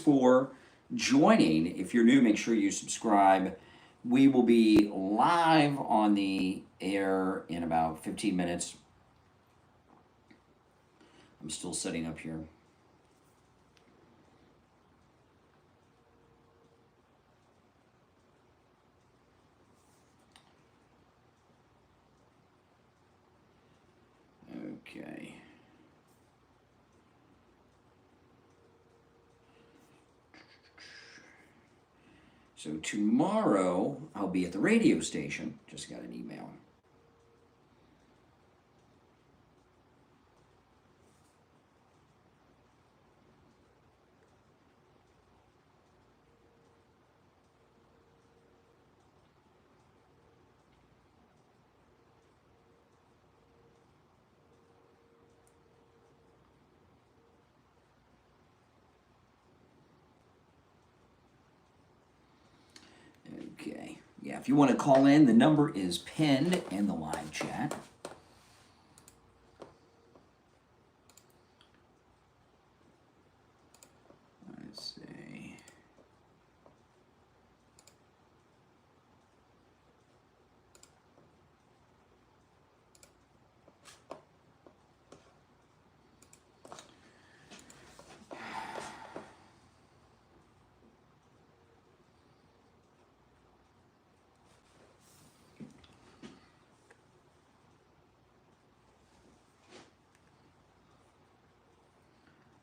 for joining. If you're new, make sure you subscribe. We will be live on the air in about 15 minutes. I'm still setting up here. Okay. So tomorrow I'll be at the radio station. Just got an email. Okay. Yeah, if you want to call in, the number is pinned in the live chat. Let's see.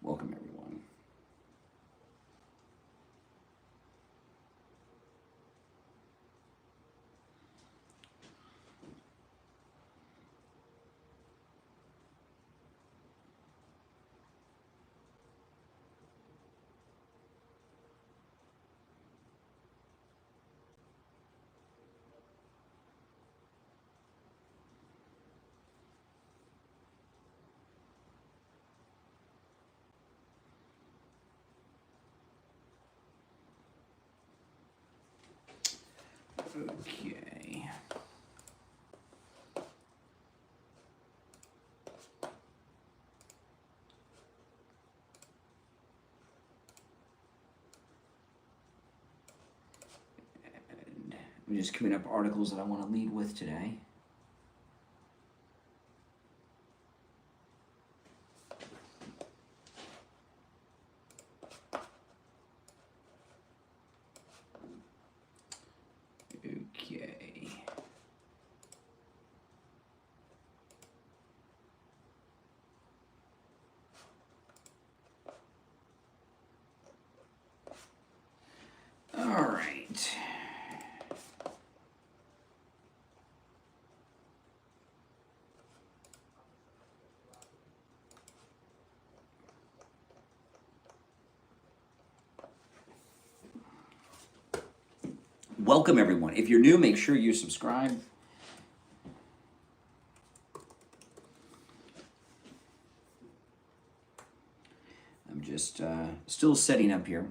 Welcome, everyone. Okay. And I'm just queuing up articles that I want to lead with today. Okay. All right. Welcome, everyone. If you're new, make sure you subscribe. I'm just still setting up here.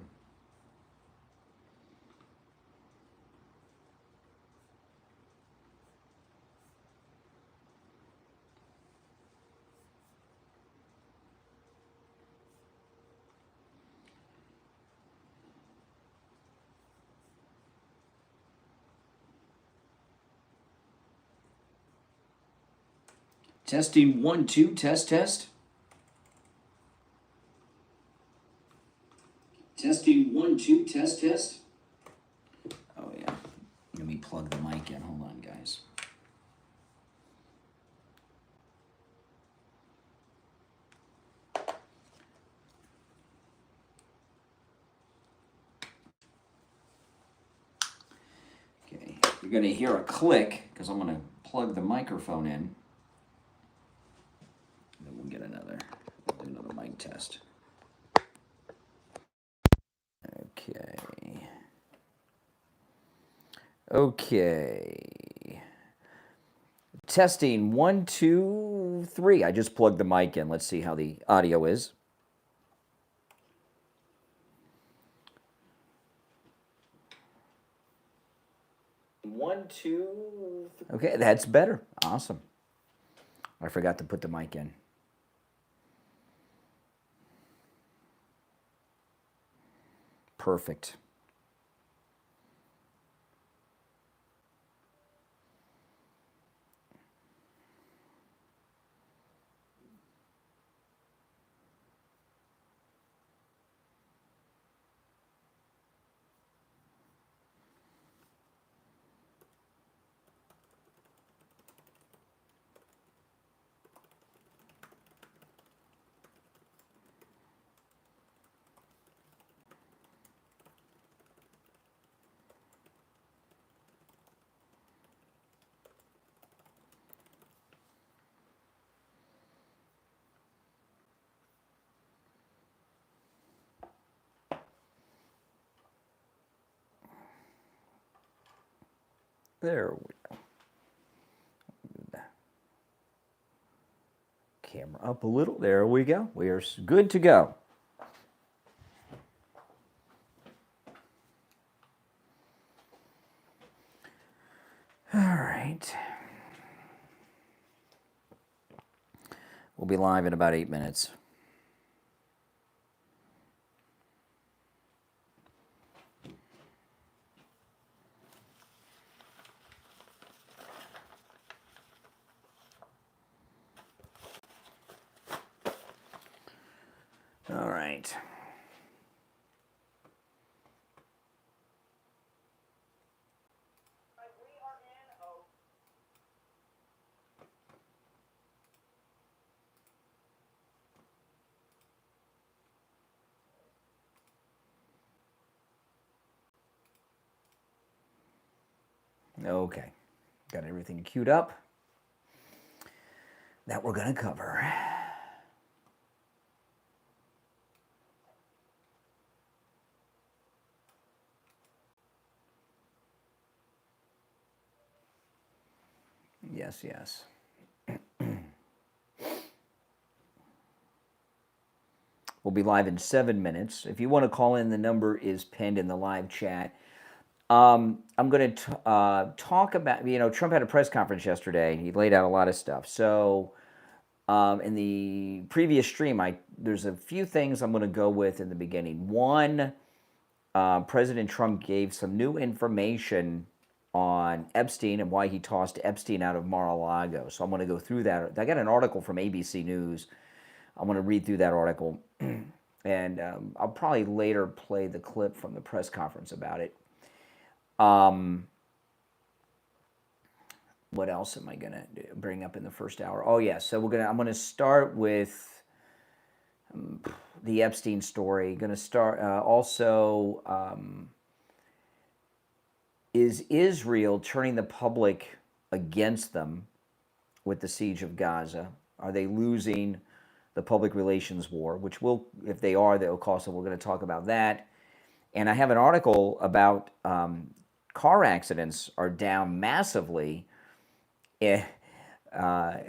Testing 1, 2, test. Testing 1, 2, test. Oh yeah, let me plug the mic in. Hold on, guys. Okay, you're gonna hear a click because I'm gonna plug the microphone in. Then we'll do another mic test. Okay. Testing 1, 2, 3. I just plugged the mic in. Let's see how the audio is. 1, 2, 3. Okay, that's better. Awesome. I forgot to put the mic in. Perfect. There we go. Camera up a little. There we go. We are good to go. All right. We'll be live in about 8 minutes. All right. Okay. Got everything queued up that we're going to cover. Yes, yes. We'll be live in 7 minutes. If you want to call in, the number is pinned in the live chat. I'm going to talk about, Trump had a press conference yesterday. He laid out a lot of stuff. So in the previous stream, there's a few things I'm going to go with in the beginning. One, President Trump gave some new information on Epstein and why he tossed Epstein out of Mar-a-Lago. So I'm going to go through that. I got an article from ABC News. I'm going to read through that article. And I'll probably later play the clip from the press conference about it. What else am I going to bring up in the first hour? Oh, yeah. So I'm going to start with the Epstein story. Going to start is Israel turning the public against them with the siege of Gaza? Are they losing the public relations war? Which will, if they are, they'll cost them. We're going to talk about that. And I have an article about car accidents are down massively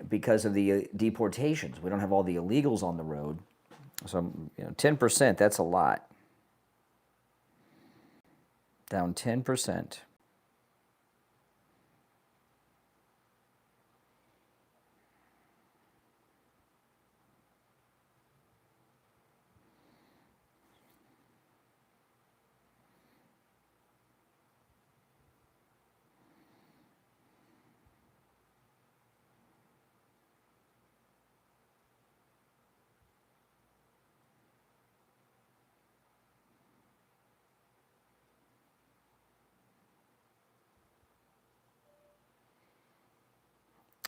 because of the deportations. We don't have all the illegals on the road. So 10%, that's a lot. Down 10%.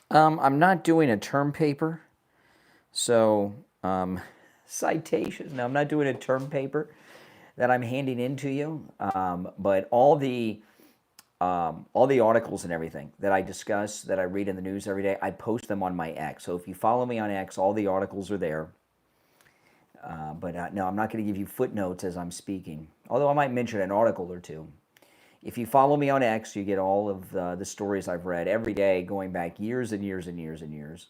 I'm not doing a term paper, so citations. No, I'm not doing a term paper that I'm handing in to you, but all the articles and everything that I discuss, that I read in the news every day, I post them on my X. So if you follow me on X, all the articles are there. But no, I'm not going to give you footnotes as I'm speaking, although I might mention an article or two. If you follow me on X, you get all of the stories I've read every day, going back years and years and years and years.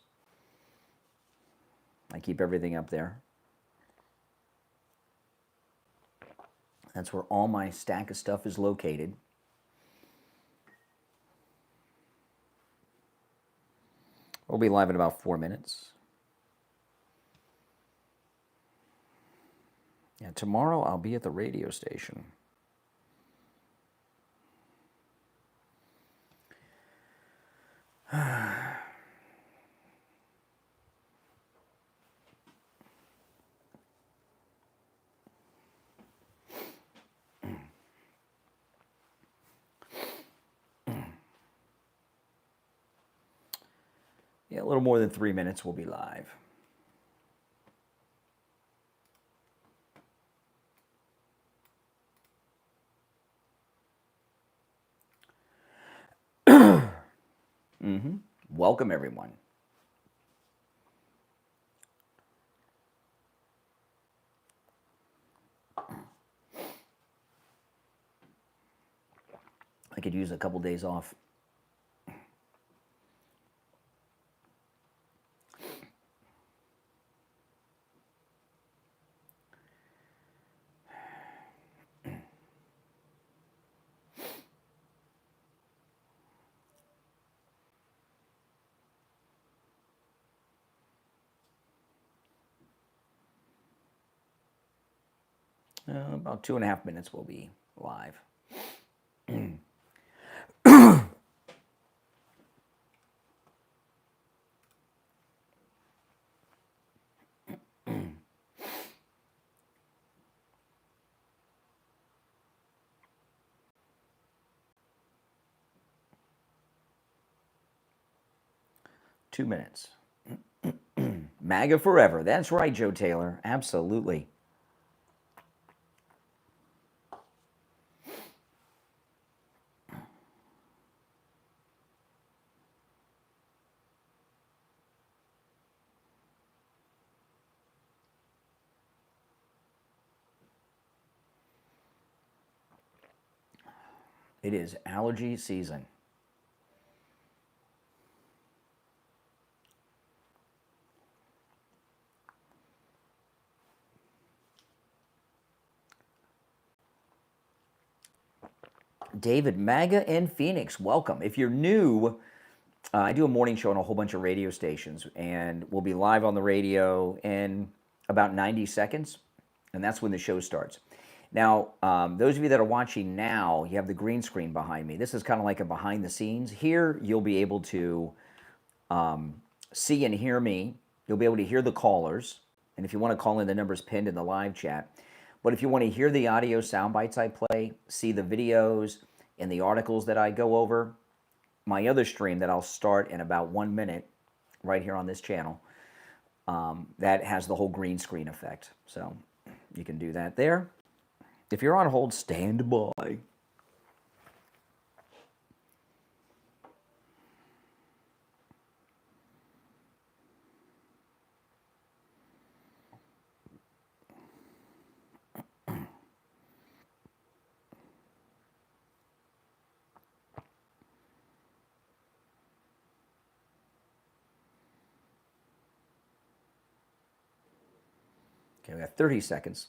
I keep everything up there. That's where all my stack of stuff is located. We'll be live in about 4 minutes. Yeah, tomorrow I'll be at the radio station. Yeah, a little more than 3 minutes, we'll be live. Welcome, everyone. I could use a couple days off. About 2.5 minutes, we'll be live. 2 minutes. MAGA forever. That's right, Joe Taylor. Absolutely. It is allergy season. David, MAGA in Phoenix, welcome. If you're new, I do a morning show on a whole bunch of radio stations, and we'll be live on the radio in about 90 seconds, and that's when the show starts. Now, those of you that are watching now, you have the green screen behind me. This is kind of like a behind the scenes. Here, you'll be able to see and hear me. You'll be able to hear the callers, and if you want to call in, the number's pinned in the live chat. But if you want to hear the audio sound bites I play, see the videos and the articles that I go over, my other stream that I'll start in about 1 minute right here on this channel, that has the whole green screen effect. So you can do that there. If you're on hold, stand by. Okay, we got 30 seconds.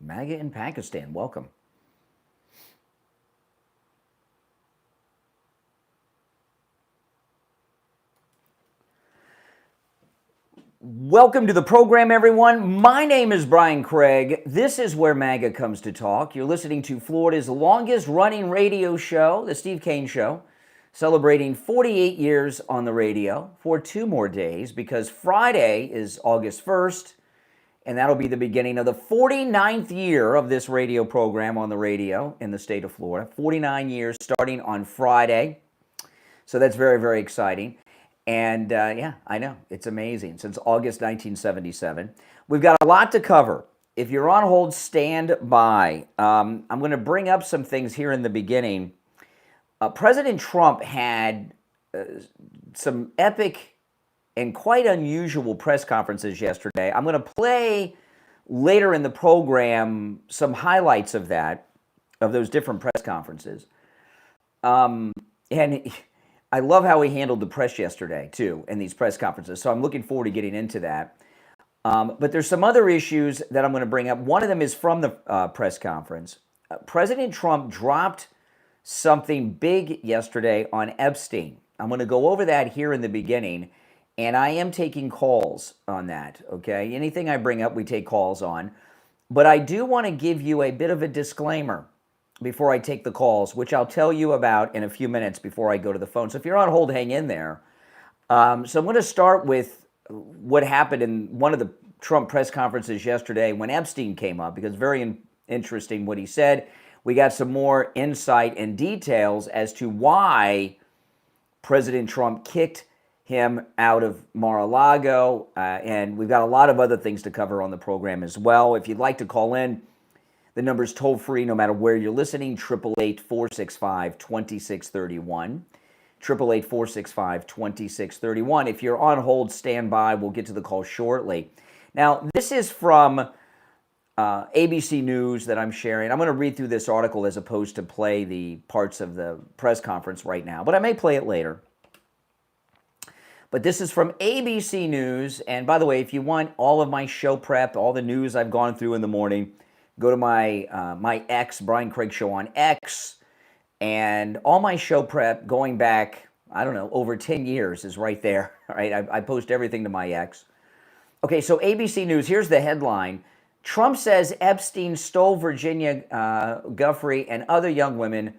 MAGA in Pakistan, welcome. Welcome to the program, everyone. My name is Brian Craig. This is where MAGA comes to talk. You're listening to Florida's longest running radio show, the Steve Kane Show, celebrating 48 years on the radio for 2 more days, because Friday is August 1st, and that'll be the beginning of the 49th year of this radio program on the radio in the state of Florida. 49 years starting on Friday. So that's very, very exciting. And yeah, I know, it's amazing. Since August 1977. We've got a lot to cover. If you're on hold, stand by. I'm going to bring up some things here in the beginning. President Trump had some epic and quite unusual press conferences yesterday. I'm going to play later in the program some highlights of that, of those different press conferences. And I love how he handled the press yesterday, too, in these press conferences. So I'm looking forward to getting into that. But there's some other issues that I'm going to bring up. One of them is from the press conference. President Trump dropped something big yesterday on Epstein. I'm going to go over that here in the beginning, and I am taking calls on that, okay? Anything I bring up, we take calls on. But I do want to give you a bit of a disclaimer before I take the calls, which I'll tell you about in a few minutes before I go to the phone. So if you're on hold, hang in there. So I'm going to start with what happened in one of the Trump press conferences yesterday when Epstein came up, because very interesting what he said. We got some more insight and details as to why President Trump kicked him out of Mar-a-Lago, and we've got a lot of other things to cover on the program as well. If you'd like to call in, the number's toll-free no matter where you're listening, 888-465-2631. 888-465-2631. If you're on hold, stand by. We'll get to the call shortly. Now, this is from ABC News that I'm sharing. I'm going to read through this article as opposed to play the parts of the press conference right now, but I may play it later. But this is from ABC News. And by the way, if you want all of my show prep, all the news I've gone through in the morning, go to my my X, Brian Craig Show on X. And all my show prep going back, I don't know, over 10 years is right there. All right, I post everything to my X. Okay, so ABC News, here's the headline. Trump says Epstein stole Virginia Giuffre and other young women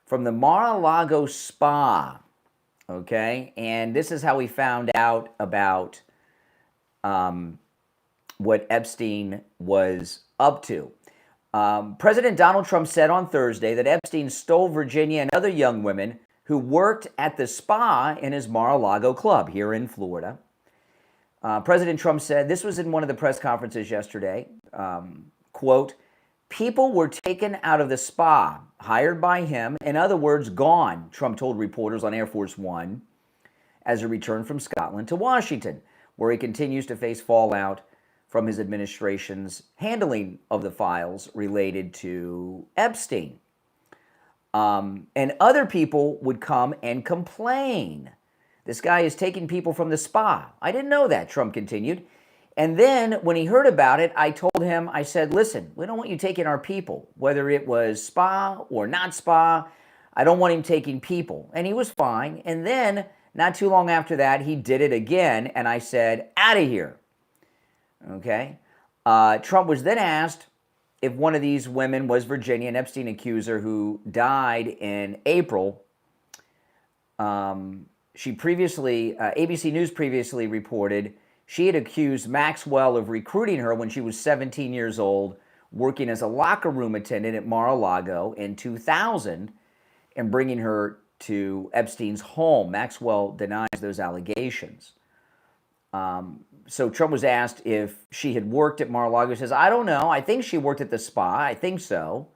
from the Mar-a-Lago spa. Okay, and this is how we found out about what Epstein was up to. President Donald Trump said on Thursday that Epstein stole Virginia and other young women who worked at the spa in his Mar-a-Lago club here in Florida. President Trump said, this was in one of the press conferences yesterday, quote, people were taken out of the spa, hired by him, in other words, gone, Trump told reporters on Air Force One as he returned from Scotland to Washington, where he continues to face fallout from his administration's handling of the files related to Epstein. And other people would come and complain. This guy is taking people from the spa. I didn't know that, Trump continued. And then when he heard about it, I told him, I said, listen, we don't want you taking our people, whether it was spa or not spa. I don't want him taking people. And he was fine. And then not too long after that, he did it again. And I said, out of here. Okay. Trump was then asked if one of these women was Virginia, an Epstein accuser who died in April. She previously, ABC News previously reported she had accused Maxwell of recruiting her when she was 17 years old, working as a locker room attendant at Mar-a-Lago in 2000, and bringing her to Epstein's home. Maxwell denies those allegations. So Trump was asked if she had worked at Mar-a-Lago. He says, I don't know. I think she worked at the spa. I think so.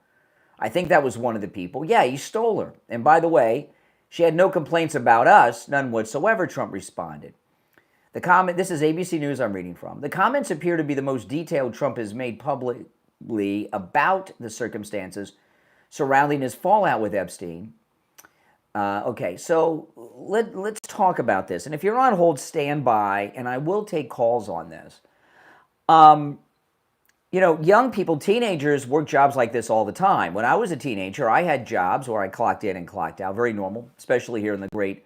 I think that was one of the people. Yeah, he stole her. And by the way, she had no complaints about us, none whatsoever, Trump responded. The comment, this is ABC News I'm reading from. The comments appear to be the most detailed Trump has made publicly about the circumstances surrounding his fallout with Epstein. Okay, so let's talk about this. And if you're on hold, stand by, and I will take calls on this. You know, young people, teenagers work jobs like this all the time. When I was a teenager, I had jobs where I clocked in and clocked out. Very normal, especially here in the great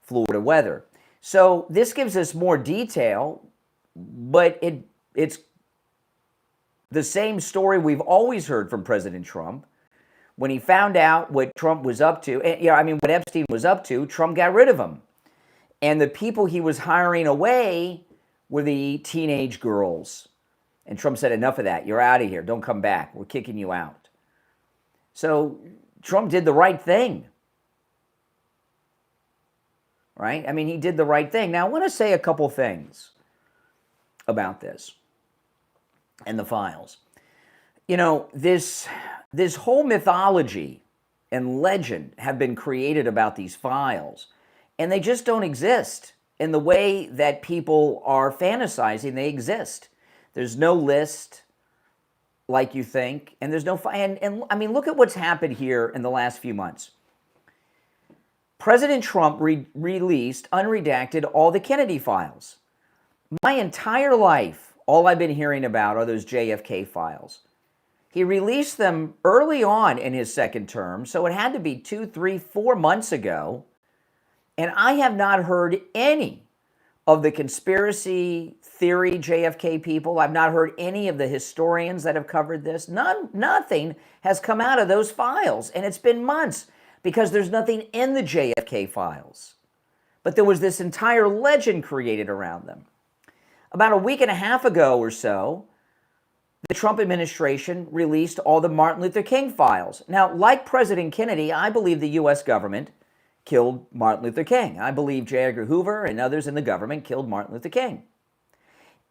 Florida weather. So this gives us more detail, but it's the same story we've always heard from President Trump. When he found out what Trump was up to, and, what Epstein was up to, Trump got rid of him. And the people he was hiring away were the teenage girls. And Trump said, enough of that. You're out of here. Don't come back. We're kicking you out. So Trump did the right thing. Right? I mean, he did the right thing. Now, I want to say a couple things about this and the files. You know, this whole mythology and legend have been created about these files, and they just don't exist in the way that people are fantasizing they exist. There's no list like you think, and there's no and I mean, look at what's happened here in the last few months. President Trump released, unredacted, all the Kennedy files. My entire life, all I've been hearing about are those JFK files. He released them early on in his second term, so it had to be 2, 3, 4 months ago, and I have not heard any of the conspiracy theory JFK people. I've not heard any of the historians that have covered this. Nothing has come out of those files, and it's been months because there's nothing in the JFK files. But there was this entire legend created around them. About a week and a half ago or so, the Trump administration released all the Martin Luther King files. Now, like President Kennedy, I believe the U.S. government killed Martin Luther King. I believe J. Edgar Hoover and others in the government killed Martin Luther King.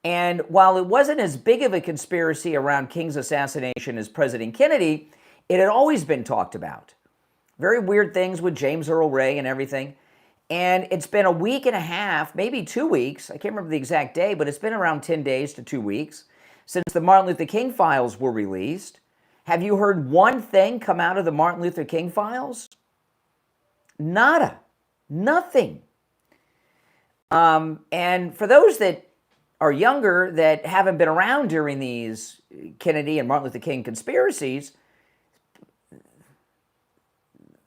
And while it wasn't as big of a conspiracy around King's assassination as President Kennedy, it had always been talked about. Very weird things with James Earl Ray and everything. And it's been a week and a half, maybe 2 weeks, I can't remember the exact day, but it's been around 10 days to 2 weeks since the Martin Luther King files were released. Have you heard one thing come out of the Martin Luther King files? Nada. Nothing. And for those that are younger, that haven't been around during these Kennedy and Martin Luther King conspiracies,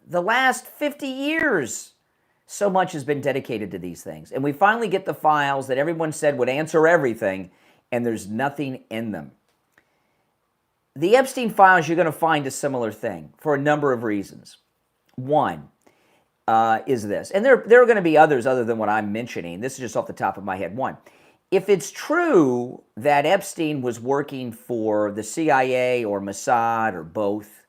the last 50 years, so much has been dedicated to these things. And we finally get the files that everyone said would answer everything, and there's nothing in them. The Epstein files, you're going to find a similar thing for a number of reasons. One is this, and there are going to be others other than what I'm mentioning. This is just off the top of my head. One, if it's true that Epstein was working for the CIA or Mossad or both,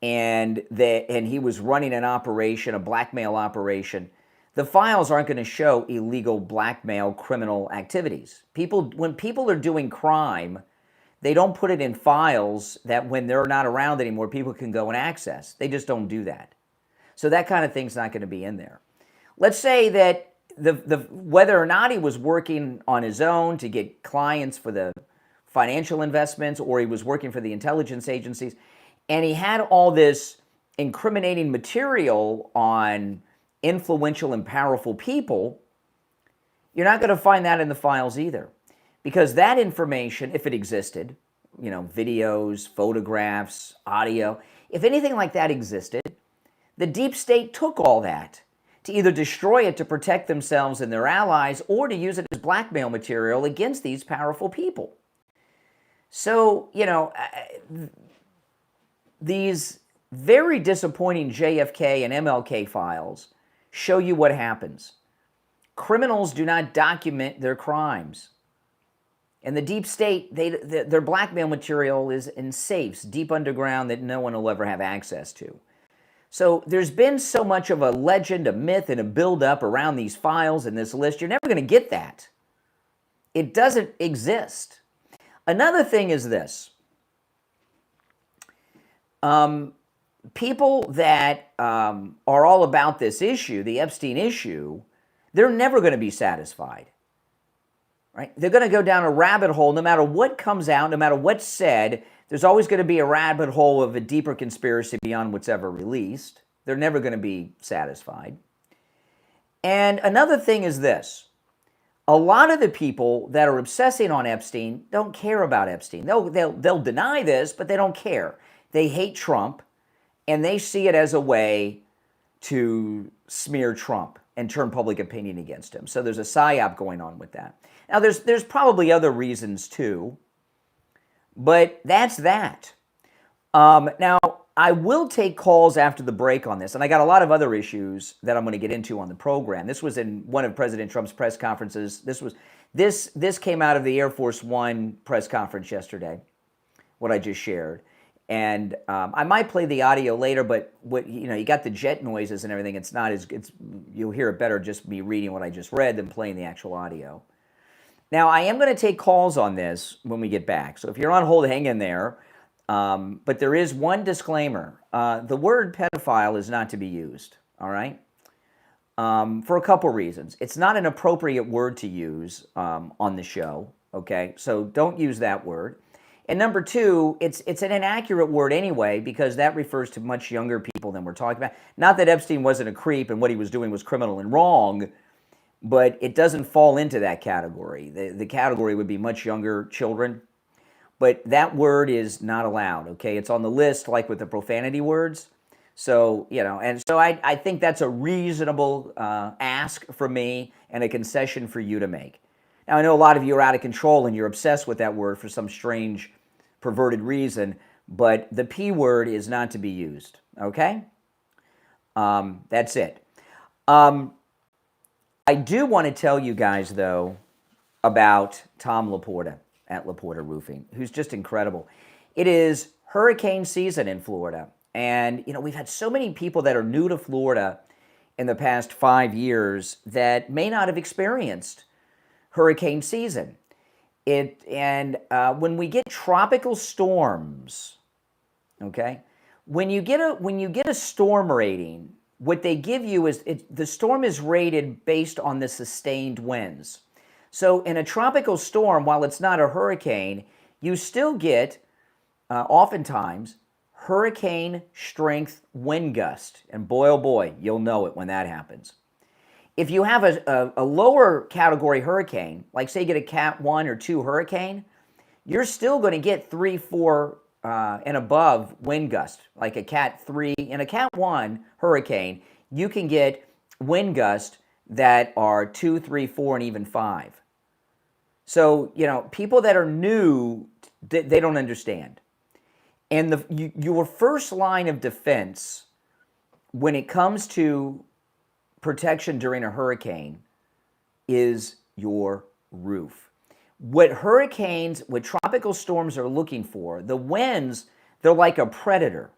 and he was running an operation, a blackmail operation, the files aren't going to show illegal blackmail criminal activities. When people are doing crime, they don't put it in files that when they're not around anymore, people can go and access. They just don't do that. So that kind of thing's not going to be in there. Let's say that whether or not he was working on his own to get clients for the financial investments, or he was working for the intelligence agencies, and he had all this incriminating material on influential and powerful people, you're not going to find that in the files either. Because that information, if it existed, videos, photographs, audio, if anything like that existed, the deep state took all that to either destroy it to protect themselves and their allies, or to use it as blackmail material against these powerful people. So, these very disappointing JFK and MLK files show you what happens. Criminals do not document their crimes. And the deep state, their blackmail material is in safes deep underground that no one will ever have access to. So there's been so much of a legend, a myth, and a buildup around these files and this list. You're never going to get that. It doesn't exist. Another thing is this. People that are all about this issue, the Epstein issue, they're never going to be satisfied. Right? They're going to go down a rabbit hole no matter what comes out, no matter what's said. There's always going to be a rabbit hole of a deeper conspiracy beyond what's ever released. They're never going to be satisfied. And another thing is this. A lot of the people that are obsessing on Epstein don't care about Epstein. They'll deny this, but they don't care. They hate Trump, and they see it as a way to smear Trump and turn public opinion against him. So there's a psyop going on with that. Now, there's probably other reasons too, but that's that. Now, I will take calls after the break on this, and I got a lot of other issues that I'm going to get into on the program. This was in one of President Trump's press conferences. This came out of the Air Force One press conference yesterday, what I just shared. And I might play the audio later, but you got the jet noises and everything. You'll hear it better just me reading what I just read than playing the actual audio. Now, I am going to take calls on this when we get back. So if you're on hold, hang in there. But there is one disclaimer. The word pedophile is not to be used, all right? For a couple reasons. It's not an appropriate word to use on the show, okay? So don't use that word. And number two, it's an inaccurate word anyway, because that refers to much younger people than we're talking about. Not that Epstein wasn't a creep and what he was doing was criminal and wrong, but it doesn't fall into that category. The category would be much younger children, but that word is not allowed, okay? It's on the list like with the profanity words. So, and so I think that's a reasonable ask from me and a concession for you to make. Now, I know a lot of you are out of control and you're obsessed with that word for some strange, perverted reason, but the P word is not to be used, okay? That's it. I do want to tell you guys, though, about Tom Laporta at Laporta Roofing, who's just incredible. It is hurricane season in Florida. And, we've had so many people that are new to Florida in the past 5 years that may not have experienced hurricane season. When we get tropical storms, okay, when you get a storm rating, what they give you is the storm is rated based on the sustained winds. So in a tropical storm, while it's not a hurricane, you still get oftentimes hurricane strength wind gust. And boy, oh boy, you'll know it when that happens. If you have a lower category hurricane, like say you get a Cat 1 or 2 hurricane, you're still going to get 3, 4 and above wind gust, like a Cat 3. In a Cat 1 hurricane, you can get wind gust that are 2, 3, 4, and even 5. So, people that are new, they don't understand. And your first line of defense when it comes to protection during a hurricane is your roof. What tropical storms are looking for, the winds, they're like a predator.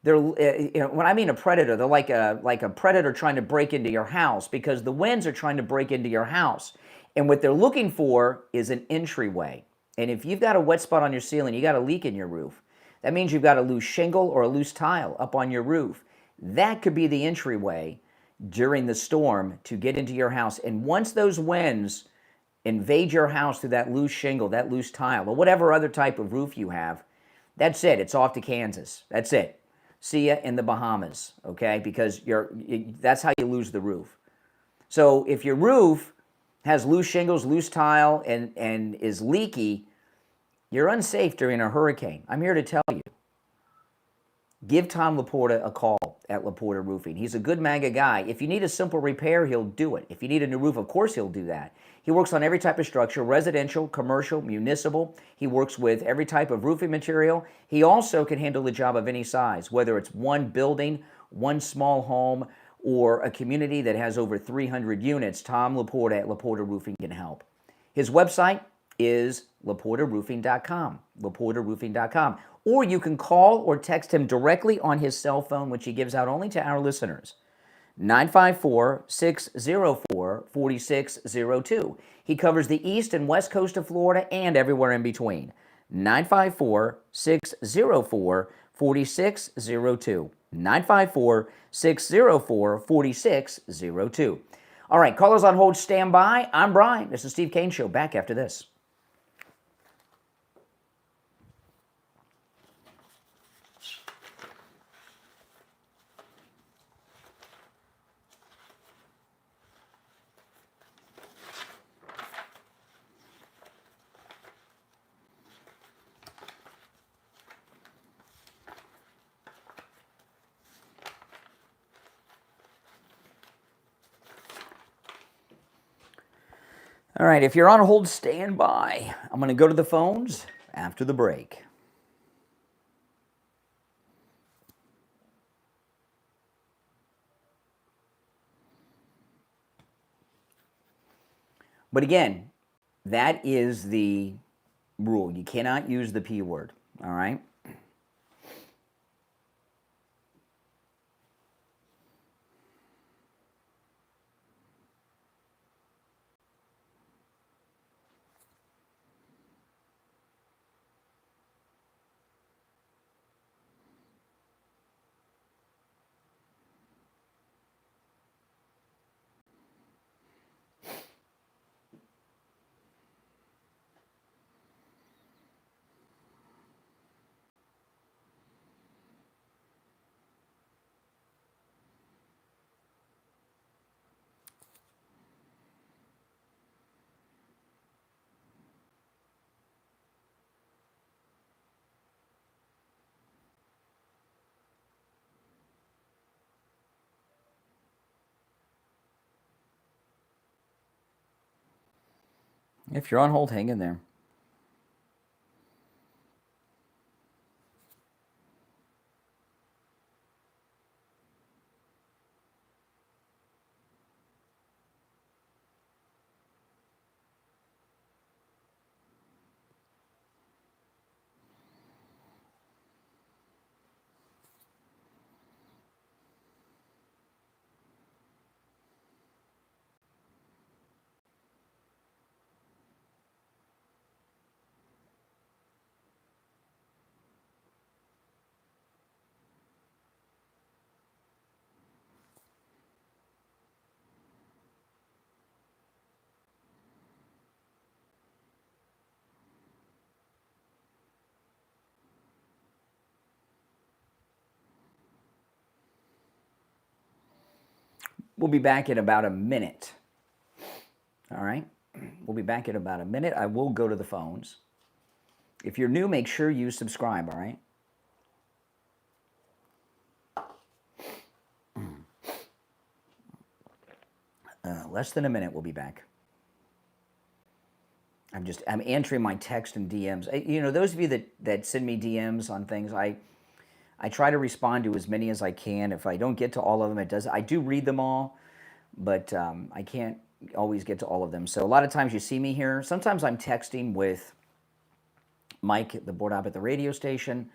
They're, when I mean a predator, they're like a predator trying to break into your house because the winds are trying to break into your house. And what they're looking for is an entryway. And if you've got a wet spot on your ceiling, you got a leak in your roof, that means you've got a loose shingle or a loose tile up on your roof. That could be the entryway during the storm to get into your house. And once those winds invade your house through that loose shingle, that loose tile, or whatever other type of roof you have, that's it. It's off to Kansas. That's it. See ya in the Bahamas, okay? Because that's how you lose the roof. So if your roof has loose shingles, loose tile, and is leaky, you're unsafe during a hurricane. I'm here to tell you. Give Tom Laporta a call at Laporta Roofing. He's a good MAGA guy. If you need a simple repair, he'll do it. If you need a new roof, of course he'll do that. He works on every type of structure, residential, commercial, municipal. He works with every type of roofing material. He also can handle the job of any size, whether it's one building, one small home, or a community that has over 300 units. Tom Laporta at Laporta Roofing can help. His website is laportaroofing.com, laportaroofing.com. Or you can call or text him directly on his cell phone, which he gives out only to our listeners, 954-604-4602. He covers the east and west coast of Florida and everywhere in between. 954-604-4602. 954-604-4602. All right, callers on hold, stand by. I'm Brian. This is Steve Kane Show. Back after this. All right, if you're on hold, stand by. I'm going to go to the phones after the break. But again, that is the rule. You cannot use the P word, all right? If you're on hold, hang in there. We'll be back in about a minute. All right? We'll be back in about a minute. I will go to the phones. If you're new, make sure you subscribe, all right? Less than a minute, we'll be back. I'm answering my text and DMs. You know, those of you that send me DMs on things, I try to respond to as many as I can. If I don't get to all of them, I do read them all, but I can't always get to all of them. So a lot of times you see me here. Sometimes I'm texting with Mike, the board op at the radio station,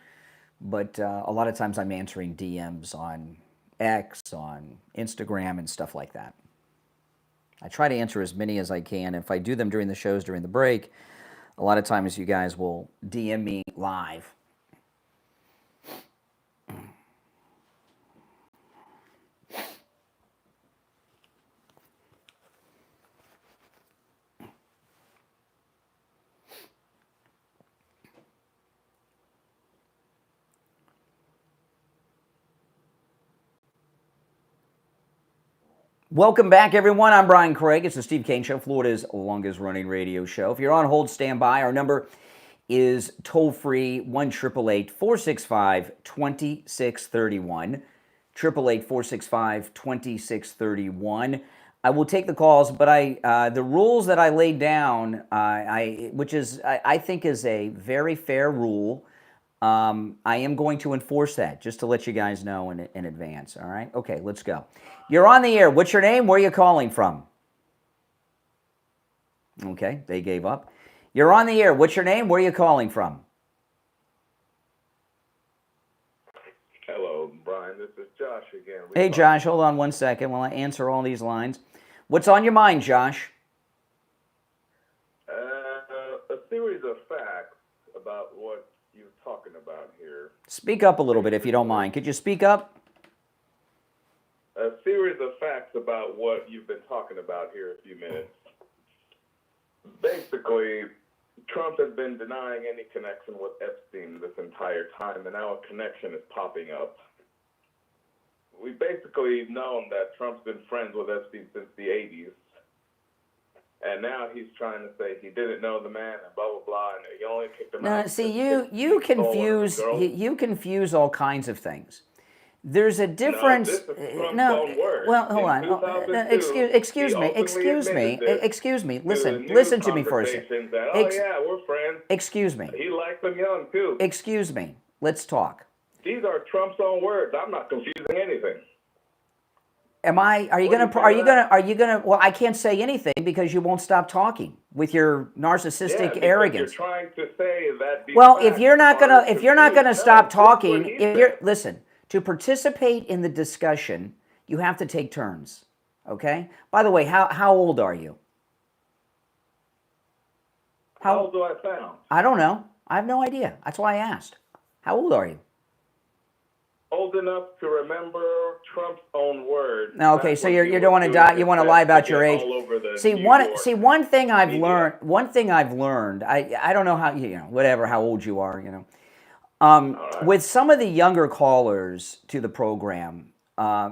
but a lot of times I'm answering DMs on X, on Instagram, and stuff like that. I try to answer as many as I can. If I do them during the shows, during the break, a lot of times you guys will DM me live. Welcome back, everyone. I'm Brian Craig. It's the Steve Kane Show, Florida's longest-running radio show. If you're on hold, stand by. Our number is toll-free, 1-888-465-2631, 888-465-2631. I will take the calls, but the rules that I laid down, which I think is a very fair rule, I am going to enforce that, just to let you guys know in advance, all right? Okay, let's go. You're on the air. What's your name? Where are you calling from? Okay, they gave up. You're on the air. What's your name? Where are you calling from? Hello, Brian. This is Josh again. Hey, Josh, hold on one second while I answer all these lines. What's on your mind, Josh? A series of facts about what you're talking about here. Speak up a little bit if you don't mind. Could you speak up? A series of facts about what you've been talking about here a few minutes. Basically, Trump has been denying any connection with Epstein this entire time, and now a connection is popping up. We basically known that Trump's been friends with Epstein since the 80s, and now he's trying to say he didn't know the man and blah, blah, blah, and he only kicked him out. No, see, you confuse all kinds of things. There's a difference. No, this is Trump's own words. Well, hold on. Excuse me. Listen to me for a second. Yeah, we're friends. Excuse me. He likes them young too. Excuse me. Let's talk. These are Trump's own words. I'm not confusing anything. Are you gonna? Well, I can't say anything because you won't stop talking with your narcissistic arrogance. You're trying to say that. Well, if you're not gonna stop talking, listen. To participate in the discussion, you have to take turns, okay? By the way, how old are you? How old do I sound? I don't know. I have no idea. That's why I asked. How old are you? Old enough to remember Trump's own words. No, okay, so you don't want to die. You want to lie about your age. One thing I've learned. I don't know how whatever how old you are, With some of the younger callers to the program,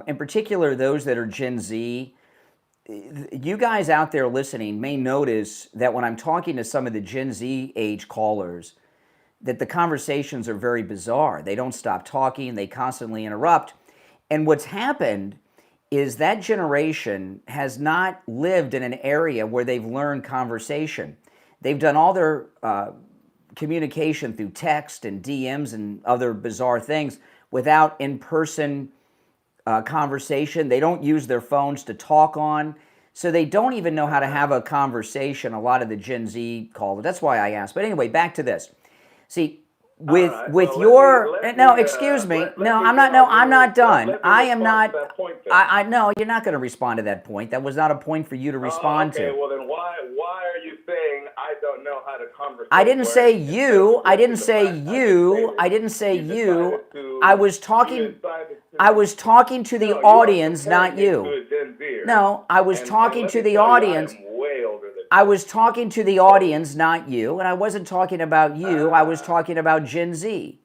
in particular those that are Gen Z, you guys out there listening may notice that when I'm talking to some of the Gen Z age callers, that the conversations are very bizarre. They don't stop talking, they constantly interrupt. And what's happened is that generation has not lived in an area where they've learned conversation. They've done all their communication through text and DMs and other bizarre things without in-person conversation. They don't use their phones to talk on. So they don't even know how to have a conversation, a lot of the Gen Z call it. That's why I asked. But anyway, back to this. See, with excuse me. No, I'm not. No, I'm not done. I am not. No, you're not going to respond to that point. That was not a point for you to respond to. Okay, well then why are you saying I don't know how to conversate? I didn't say you. I didn't say you. I didn't say you. I was talking. I was talking to the audience, not you. No, I was talking to the audience. I was talking to the audience, not you, and I wasn't talking about you. I was talking about Gen Z.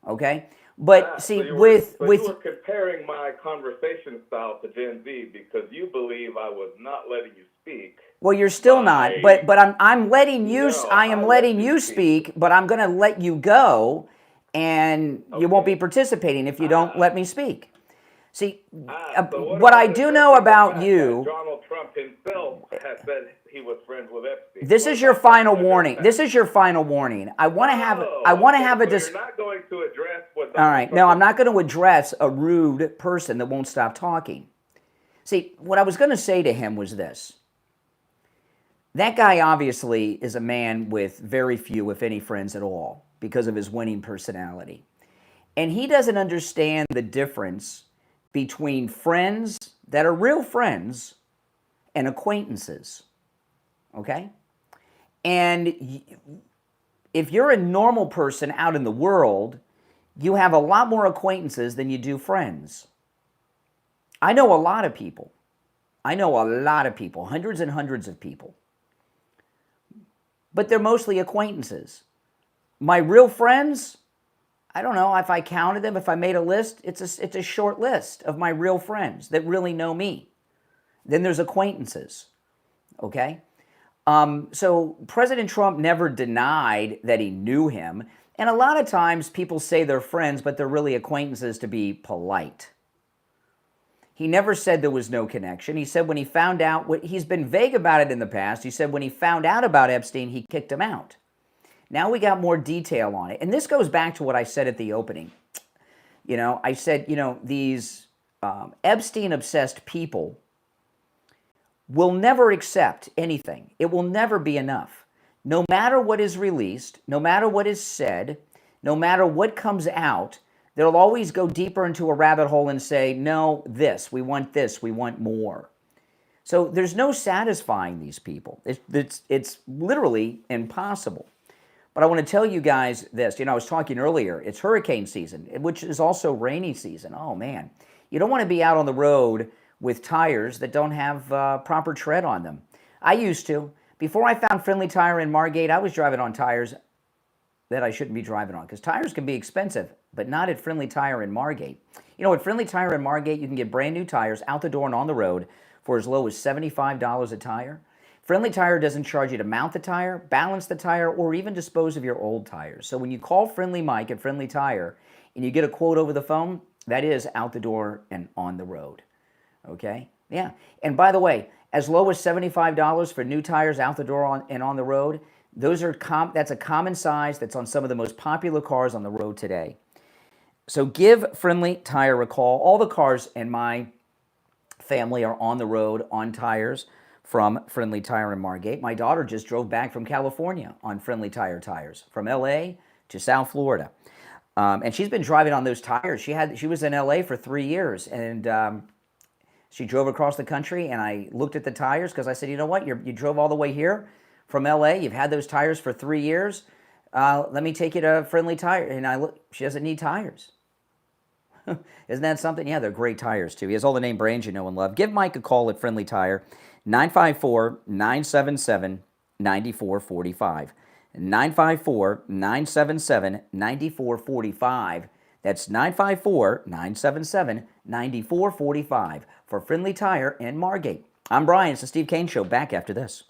Okay, but see, you were comparing my conversation style to Gen Z because you believe I was not letting you speak. Well, you're still not, but I'm letting you. No, I am letting you speak, but I'm going to let you go, and you won't be participating if you don't let me speak. See, what I do know about you. Donald Trump himself has said he was friends with Epstein. This is your final warning. This is your final warning. I want to have. I want to have a discussion. You're not going to address what. All right. No, I'm not going to address a rude person that won't stop talking. See, what I was going to say to him was this. That guy obviously is a man with very few, if any, friends at all because of his winning personality. And he doesn't understand the difference between friends that are real friends and acquaintances. Okay? And if you're a normal person out in the world, you have a lot more acquaintances than you do friends. I know a lot of people. Hundreds and hundreds of people. But they're mostly acquaintances. My real friends, I don't know if I counted them, if I made a list, it's a short list of my real friends that really know me. Then there's acquaintances, okay? So President Trump never denied that he knew him. And a lot of times people say they're friends, but they're really acquaintances to be polite. He never said there was no connection. He said when he found out, he's been vague about it in the past. He said when he found out about Epstein, he kicked him out. Now we got more detail on it. And this goes back to what I said at the opening. I said, these Epstein-obsessed people will never accept anything. It will never be enough. No matter what is released, no matter what is said, no matter what comes out, they'll always go deeper into a rabbit hole and say, no, we want more. So there's no satisfying these people. It's literally impossible. But I want to tell you guys this. I was talking earlier, it's hurricane season, which is also rainy season. Oh, man. You don't want to be out on the road with tires that don't have proper tread on them. I used to. Before I found Friendly Tire in Margate, I was driving on tires that I shouldn't be driving on because tires can be expensive, but not at Friendly Tire in Margate. At Friendly Tire in Margate, you can get brand new tires out the door and on the road for as low as $75 a tire. Friendly Tire doesn't charge you to mount the tire, balance the tire, or even dispose of your old tires. So when you call Friendly Mike at Friendly Tire and you get a quote over the phone, that is out the door and on the road. Okay? Yeah. And by the way, as low as $75 for new tires out the door and on the road, that's a common size that's on some of the most popular cars on the road today. So give Friendly Tire a call. All the cars in my family are on the road on tires from Friendly Tire in Margate. My daughter just drove back from California on Friendly Tire tires, from LA to South Florida. And she's been driving on those tires. She was in LA for 3 years, and she drove across the country, and I looked at the tires because I said, you know what, you drove all the way here from LA, you've had those tires for 3 years, let me take you to Friendly Tire. And she doesn't need tires. Isn't that something? Yeah, they're great tires too. He has all the name brands you know and love. Give Mike a call at Friendly Tire, 954-977-9445. 954-977-9445. That's 954-977-9445 for Friendly Tire in Margate. I'm Brian. It's the Steve Kane Show. Back after this.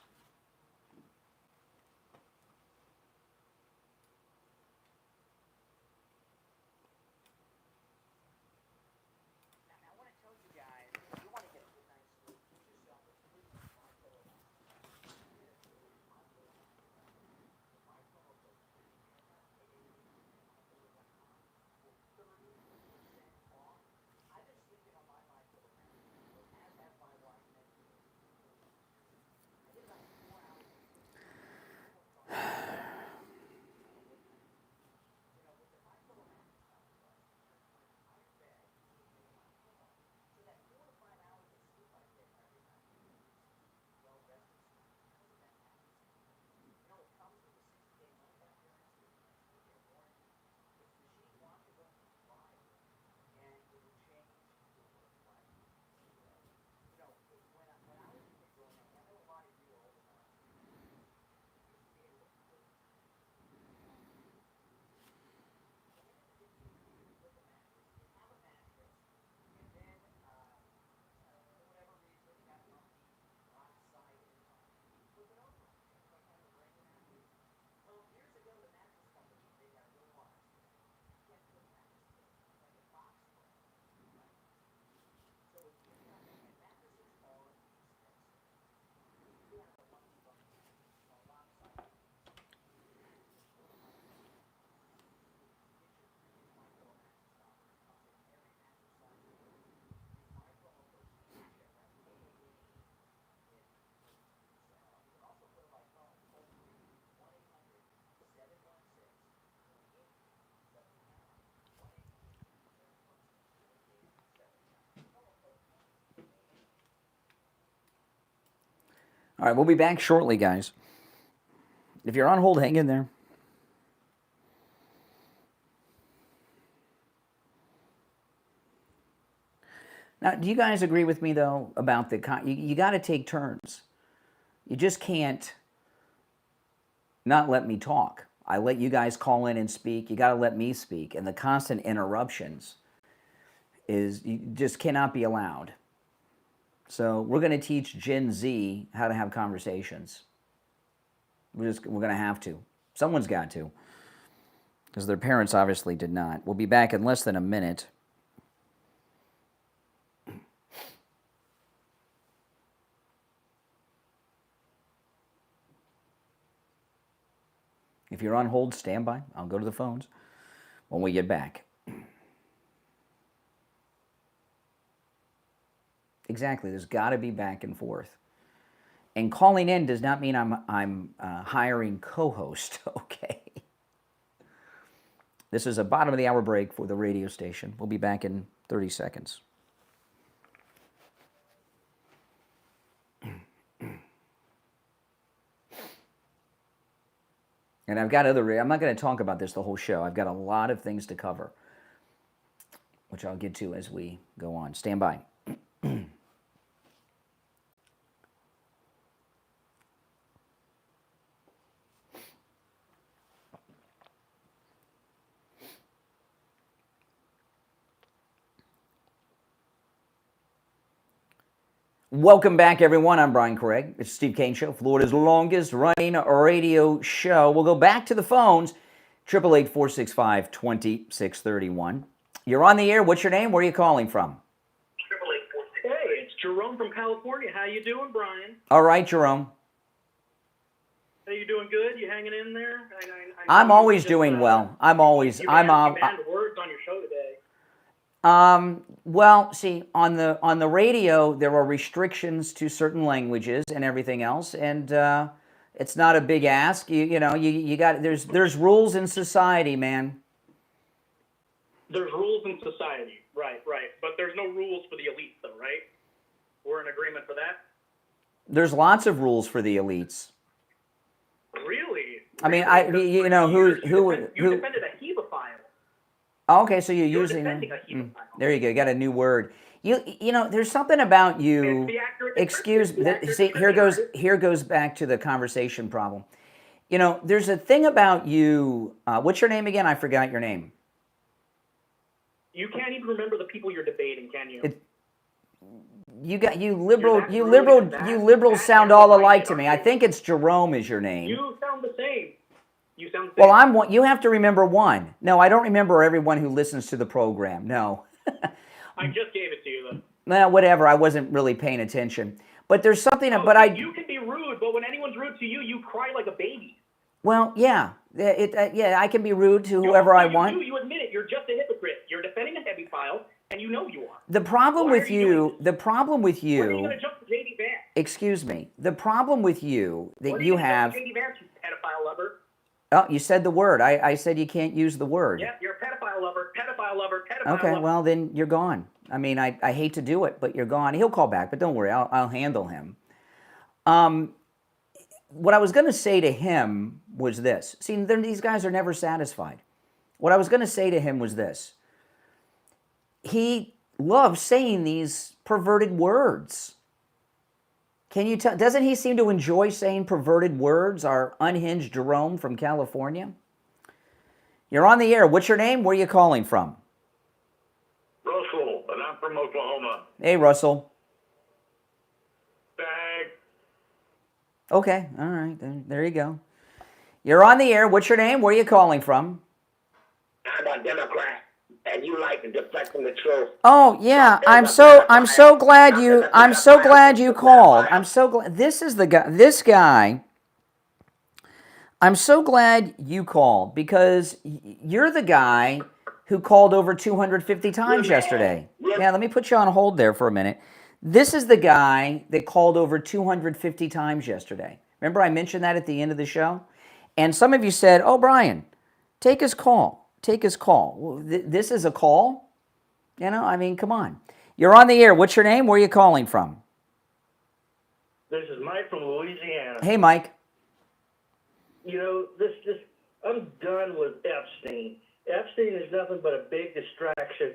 All right, we'll be back shortly, guys. If you're on hold, hang in there. Now, do you guys agree with me, though, about you got to take turns. You just can't not let me talk. I let you guys call in and speak. You got to let me speak. And the constant interruptions just cannot be allowed. So we're going to teach Gen Z how to have conversations. We're going to have to. Someone's got to. Because their parents obviously did not. We'll be back in less than a minute. If you're on hold, stand by. I'll go to the phones when we get back. Exactly. There's got to be back and forth. And calling in does not mean I'm hiring co-host. Okay. This is a bottom of the hour break for the radio station. We'll be back in 30 seconds. And I've got I'm not going to talk about this the whole show. I've got a lot of things to cover, which I'll get to as we go on. Stand by. Welcome back, everyone. I'm Brian Craig. It's Steve Kane Show, Florida's longest running radio show. We'll go back to the phones, 888-465-2631. You're on the air. What's your name? Where are you calling from? Hey, it's Jerome from California. How you doing, Brian? All right, Jerome. Are you doing good? You hanging in there? I'm always doing well. I'm always. You banned words on your show today. Well, see, on the radio, there are restrictions to certain languages and everything else, and it's not a big ask. You got there's rules in society, man. There's rules in society, right. But there's no rules for the elites, though, right? We're in agreement for that? There's lots of rules for the elites. Really? I mean, You defended a hebephile. Okay, so you're using there you go. You got a new word. You know, there's something about you. Excuse me. See, here goes back to the conversation problem. You know, there's a thing about you. What's your name again? I forgot your name. You can't even remember the people you're debating, can you? You liberals sound all alike to me. I think it's Jerome is your name. You sound the same. Well, I'm one. You have to remember one. No, I don't remember everyone who listens to the program. No. I just gave it to you, though. Well, whatever. I wasn't really paying attention. But there's something. You can be rude, but when anyone's rude to you, you cry like a baby. Well, yeah. I can be rude to whoever I want. You admit it. You're just a hypocrite. You're defending a hebephile, and you know you are. The problem with you. When are you going to jump to J.D. Vance? Excuse me. The problem with you that you have. J.D. Vance, you pedophile lover. Oh, you said the word. I said you can't use the word. Yeah, you're a pedophile lover. Okay, well, then you're gone. I mean, I hate to do it, but you're gone. He'll call back, but don't worry. I'll handle him. What I was going to say to him was this. See, these guys are never satisfied. What I was going to say to him was this. He loves saying these perverted words. Can you tell? Doesn't he seem to enjoy saying perverted words, our unhinged Jerome from California? You're on the air. What's your name? Where are you calling from? Russell, and I'm from Oklahoma. Hey, Russell. Bag. Okay, all right. There you go. You're on the air. What's your name? Where are you calling from? I'm a Democrat, and you like to deflect from the truth. Oh yeah, I'm so glad you called. I'm so glad. This guy. I'm so glad you called because you're the guy who called over 250 times yesterday. Yeah, let me put you on hold there for a minute. This is the guy that called over 250 times yesterday. Remember I mentioned that at the end of the show? And some of you said, "Oh, Brian, take his call. Take his call." Well, this is a call? You know, I mean, come on. You're on the air. What's your name? Where are you calling from? This is Mike from Louisiana. Hey, Mike. You know, I'm done with Epstein. Epstein is nothing but a big distraction,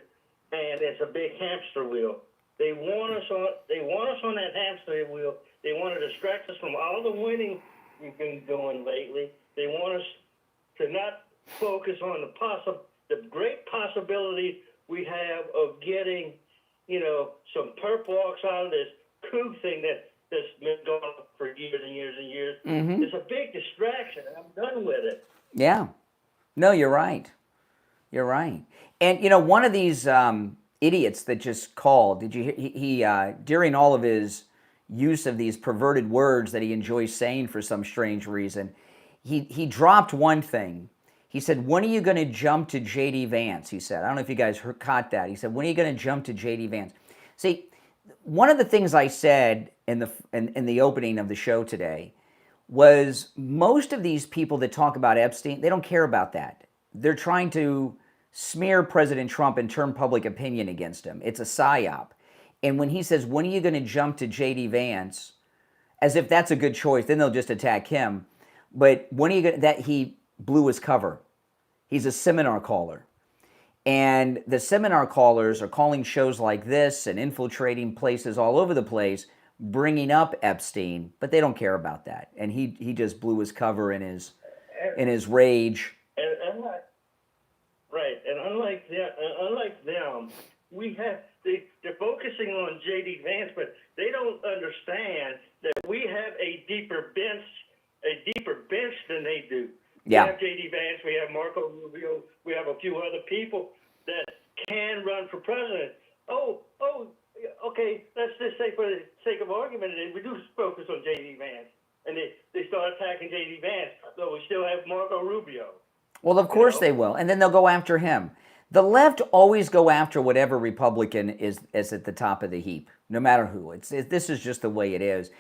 and it's a big hamster wheel. They want us on that hamster wheel. They want to distract us from all the winning we've been doing lately. They want us to not focus on the great possibility we have of getting, you know, some perp walks out of this coup thing that's been going on for years and years and years. Mm-hmm. It's a big distraction, and I'm done with it. Yeah. No, you're right. You're right. And, you know, one of these idiots that just called, did you hear, he during all of his use of these perverted words that he enjoys saying for some strange reason, he dropped one thing. He said, when are you going to jump to J.D. Vance? He said, I don't know if you guys caught that. He said, when are you going to jump to J.D. Vance? See, one of the things I said in the opening of the show today was most of these people that talk about Epstein, they don't care about that. They're trying to smear President Trump and turn public opinion against him. It's a psyop. And when he says, when are you going to jump to J.D. Vance, as if that's a good choice, then they'll just attack him. But when are you going to, that he blew his cover. He's a seminar caller. And the seminar callers are calling shows like this and infiltrating places all over the place, bringing up Epstein, but they don't care about that. And he just blew his cover in his rage. And unlike them, they're focusing on J.D. Vance, but they don't understand that we have a deeper bench than they do. Yeah. We have J.D. Vance, we have Marco Rubio, we have a few other people that can run for president. Okay, let's just say for the sake of argument, we do focus on J.D. Vance. And they start attacking J.D. Vance, though we still have Marco Rubio. Well, of course they will. And then they'll go after him. The left always go after whatever Republican is at the top of the heap, no matter who. This is just the way it is.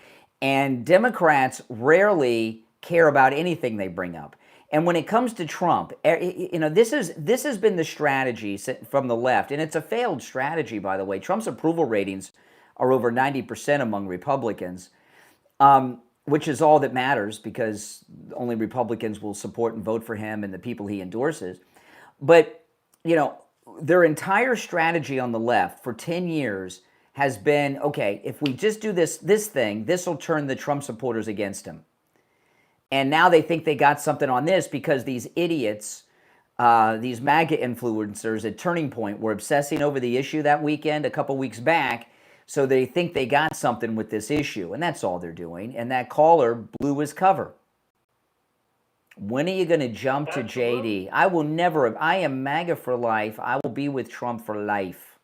And Democrats rarely care about anything they bring up. And when it comes to Trump, you know, this has been the strategy from the left, and it's a failed strategy, by the way. Trump's approval ratings are over 90% among Republicans, which is all that matters because only Republicans will support and vote for him and the people he endorses. But, you know, their entire strategy on the left for 10 years has been, okay, if we just do this thing, this will turn the Trump supporters against him. And now they think they got something on this because these idiots, these MAGA influencers at Turning Point were obsessing over the issue that weekend, a couple weeks back, so they think they got something with this issue. And that's all they're doing. And that caller blew his cover. When are you going to jump to JD? I will never. I am MAGA for life. I will be with Trump for life.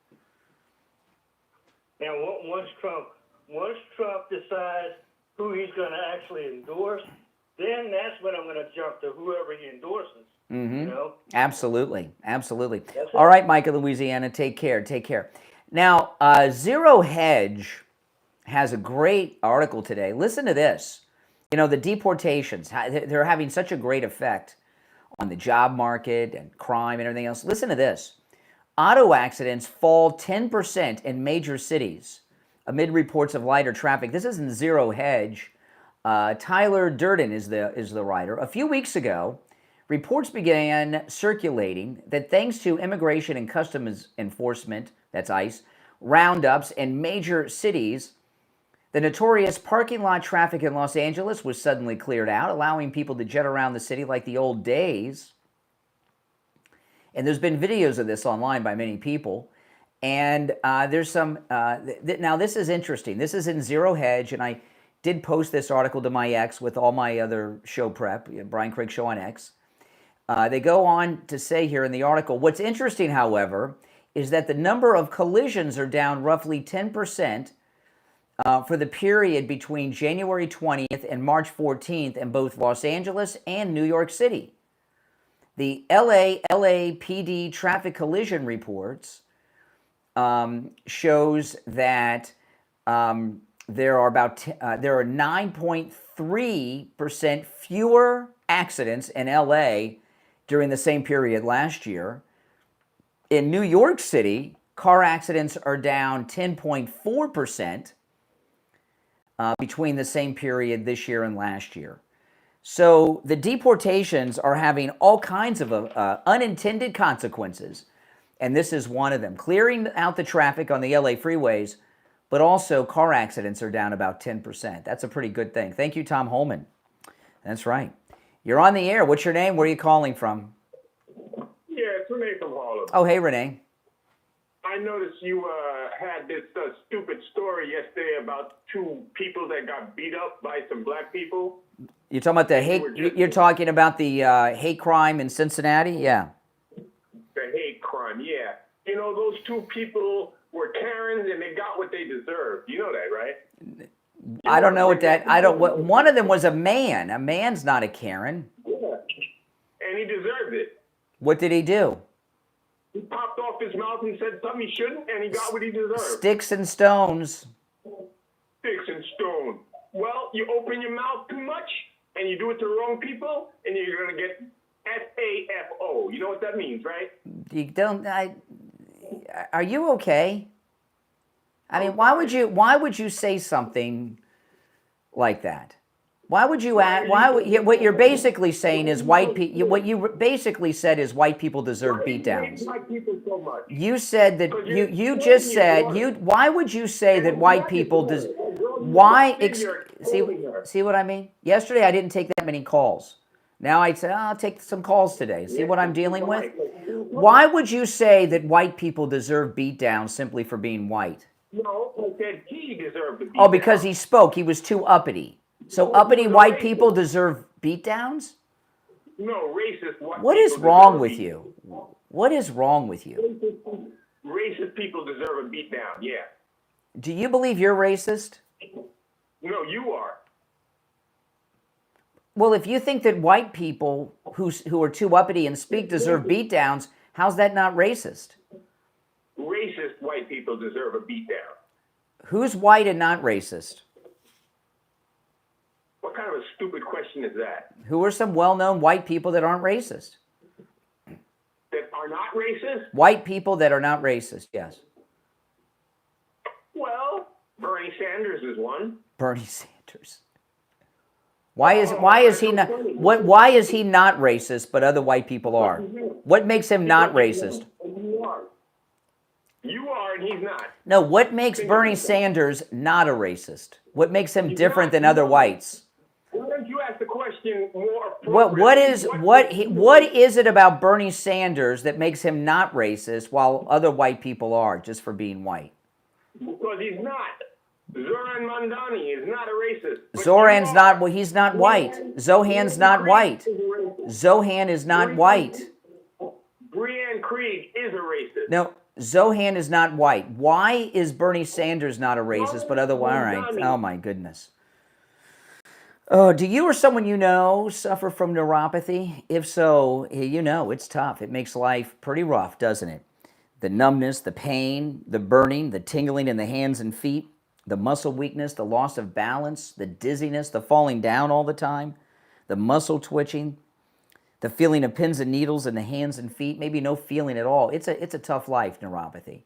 Now, once Trump decides who he's going to actually endorse, then that's when I'm going to jump to whoever he endorses. Mm-hmm. You know? Absolutely. All right, Mike in Louisiana, take care. Now, Zero Hedge has a great article today. Listen to this. You know, the deportations, they're having such a great effect on the job market and crime and everything else. Listen to this. Auto accidents fall 10% in major cities amid reports of lighter traffic. This is in Zero Hedge. Tyler Durden is the writer. A few weeks ago, reports began circulating that thanks to Immigration and Customs Enforcement, that's ICE, roundups in major cities, the notorious parking lot traffic in Los Angeles was suddenly cleared out, allowing people to jet around the city like the old days. And there's been videos of this online by many people. And there's some, now this is interesting. This is in Zero Hedge, and I did post this article to my X with all my other show prep, Brian Craig Show on X. They go on to say here in the article, what's interesting, however, is that the number of collisions are down roughly 10% for the period between January 20th and March 14th in both Los Angeles and New York City. The LAPD traffic collision reports shows that there are 9.3% fewer accidents in LA during the same period last year. In New York City, car accidents are down 10.4%. between the same period this year and last year. So the deportations are having all kinds of unintended consequences, and this is one of them. Clearing out the traffic on the LA freeways, but also car accidents are down about 10%. That's a pretty good thing. Thank you, Tom Holman. That's right. You're on the air. What's your name? Where are you calling from? Yeah, it's Renee from Harlem. Oh, hey, Renee. I noticed you had this stupid story yesterday about two people that got beat up by some black people. You're talking about the hate. You're talking about the hate crime in Cincinnati, yeah. The hate crime, yeah. You know, those two people were Karens, and they got what they deserved. You know that, right? I don't know what that. I don't. What one of them was a man. A man's not a Karen. Yeah. And he deserved it. What did he do? He popped off his mouth and said something he shouldn't, and he got what he deserved. Sticks and stones. Sticks and stones. Well, you open your mouth too much, and you do it to the wrong people, and you're going to get SAFO. You know what that means, right? You don't. Are you okay? I mean, why would you say something like that? Why would you act? What you're basically saying is white people. What you basically said is white people deserve beatdowns. White people so much. You said that you just said you. Why would you say that white people deserve? Why? See what I mean? Yesterday I didn't take that many calls. Now I'd say I'll take some calls today. See what I'm dealing with? Why would you say that white people deserve beatdowns simply for being white? No, I said he deserved the beatdown. Oh, because he spoke. He was too uppity. So uppity white people deserve beatdowns? No, racist white people. What is wrong with you? What is wrong with you? Racist people deserve a beatdown, yeah. Do you believe you're racist? No, you are. Well, if you think that white people who are too uppity and speak deserve beatdowns, how's that not racist? Racist white people deserve a beatdown. Who's white and not racist? What kind of a stupid question is that? Who are some well-known white people that aren't racist? That are not racist? White people that are not racist, yes. Well, Bernie Sanders is one. Bernie Sanders. Why is he not why is he not racist but other white people are? What makes him not racist? You are. You are and he's not. No, what makes Bernie Sanders not a racist? What makes him different than other whites? Why don't you ask the question more What is it about Bernie Sanders that makes him not racist while other white people are just for being white? Because he's not. Zoran Mandani is not a racist. Zoran's not. Well, he's not white. Zohan's not white. Zohan is not white. Breanne Krieg is a racist. No, Zohan is not white. Why is Bernie Sanders not a racist, but otherwise? All right. Oh my goodness. Oh, do you or someone you know suffer from neuropathy? If so, you know it's tough. It makes life pretty rough, doesn't it? The numbness, the pain, the burning, the tingling in the hands and feet, the muscle weakness, the loss of balance, the dizziness, the falling down all the time, the muscle twitching, the feeling of pins and needles in the hands and feet, maybe no feeling at all. It's a tough life, neuropathy.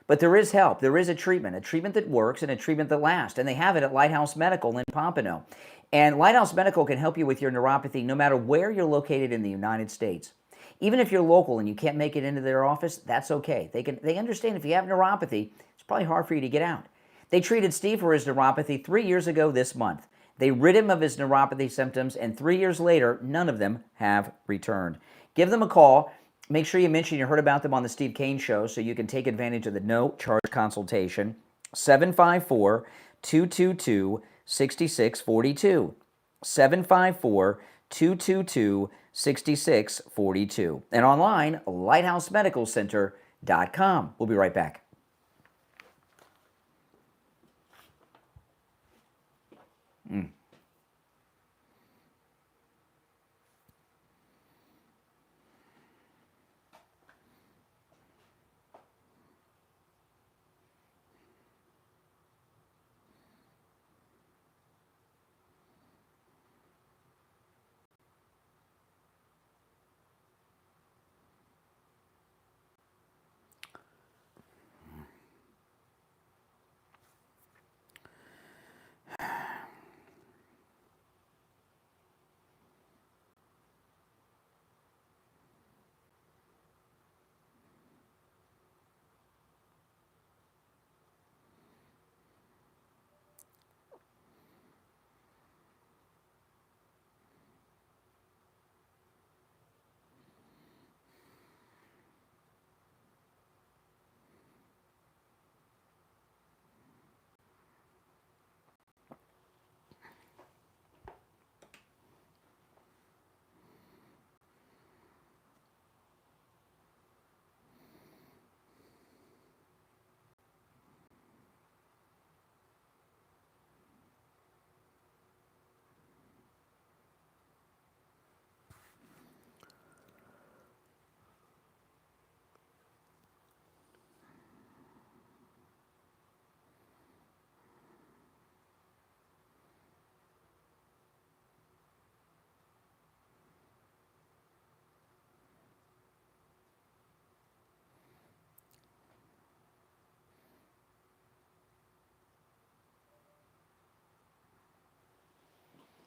But there is help. There is a treatment that works and a treatment that lasts. And they have it at Lighthouse Medical in Pompano. And Lighthouse Medical can help you with your neuropathy no matter where you're located in the United States. Even if you're local and you can't make it into their office, that's okay. They understand if you have neuropathy, it's probably hard for you to get out. They treated Steve for his neuropathy 3 years ago this month. They rid him of his neuropathy symptoms, and 3 years later, none of them have returned. Give them a call. Make sure you mention you heard about them on the Steve Kane Show so you can take advantage of the no-charge consultation. 754-222-6642. 754-222-6642. And online, lighthousemedicalcenter.com. We'll be right back.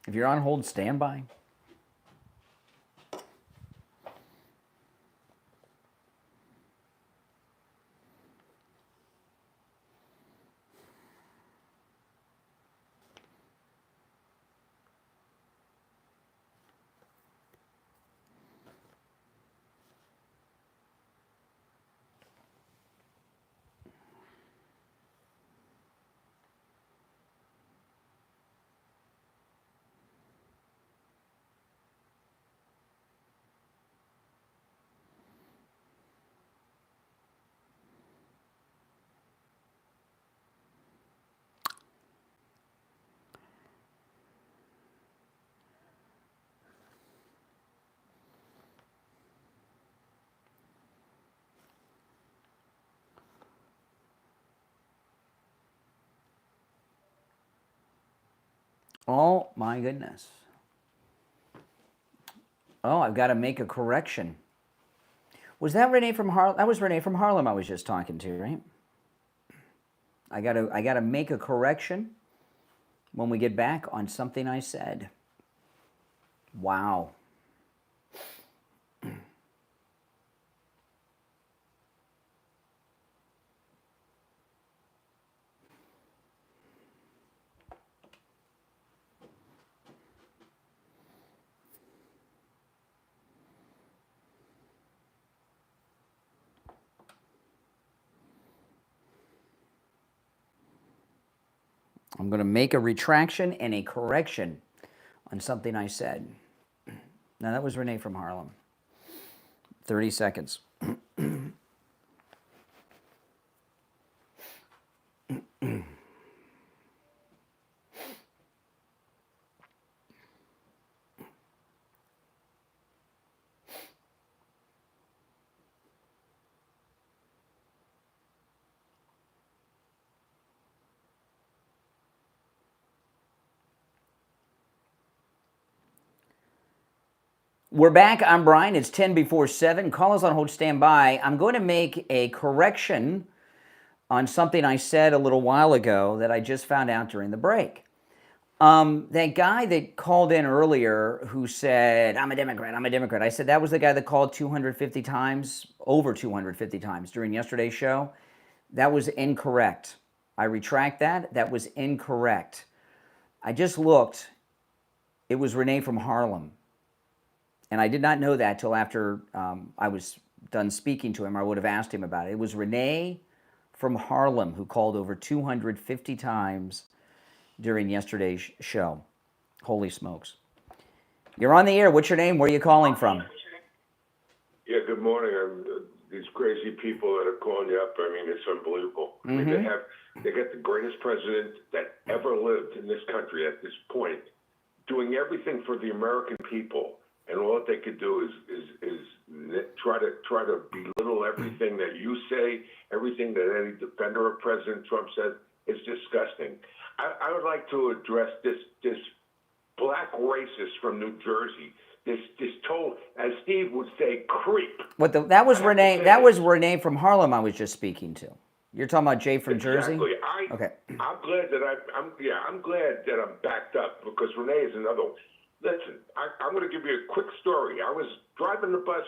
If you're on hold, stand by. Oh my goodness. Oh, I've got to make a correction. Was that Renee from Harlem? That was Renee from Harlem I was just talking to, right? I got to make a correction when we get back on something I said. Wow. I'm going to make a retraction and a correction on something I said. Now, that was Renee from Harlem. 30 seconds. We're back. I'm Brian. It's 10 before 7. Call us on hold. Stand by. I'm going to make a correction on something I said a little while ago that I just found out during the break. That guy that called in earlier who said, I'm a Democrat, I'm a Democrat. I said that was the guy that called 250 times, over 250 times during yesterday's show. That was incorrect. I retract that. That was incorrect. I just looked. It was Renee from Harlem. And I did not know that till after I was done speaking to him. I would have asked him about it. It was Renee from Harlem who called over 250 times during yesterday's show. Holy smokes. You're on the air. What's your name? Where are you calling from? Yeah, good morning. These crazy people that are calling you up, I mean, it's unbelievable. I mean, they got the greatest president that ever lived in this country at this point, doing everything for the American people. And all that they could do is try to belittle everything that you say, everything that any defender of President Trump says. It's disgusting. I would like to address this black racist from New Jersey, this total, as Steve would say, creep. That was Renee. That was Renee from Harlem I was just speaking to. You're talking about Jay from Jersey? Exactly. Okay. I'm glad that I'm glad that I'm backed up because Renee is another one. Listen, I'm going to give you a quick story. I was driving the bus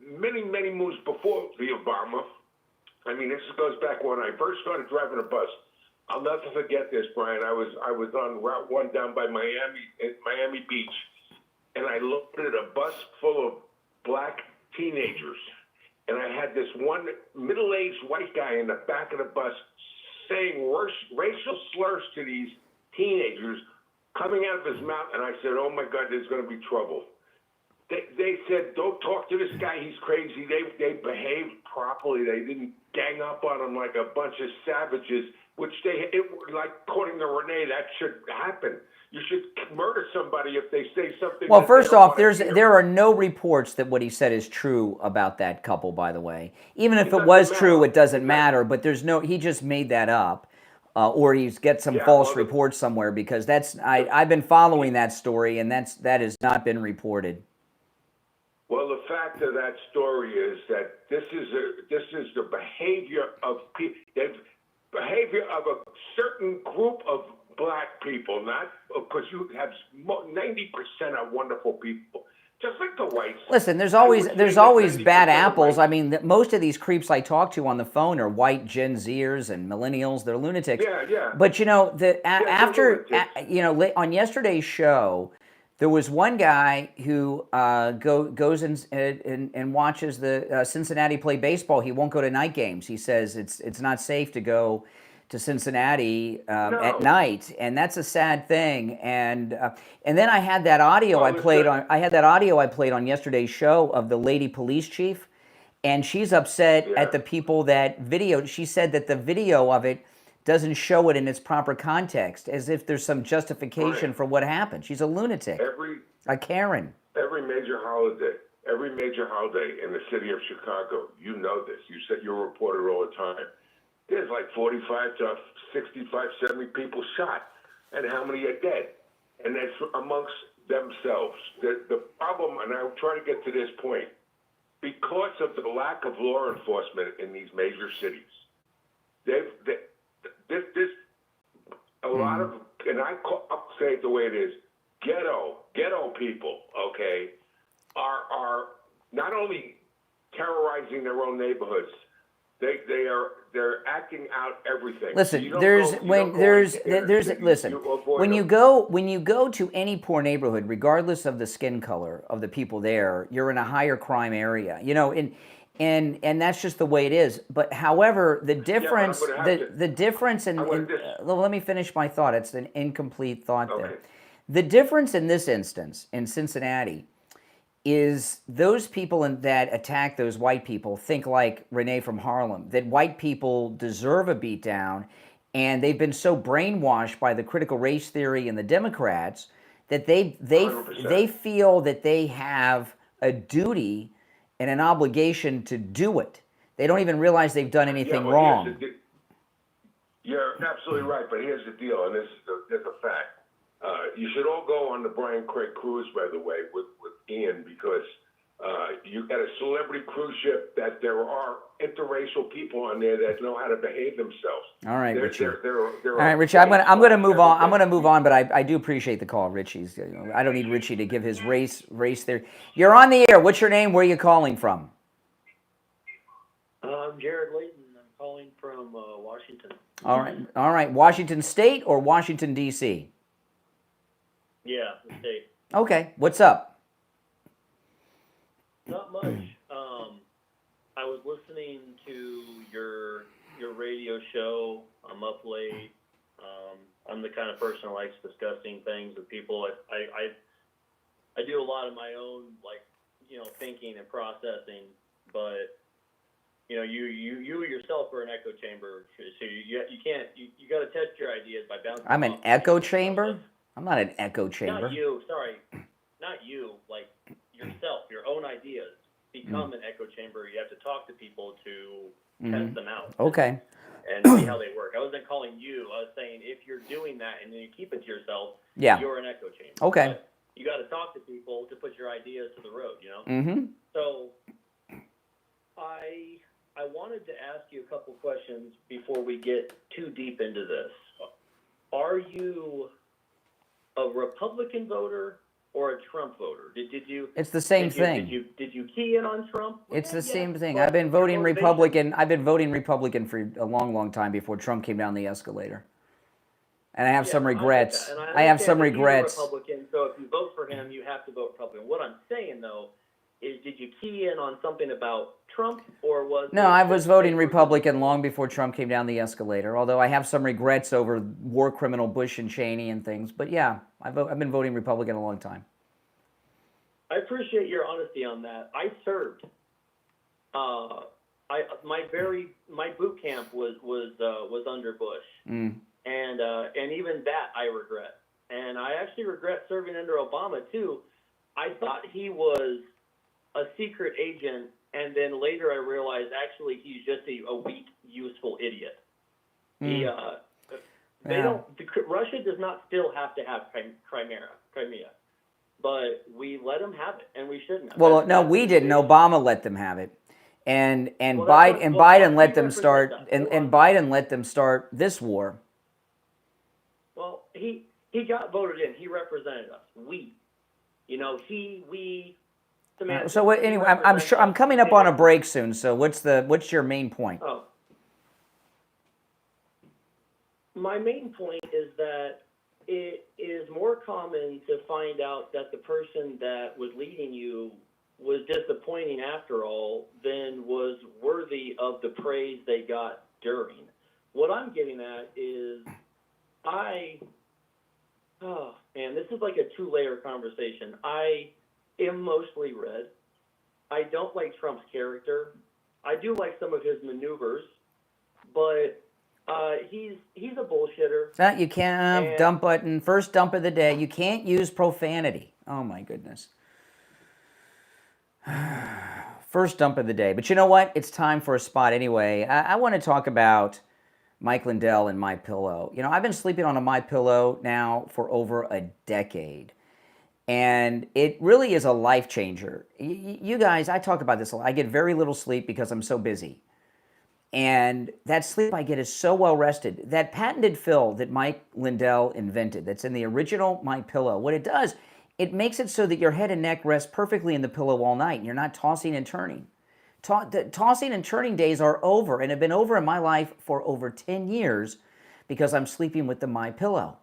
many moons before the Obama. I mean, this goes back when I first started driving a bus. I'll never forget this, Brian. I was on Route 1 down by Miami Beach, and I looked at a bus full of black teenagers, and I had this one middle-aged white guy in the back of the bus saying racial slurs to these teenagers coming out of his mouth, and I said, oh, my God, there's going to be trouble. They said, don't talk to this guy. He's crazy. They behaved properly. They didn't gang up on him like a bunch of savages, which like according to Renee, that should happen. You should murder somebody if they say something. Well, first off, there are no reports that what he said is true about that couple, by the way. Even if it was true, it doesn't matter, but he just made that up. Or he's get some false reports somewhere because I've been following that story and that has not been reported. Well, the fact of that story is that this is the behavior of people, behavior of a certain group of black people, not because you have 90% are wonderful people, just like the whites. Listen, there's I would always say there's that always 90% bad of apples. whites- I mean, most of these creeps I talk to on the phone are white Gen Zers and millennials. They're lunatics. Yeah. But you know, after lunatics. on yesterday's show, there was one guy who goes and watches the Cincinnati play baseball. He won't go to night games. He says it's not safe to go to Cincinnati at night, and that's a sad thing. And then I had that audio I played on yesterday's show of the lady police chief, and she's upset at the people that videoed. She said that the video of it doesn't show it in its proper context, as if there's some justification for what happened. She's a lunatic, a Karen. Every major holiday in the city of Chicago, you know this. You said you're a reporter all the time. There's like 45 to 65, 70 people shot, and how many are dead? And that's amongst themselves. The problem, and I'll try to get to this point, because of the lack of law enforcement in these major cities, a lot of, and I'll say it the way it is, ghetto people, okay, are not only terrorizing their own neighborhoods, they're acting out everything. Listen, when you go to any poor neighborhood, regardless of the skin color of the people there, you're in a higher crime area. You know, and that's just the way it is. But however, the difference, the difference in let me finish my thought. It's an incomplete thought there. The difference in this instance in Cincinnati is those people that attack those white people think like Renee from Harlem, that white people deserve a beatdown, and they've been so brainwashed by the critical race theory and the Democrats that they feel that they have a duty and an obligation to do it. They don't even realize they've done anything wrong. You're absolutely right, but here's the deal, and this is a fact. You should all go on the Brian Craig cruise, by the way, with Ian, because you got a celebrity cruise ship that there are interracial people on there that know how to behave themselves. All right, Richie. All right, Richie. I'm gonna move on. I'm gonna move on, but I do appreciate the call, Richie's. I don't need Richie to give his race there. You're on the air. What's your name? Where are you calling from? I'm Jared Layton. I'm calling from Washington. All right. Washington State or Washington D.C.? Yeah, the state. Okay, what's up? Not much. I was listening to your radio show. I'm up late. I'm the kind of person who likes discussing things with people. I do a lot of my own, thinking and processing, but you yourself are an echo chamber, so you got to test your ideas by bouncing. I'm an echo chamber? I'm not an echo chamber. Not you, sorry. Not you, like yourself, your own ideas become an echo chamber. You have to talk to people to test them out. Okay. And see how they work. I wasn't calling you. I was saying if you're doing that and then you keep it to yourself, you're an echo chamber. Okay. But you got to talk to people to put your ideas to the road, you know? Mm-hmm. So I wanted to ask you a couple questions before we get too deep into this. Are you a Republican voter or a Trump voter? Did you? It's the same thing. Did you key in on Trump? It's the same thing. I've been voting Republican. I've been voting Republican for a long time before Trump came down the escalator. And I have some regrets. I have some regrets. Republican, so if you vote for him, you have to vote Republican. What I'm saying though is, did you key in on something about Trump, or was? No, I was voting Republican long before Trump came down the escalator. Although I have some regrets over war criminal Bush and Cheney and things. But yeah, I've been voting Republican a long time. I appreciate your honesty on that. I served. My boot camp was under Bush, and even that I regret. And I actually regret serving under Obama too. I thought he was a secret agent, and then later I realized actually he's just a weak, useful idiot. Russia does not still have to have Crimea, but we let them have it, and we shouldn't have. Well, no, we didn't. Obama let them have it, and Biden let them start, and Biden let them start this war. Well, he he got voted in. He represented us. We, we. So anyway, I'm sure I'm coming up on a break soon. So what's your main point? Oh, my main point is that it is more common to find out that the person that was leading you was disappointing after all than was worthy of the praise they got during. What I'm getting at is this is like a two-layer conversation. I am mostly red. I don't like Trump's character. I do like some of his maneuvers, but he's a bullshitter. You can't dump button. First dump of the day. You can't use profanity. Oh my goodness. First dump of the day. But you know what? It's time for a spot anyway. I want to talk about Mike Lindell and MyPillow. I've been sleeping on a MyPillow now for over a decade. And it really is a life changer. You guys, I talk about this a lot. I get very little sleep because I'm so busy. And that sleep I get is so well rested. That patented fill that Mike Lindell invented, that's in the original MyPillow, what it does, it makes it so that your head and neck rest perfectly in the pillow all night, and you're not tossing and turning. The tossing and turning days are over, and have been over in my life for over 10 years because I'm sleeping with the MyPillow.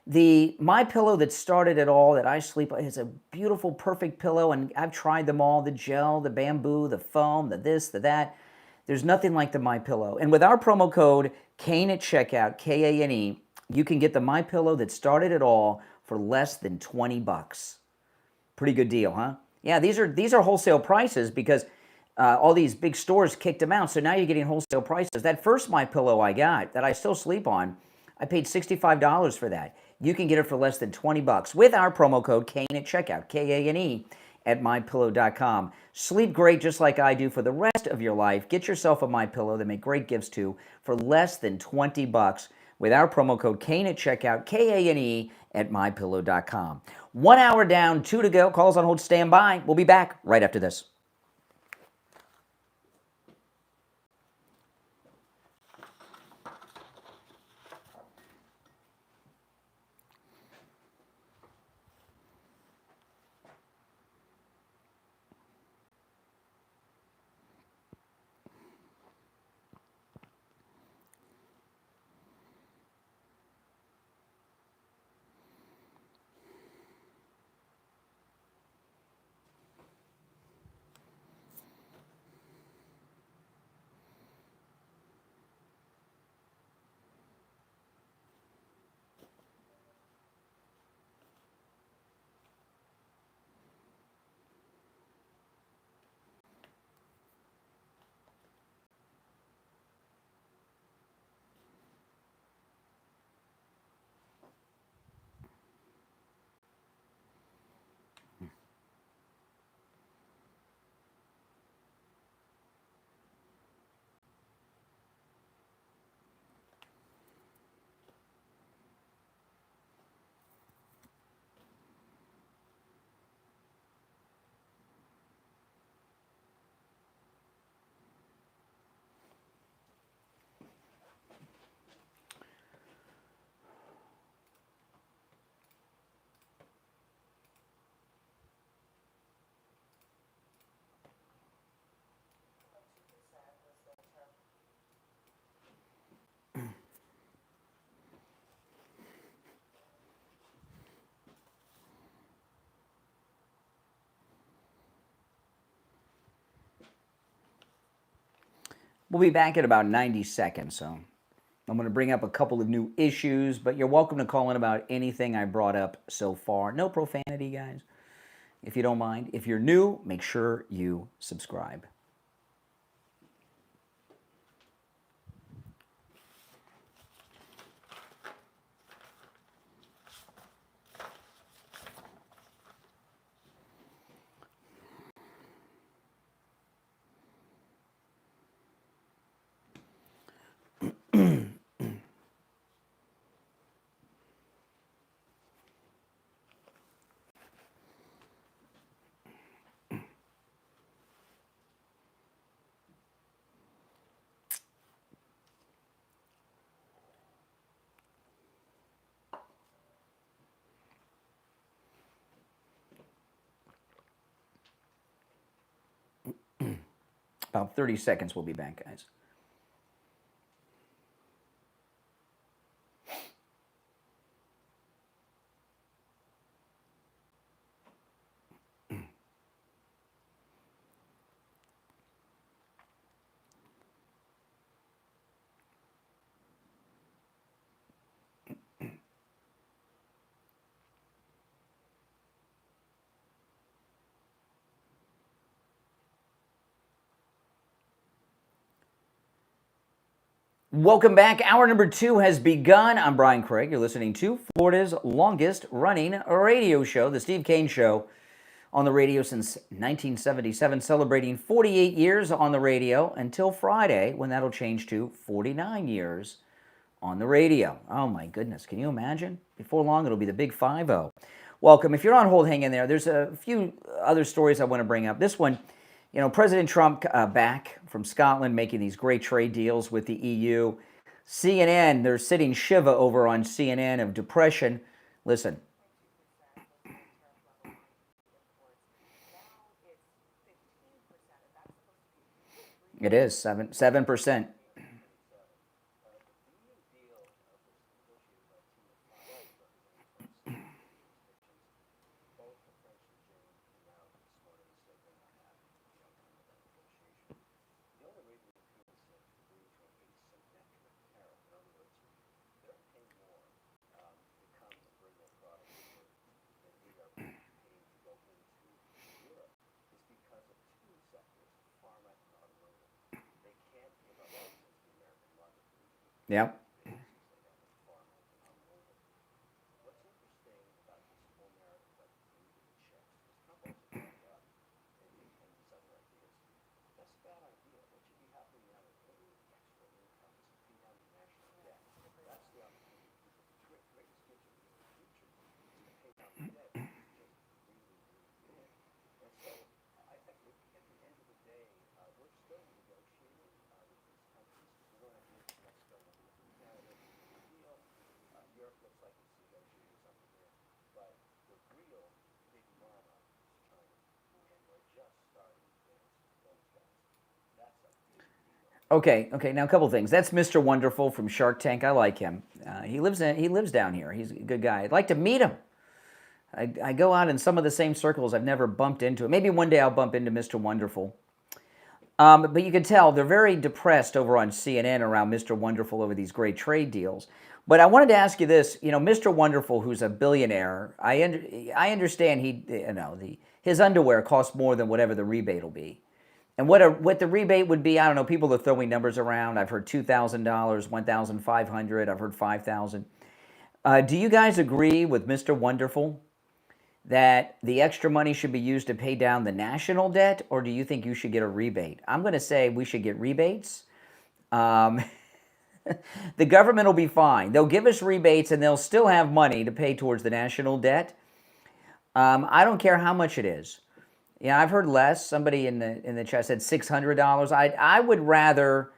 The MyPillow that started it all, that I sleep on, is a beautiful, perfect pillow, and I've tried them all, the gel, the bamboo, the foam, the this, the that. There's nothing like the MyPillow. And with our promo code Kane at checkout, Kane, you can get the MyPillow that started it all for less than $20. Pretty good deal, huh? Yeah, these are wholesale prices because all these big stores kicked them out. So now you're getting wholesale prices. That first MyPillow I got that I still sleep on, I paid $65 for that. You can get it for less than $20 with our promo code Kane at checkout, Kane at mypillow.com. Sleep great just like I do for the rest of your life. Get yourself a MyPillow that make great gifts to for less than $20 with our promo code Kane at checkout, Kane at mypillow.com. 1 hour down, 2 to go. Calls on hold, stand by. We'll be back right after this. We'll be back in about 90 seconds, so I'm going to bring up a couple of new issues, but you're welcome to call in about anything I brought up so far. No profanity, guys, if you don't mind. If you're new, make sure you subscribe. About 30 seconds, we'll be back, guys. Welcome back. Hour number 2 has begun. I'm Brian Craig. You're listening to Florida's longest running radio show, The Steve Kane Show, on the radio since 1977, celebrating 48 years on the radio until Friday, when that'll change to 49 years on the radio. Oh my goodness, can you imagine? Before long, it'll be the big 5-0. Welcome. If you're on hold, hang in there. There's a few other stories I want to bring up. This one, you know, President Trump back from Scotland making these great trade deals with the EU. CNN, they're sitting Shiva over on CNN of depression. Listen. It is 7%. Yep. Okay. Now a couple things. That's Mr. Wonderful from Shark Tank. I like him. He lives down here. He's a good guy. I'd like to meet him. I go out in some of the same circles. I've never bumped into him. Maybe one day I'll bump into Mr. Wonderful. But you can tell they're very depressed over on CNN around Mr. Wonderful over these great trade deals. But I wanted to ask you this. You know, Mr. Wonderful, who's a billionaire, I understand his underwear costs more than whatever the rebate will be. And what the rebate would be, I don't know. People are throwing numbers around. I've heard $2,000, $1,500. I've heard $5,000. Do you guys agree with Mr. Wonderful that the extra money should be used to pay down the national debt, or do you think you should get a rebate? I'm going to say we should get rebates. The government will be fine. They'll give us rebates, and they'll still have money to pay towards the national debt. I don't care how much it is. Yeah, I've heard less. Somebody in the chat said $600. I would rather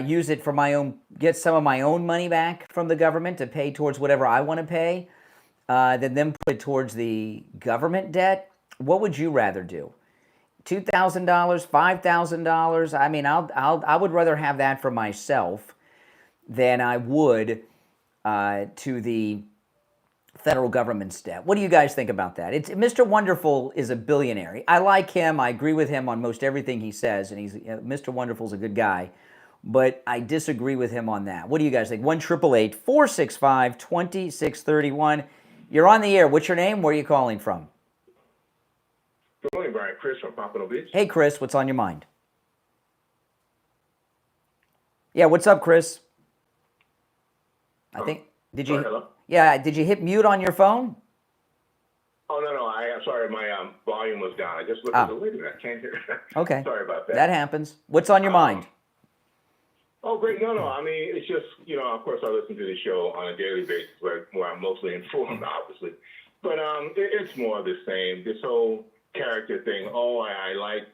use it for my own, get some of my own money back from the government to pay towards whatever I want to pay, than them put it towards the government debt. What would you rather do? $2,000, $5,000? I mean, I would rather have that for myself than I would to the federal government's debt. What do you guys think about that? Mr. Wonderful is a billionaire. I like him. I agree with him on most everything he says, and Mr. Wonderful's a good guy. But I disagree with him on that. What do you guys think? 1-888-465-2631. You're on the air. What's your name? Where are you calling from? Good morning, Brian. Chris from Pompano Beach. Hey, Chris. What's on your mind? Yeah, what's up, Chris? Did you? Hello? Yeah, did you hit mute on your phone? Oh, no. I'm sorry. My volume was down. I just looked at the window. I can't hear. Okay. Sorry about that. That happens. What's on your mind? Oh, great. No. I mean, it's just, of course, I listen to the show on a daily basis where I'm mostly informed, obviously. But it's more of the same. This whole character thing. Oh, I like,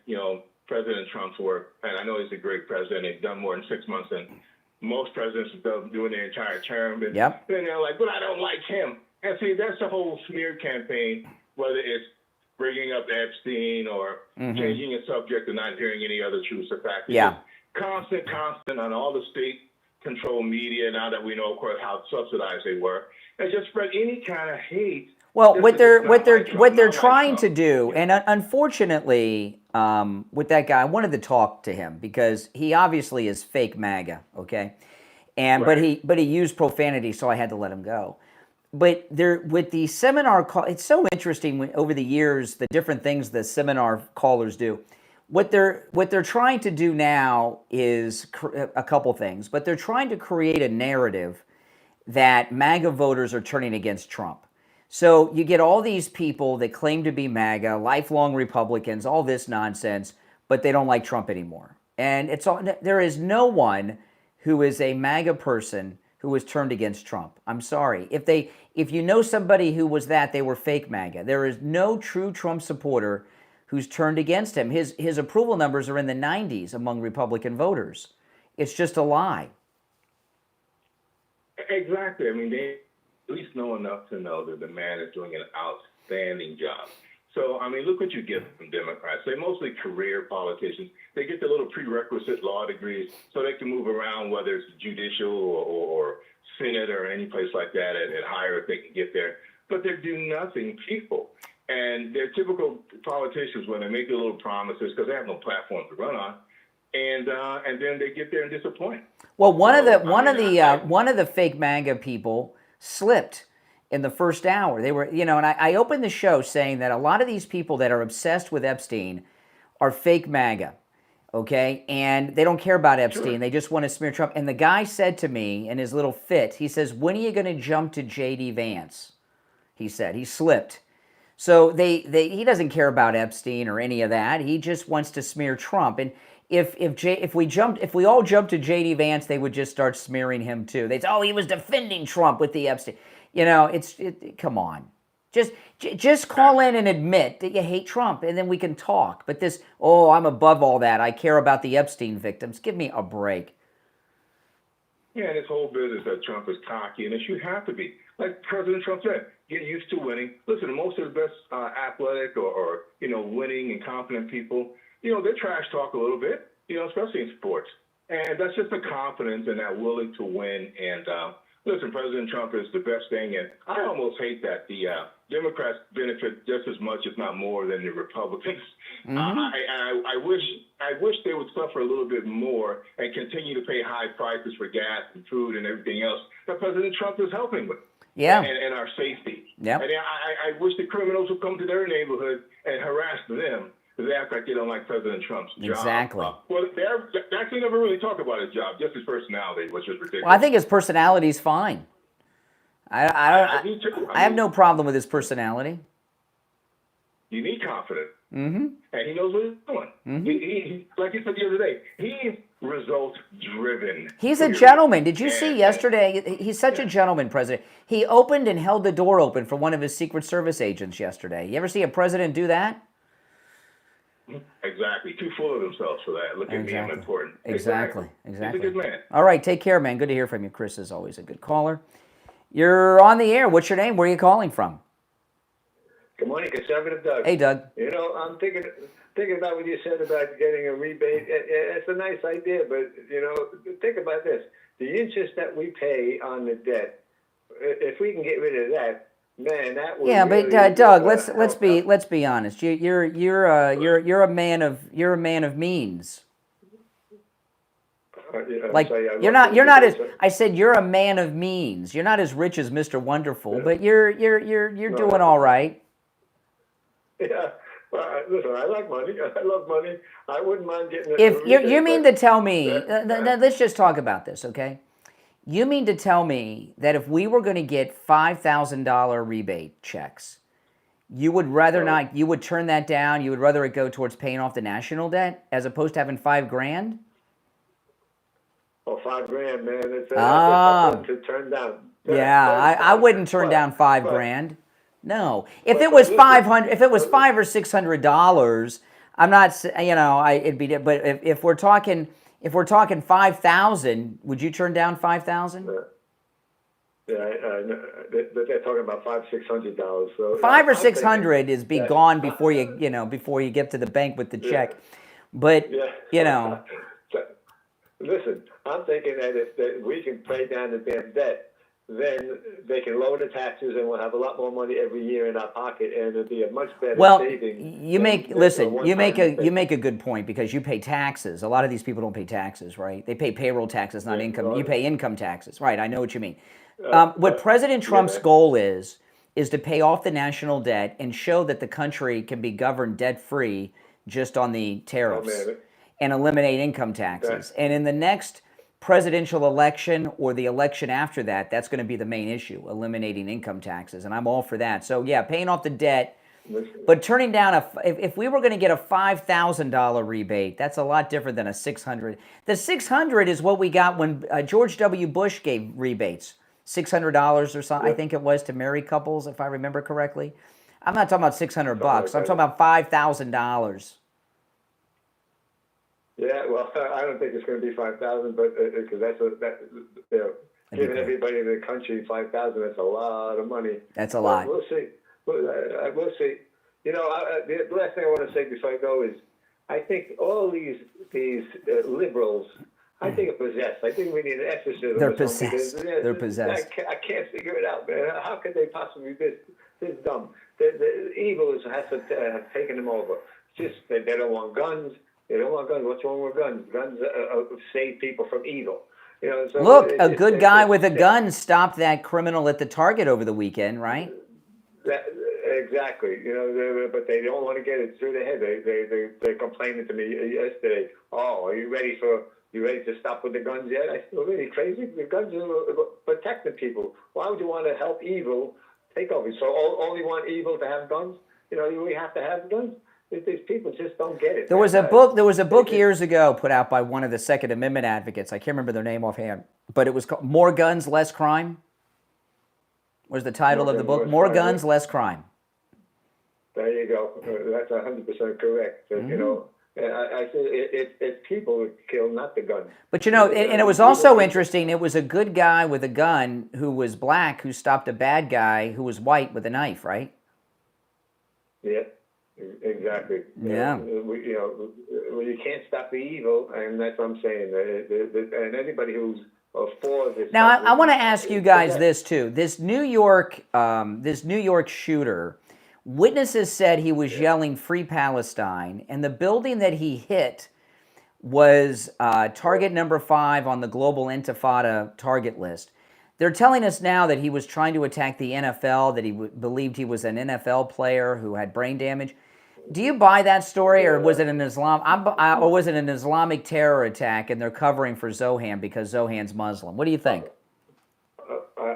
President Trump's work. And I know he's a great president. He's done more in 6 months than most presidents have done doing their entire term. And Yep. then they're like, but I don't like him. And see, that's the whole smear campaign, whether it's bringing up Epstein or changing a subject and not hearing any other truths or facts. Yeah. Constant on all the state-controlled media, now that we know, of course, how subsidized they were, and just spread any kind of hate. Well, what they're trying to Trump. do, and unfortunately, with that guy, I wanted to talk to him because he obviously is fake MAGA, okay, and Right. but he used profanity, so I had to let him go. But there, with the seminar call, it's so interesting when, over the years, the different things the seminar callers do. What they're trying to do now is a couple things, but they're trying to create a narrative that MAGA voters are turning against Trump. So you get all these people that claim to be MAGA, lifelong Republicans, all this nonsense, but they don't like Trump anymore. And there is no one who is a MAGA person who was turned against Trump. I'm sorry. If you know somebody who was that, they were fake MAGA. There is no true Trump supporter who's turned against him. His approval numbers are in the 90s among Republican voters. It's just a lie. Exactly. I mean, they at least know enough to know that the man is doing an outstanding job. So, I mean, look what you get from Democrats. They're mostly career politicians. They get the little prerequisite law degrees so they can move around, whether it's judicial or Senate or any place like that at higher if they can get there. But they're do-nothing people. And they're typical politicians when they make their little promises because they have no platform to run on. And then they get there and disappoint. Well, one of the fake MAGA people slipped in the first hour. They were, and I opened the show saying that a lot of these people that are obsessed with Epstein are fake MAGA, okay? And they don't care about Epstein. Sure. They just want to smear Trump. And the guy said to me in his little fit, he says, "When are you going to jump to J.D. Vance?" He said. He slipped. So he doesn't care about Epstein or any of that. He just wants to smear Trump. And if we all jumped to J.D. Vance, they would just start smearing him too. They'd say, "Oh, he was defending Trump with the Epstein." Come on. Just call in and admit that you hate Trump, and then we can talk. But I'm above all that. I care about the Epstein victims. Give me a break. Yeah, and this whole business that Trump is cocky, and it should have to be. Like President Trump said, get used to winning. Listen, most of the best athletic or winning and confident people, they trash talk a little bit, especially in sports. And that's just the confidence and that willing to win. And listen, President Trump is the best thing. And I almost hate that the Democrats benefit just as much, if not more, than the Republicans. Mm-hmm. I wish they would suffer a little bit more and continue to pay high prices for gas and food and everything else that President Trump is helping with. Yeah. And our safety. Yeah. And I wish the criminals would come to their neighborhood and harass them because they act like they don't like President Trump's job. Exactly. Well, they actually never really talk about his job, just his personality, which is ridiculous. Well, I think his personality's fine. I have no problem with his personality. You need confidence. Mm-hmm. And he knows what he's doing. Mm-hmm. He, like you said the other day, he's results-driven. He's a gentleman. Did you see yesterday? He's such a gentleman, President. He opened and held the door open for one of his Secret Service agents yesterday. You ever see a president do that? Exactly. Too full of themselves for that. Look at me, I'm important. Exactly. He's a good man. All right, take care, man. Good to hear from you. Chris is always a good caller. You're on the air. What's your name? Where are you calling from? Good morning, Conservative Doug. Hey, Doug. I'm thinking about what you said about getting a rebate. It's a nice idea, but, think about this. The interest that we pay on the debt, if we can get rid of that, man, that would but Doug, let's be honest. You're a man of means. I said you're a man of means. You're not as rich as Mr. Wonderful, but you're doing all right. Yeah. Well, listen, I like money. I love money. I wouldn't mind getting it. If you mean to tell me, let's just talk about this, okay? You mean to tell me that if we were going to get $5,000 rebate checks, you would rather not? You would turn that down. You would rather it go towards paying off the national debt as opposed to having $5,000? Oh, $5,000, man. It's to turn down. Yeah, I wouldn't turn down $5,000. No, if it was $500, if it was $500 or $600, I'm not. It'd be. But if we're talking $5,000, would you turn down $5,000? they're talking about $500-600. So $500 or I'm thinking $600 is be that- gone before before you get to the bank with the check. But Yeah. So, listen, I'm thinking that if we can pay down the damn debt, then they can lower the taxes, and we'll have a lot more money every year in our pocket, and it'll be a much better saving. You make a good point, because you pay taxes. A lot of these people don't pay taxes, right? They pay payroll taxes, not income. You pay income taxes, right? I know what you mean. What President Trump's goal is to pay off the national debt and show that the country can be governed debt-free just on the tariffs and eliminate income taxes. And in the next presidential election or the election after that, that's going to be the main issue, eliminating income taxes. And I'm all for that. So, yeah, paying off the debt, but turning down if we were going to get a $5,000 rebate, that's a lot different than a $600. The $600 is what we got when George W. Bush gave rebates, $600 or something, I think it was, to married couples, if I remember correctly. I'm not talking about $600 bucks. I'm talking about $5,000. Yeah, well, I don't think it's going to be 5,000, but because giving everybody in the country 5,000, that's a lot of money. That's a lot. We'll see. We'll see. The last thing I want to say before I go is, I think all these liberals, I think are possessed. I think we need an exorcism. They're possessed. They're possessed. I can't figure it out, man. How could they possibly be this dumb? The evil has have taken them over. Just they don't want guns. They don't want guns. What's wrong with guns? Guns save people from evil. So look, a good guy with a gun stopped that criminal at the Target over the weekend, right? Exactly. But they don't want to get it through their head. They're complaining to me yesterday. Oh, are you ready to stop with the guns yet? I said, really crazy? The guns are protecting people. Why would you want to help evil take over? So only want evil to have guns? We have to have guns. These people just don't get it. There was a book years ago put out by one of the Second Amendment advocates. I can't remember their name offhand, but it was called "More Guns, Less Crime." Was the title of the book? More Guns, Less Crime. There you go. That's 100% correct. I say it's people who kill, not the gun. But and it was also interesting. It was a good guy with a gun who was black who stopped a bad guy who was white with a knife, right? Yeah. Exactly. Yeah. You can't stop the evil, and that's what I'm saying. And anybody who's for this. Now, I want to ask you guys this too. This New York shooter, witnesses said he was yelling "Free Palestine," and the building that he hit was target number 5 on the global Intifada target list. They're telling us now that he was trying to attack the NFL, that he believed he was an NFL player who had brain damage. Do you buy that story, or was it an Islamic terror attack, and they're covering for Zohan because Zohan's Muslim? What do you think?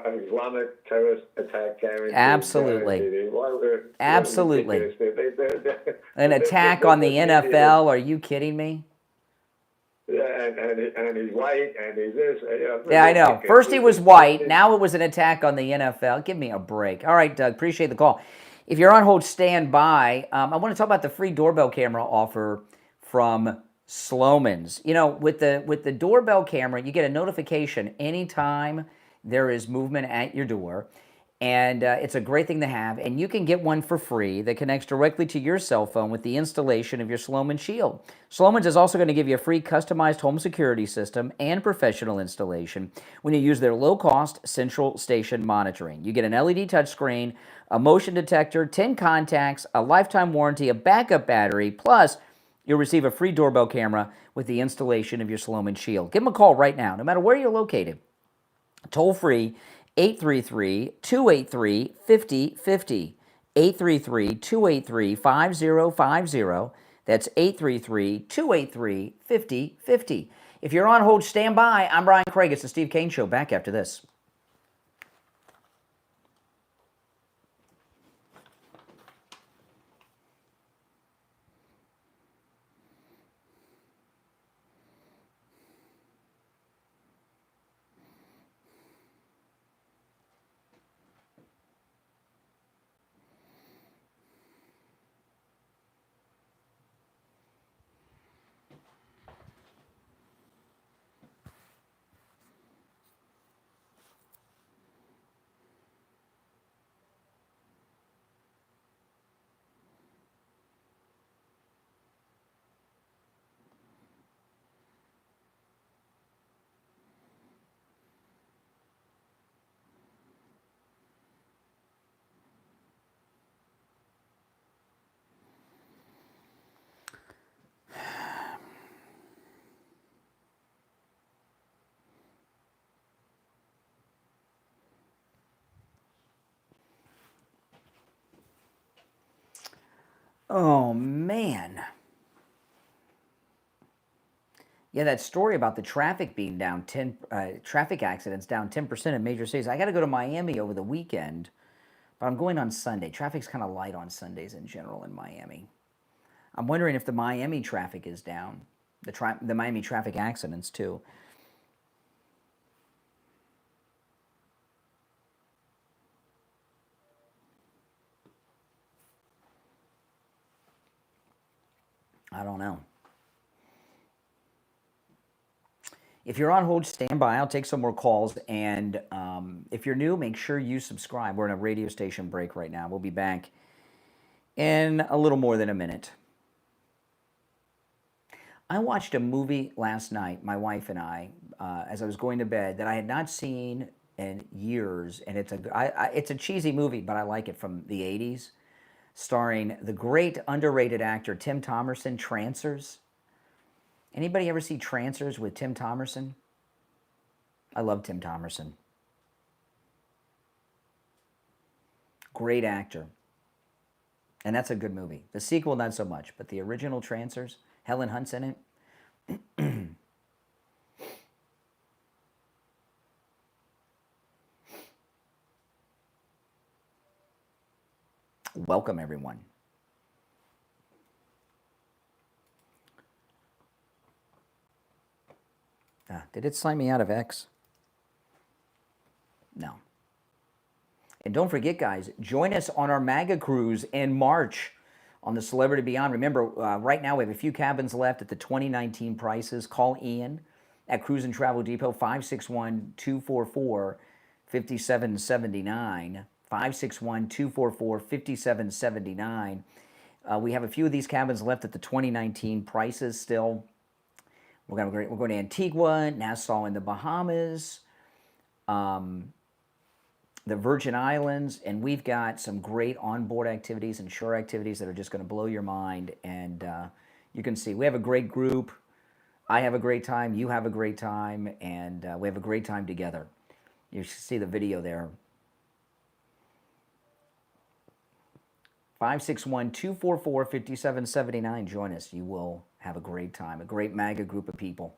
Islamic terrorist attack guaranteed. Absolutely. Absolutely. An attack on the NFL? Are you kidding me? Yeah, and he's white, and he's this. Yeah, I know. First he was white, now it was an attack on the NFL. Give me a break. All right, Doug, appreciate the call. If you're on hold, stand by. I want to talk about the free doorbell camera offer from Slomin's. With the doorbell camera, you get a notification anytime there is movement at your door. And it's a great thing to have. And you can get one for free that connects directly to your cell phone with the installation of your Slomin Shield. Slomin's is also going to give you a free customized home security system and professional installation when you use their low-cost central station monitoring. You get an LED touchscreen, a motion detector, 10 contacts, a lifetime warranty, a backup battery, plus you'll receive a free doorbell camera with the installation of your Slomin Shield. Give them a call right now, no matter where you're located. Toll free, 833-283-5050. 833-283-5050. That's 833-283-5050. If you're on hold, stand by. I'm Brian Craig. It's the Steve Kane Show. Back after this. Oh, man. Yeah, that story about the traffic being down traffic accidents down 10% in major cities. I got to go to Miami over the weekend, but I'm going on Sunday. Traffic's kind of light on Sundays in general in Miami. I'm wondering if the Miami traffic is down, the Miami traffic accidents too. I don't know. If you're on hold, stand by. I'll take some more calls. And if you're new, make sure you subscribe. We're in a radio station break right now. We'll be back in a little more than a minute. I watched a movie last night, my wife and I, as I was going to bed, that I had not seen in years. And it's a cheesy movie, but I like it, from the 80s, starring the great underrated actor Tim Thomerson, Trancers. Anybody ever see Trancers with Tim Thomerson? I love Tim Thomerson. Great actor. And that's a good movie. The sequel, not so much, but the original Trancers, Helen Hunt's in it. Welcome, everyone. Did it sign me out of X? No. And don't forget, guys, join us on our MAGA cruise in March on the Celebrity Beyond. Remember, right now we have a few cabins left at the 2019 prices. Call Ian at Cruise and Travel Depot, 561-244-5779. 561-244-5779. We have a few of these cabins left at the 2019 prices still. We're going to Antigua, Nassau in the Bahamas, the Virgin Islands, and we've got some great onboard activities and shore activities that are just going to blow your mind. And you can see we have a great group. I have a great time. You have a great time. And we have a great time together. You should see the video there. 561-244-5779. Join us. You will have a great time. A great MAGA group of people.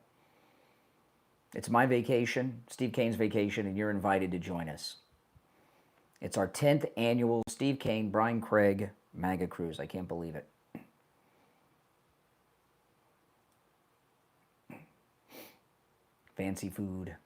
It's my vacation, Steve Kane's vacation, and you're invited to join us. It's our 10th annual Steve Kane, Brian Craig MAGA cruise. I can't believe it. Fancy food.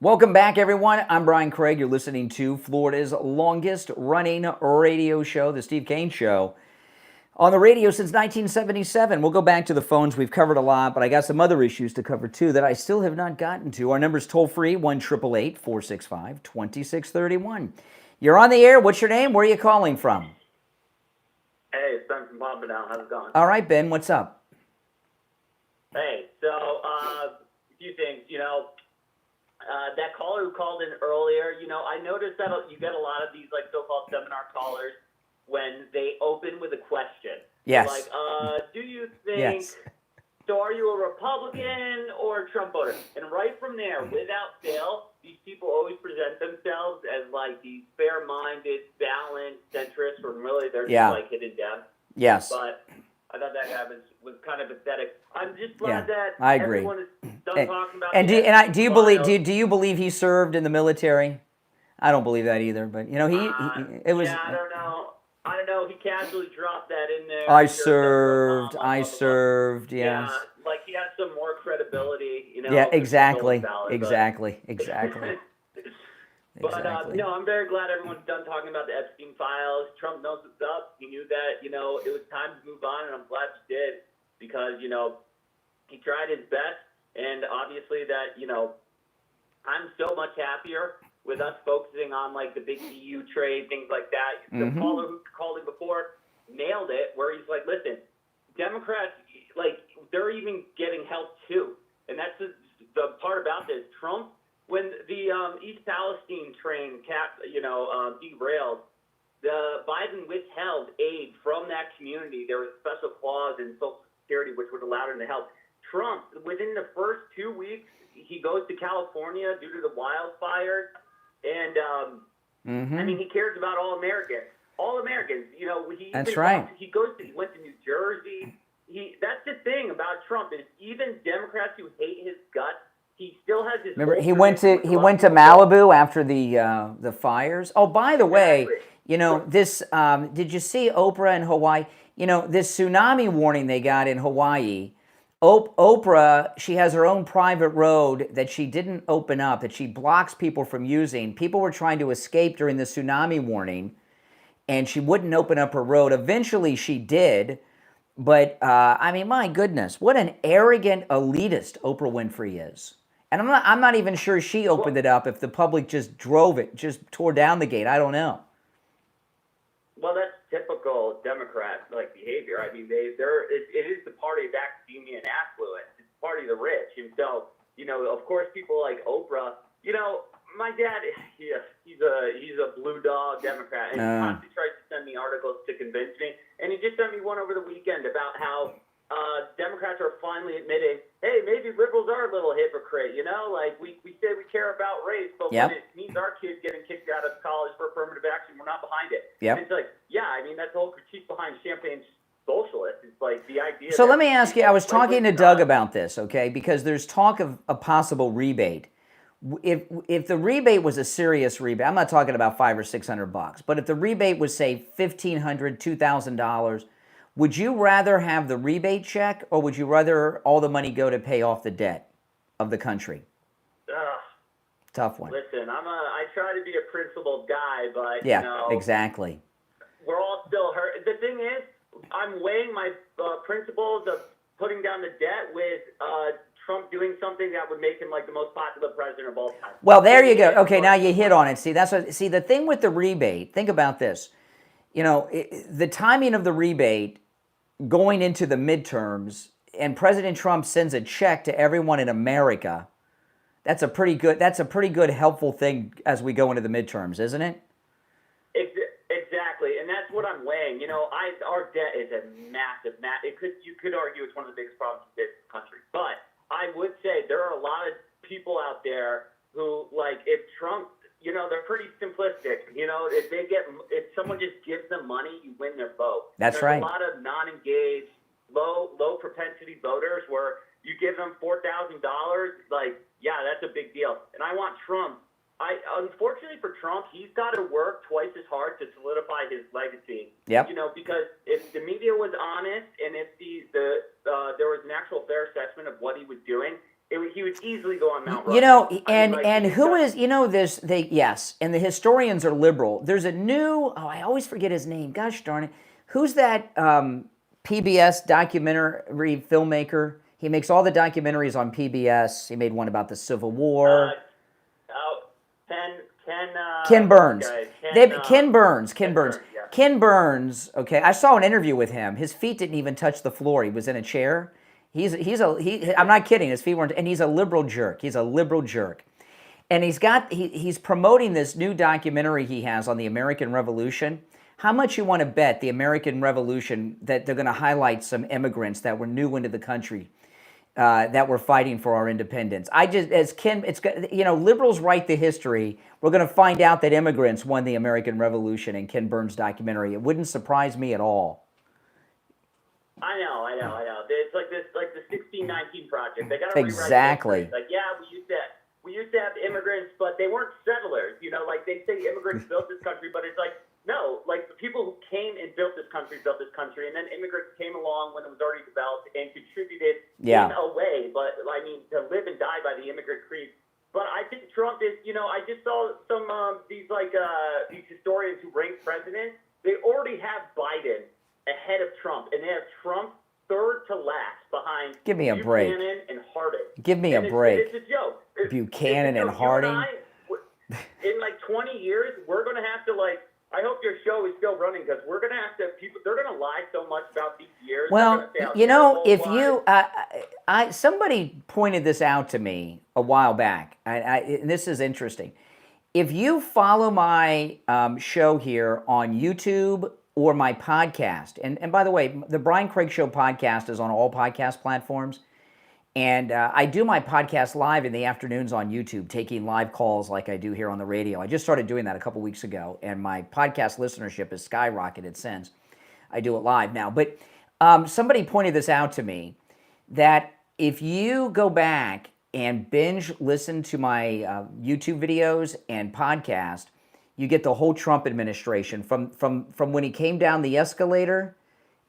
Welcome back, everyone. I'm Brian Craig. You're listening to Florida's longest running radio show, The Steve Kane Show, on the radio since 1977. We'll go back to the phones. We've covered a lot, but I got some other issues to cover, too, that I still have not gotten to. Our number's toll-free, 1-888-465-2631. You're on the air. What's your name? Where are you calling from? Hey, it's Ben from Pompano. How's it going? All right, Ben. What's up? Hey, so a few things. That caller who called in earlier, I noticed that you get a lot of these so-called seminar callers when they open with a question. Yes. Like, do you think, Yes. So are you a Republican or a Trump voter? And right from there, without fail, these people always present themselves as these fair-minded, balanced centrists when really they're just hidden down. Yes. But I thought that was kind of pathetic. I'm just glad that I agree. everyone is done talking about and it. do you believe he served in the military? I don't believe that either. But it was. Yeah, I don't know. He casually dropped that in there. I served. Yes. Yeah, he has some more credibility. Yeah. Exactly. But no, I'm very glad everyone's done talking about the Epstein files. Trump knows what's up. He knew that, it was time to move on, and I'm glad he did because, he tried his best. And obviously that, I'm so much happier with us focusing on, the big EU trade, things like that. The caller who called in before nailed it, where he's like, listen, Democrats, they're even getting help too. And that's the part about this. Trump when the East Palestine train derailed, the Biden withheld aid from that community. There was a special clause in Social Security which would allow them to help. Trump, within the first 2 weeks, he goes to California due to the wildfires, and I mean, he cares about all Americans. All Americans, you know. That's right. He went to New Jersey. That's the thing about Trump is even Democrats who hate his guts, he still has his. Remember, he went to Malibu after the fires. Oh, by the way, you know this. Did you see Oprah in Hawaii? You know this tsunami warning they got in Hawaii. Oprah, she has her own private road that she didn't open up, that she blocks people from using. People were trying to escape during the tsunami warning, and she wouldn't open up her road. Eventually, she did. But, I mean, my goodness, what an arrogant elitist Oprah Winfrey is. And I'm not even sure she opened it up if the public just drove it, just tore down the gate. I don't know. Well, that's typical Democrat behavior. I mean, it is the party of academia and affluence. It's the party of the rich. And so, you know, of course, people like Oprah. You know, my dad, he's a blue dog Democrat, and he constantly tries to send me articles to convince me. And he just sent me one over the weekend about how Democrats are finally admitting, hey, maybe liberals are a little hypocrite, you know? Like, we say we care about race, but when it means our kids getting kicked out of college for affirmative action, we're not behind it. Yep. And it's like, yeah, I mean, that's the whole critique behind Champagne's socialist. It's like the idea. So let me ask you, I was talking to Doug about this, okay? Because there's talk of a possible rebate. If the rebate was a serious rebate, I'm not talking about $500 or $600, but if the rebate was, say, $1,500, $2,000, would you rather have the rebate check, or would you rather all the money go to pay off the debt of the country? Tough one. Listen, I try to be a principled guy, but yeah, you know, exactly. We're all still hurt. The thing is, I'm weighing my principles of putting down the debt with Trump doing something that would make him like the most popular president of all time. Well, there you go. Okay, now you hit on it. See, the thing with the rebate. Think about this. You know, the timing of the rebate going into the midterms, and President Trump sends a check to everyone in America. That's a pretty good helpful thing as we go into the midterms, isn't it? Exactly, and that's what I'm weighing. You know, our debt is a massive. You could argue it's one of the biggest problems in this country. But I would say there are a lot of people out there who, like, if Trump, you know, they're pretty simplistic. You know, if someone just gives them money, you win their vote. That's There's right. A lot of non-engaged, low propensity voters where you give them $4,000, like, yeah, that's a big deal. And I want Trump. Unfortunately for Trump, he's got to work twice as hard to solidify his legacy. Yep. You know, because if the media was honest and if there was an actual fair assessment of what he was doing, he would easily go on Mount Rushmore. You know, and who is, you know, yes, and the historians are liberal. There's a new, I always forget his name. Gosh darn it. Who's that PBS documentary filmmaker? He makes all the documentaries on PBS. He made one about the Civil War. Ken Burns. Ken Burns. Yeah. Ken Burns. Okay, I saw an interview with him. His feet didn't even touch the floor. He was in a chair. I'm not kidding. His feet weren't. And he's a liberal jerk. And he's promoting this new documentary he has on the American Revolution. How much you want to bet the American Revolution that they're going to highlight some immigrants that were new into the country? That we're fighting for our independence. Liberals write the history. We're going to find out that immigrants won the American Revolution in Ken Burns' documentary. It wouldn't surprise me at all. I know. It's like the 1619 Project. They got to exactly. Like, yeah, we used to have immigrants, but they weren't settlers. You know, like they say immigrants built this country, but it's like, no, like the people who came and built this country, and then immigrants came along when it was already developed and contributed in a way, but I mean, to live and die by the immigrant creed. But I think Trump is, you know, I just saw some, these historians who rank president, they already have Biden ahead of Trump, and they have Trump third to last behind Give me a break. Buchanan and Harding. Give me a break. It's a joke. Buchanan and Harding. In like 20 years, we're going to have to I hope your show is still running because we're going to have to, they're going to lie so much about these years. Well, you know, if you, somebody pointed this out to me a while back, and this is interesting. If you follow my show here on YouTube or my podcast, and by the way, the Brian Craig Show podcast is on all podcast platforms, and I do my podcast live in the afternoons on YouTube, taking live calls like I do here on the radio. I just started doing that a couple weeks ago, and my podcast listenership has skyrocketed since. I do it live now. But somebody pointed this out to me, that if you go back and binge listen to my YouTube videos and podcast, you get the whole Trump administration from when he came down the escalator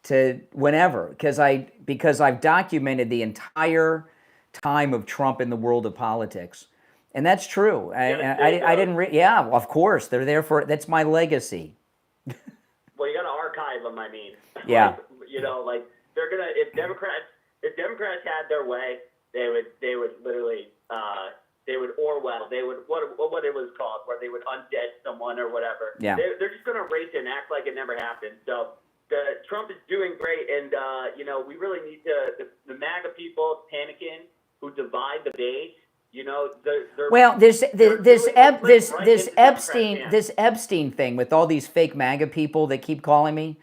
to whenever, because I've documented the entire time of Trump in the world of politics, and that's true. I didn't. Yeah, of course they're there for. That's my legacy. Well, you got to archive them. I mean, yeah. Like, like they're gonna if Democrats had their way, they would literally they would Orwell. They would what it was called, where they would undead someone or whatever. Yeah. They're just gonna erase it and act like it never happened. So. Trump is doing great, and we really need the MAGA people panicking who divide the base. Well, this Epstein thing with all these fake MAGA people that keep calling me,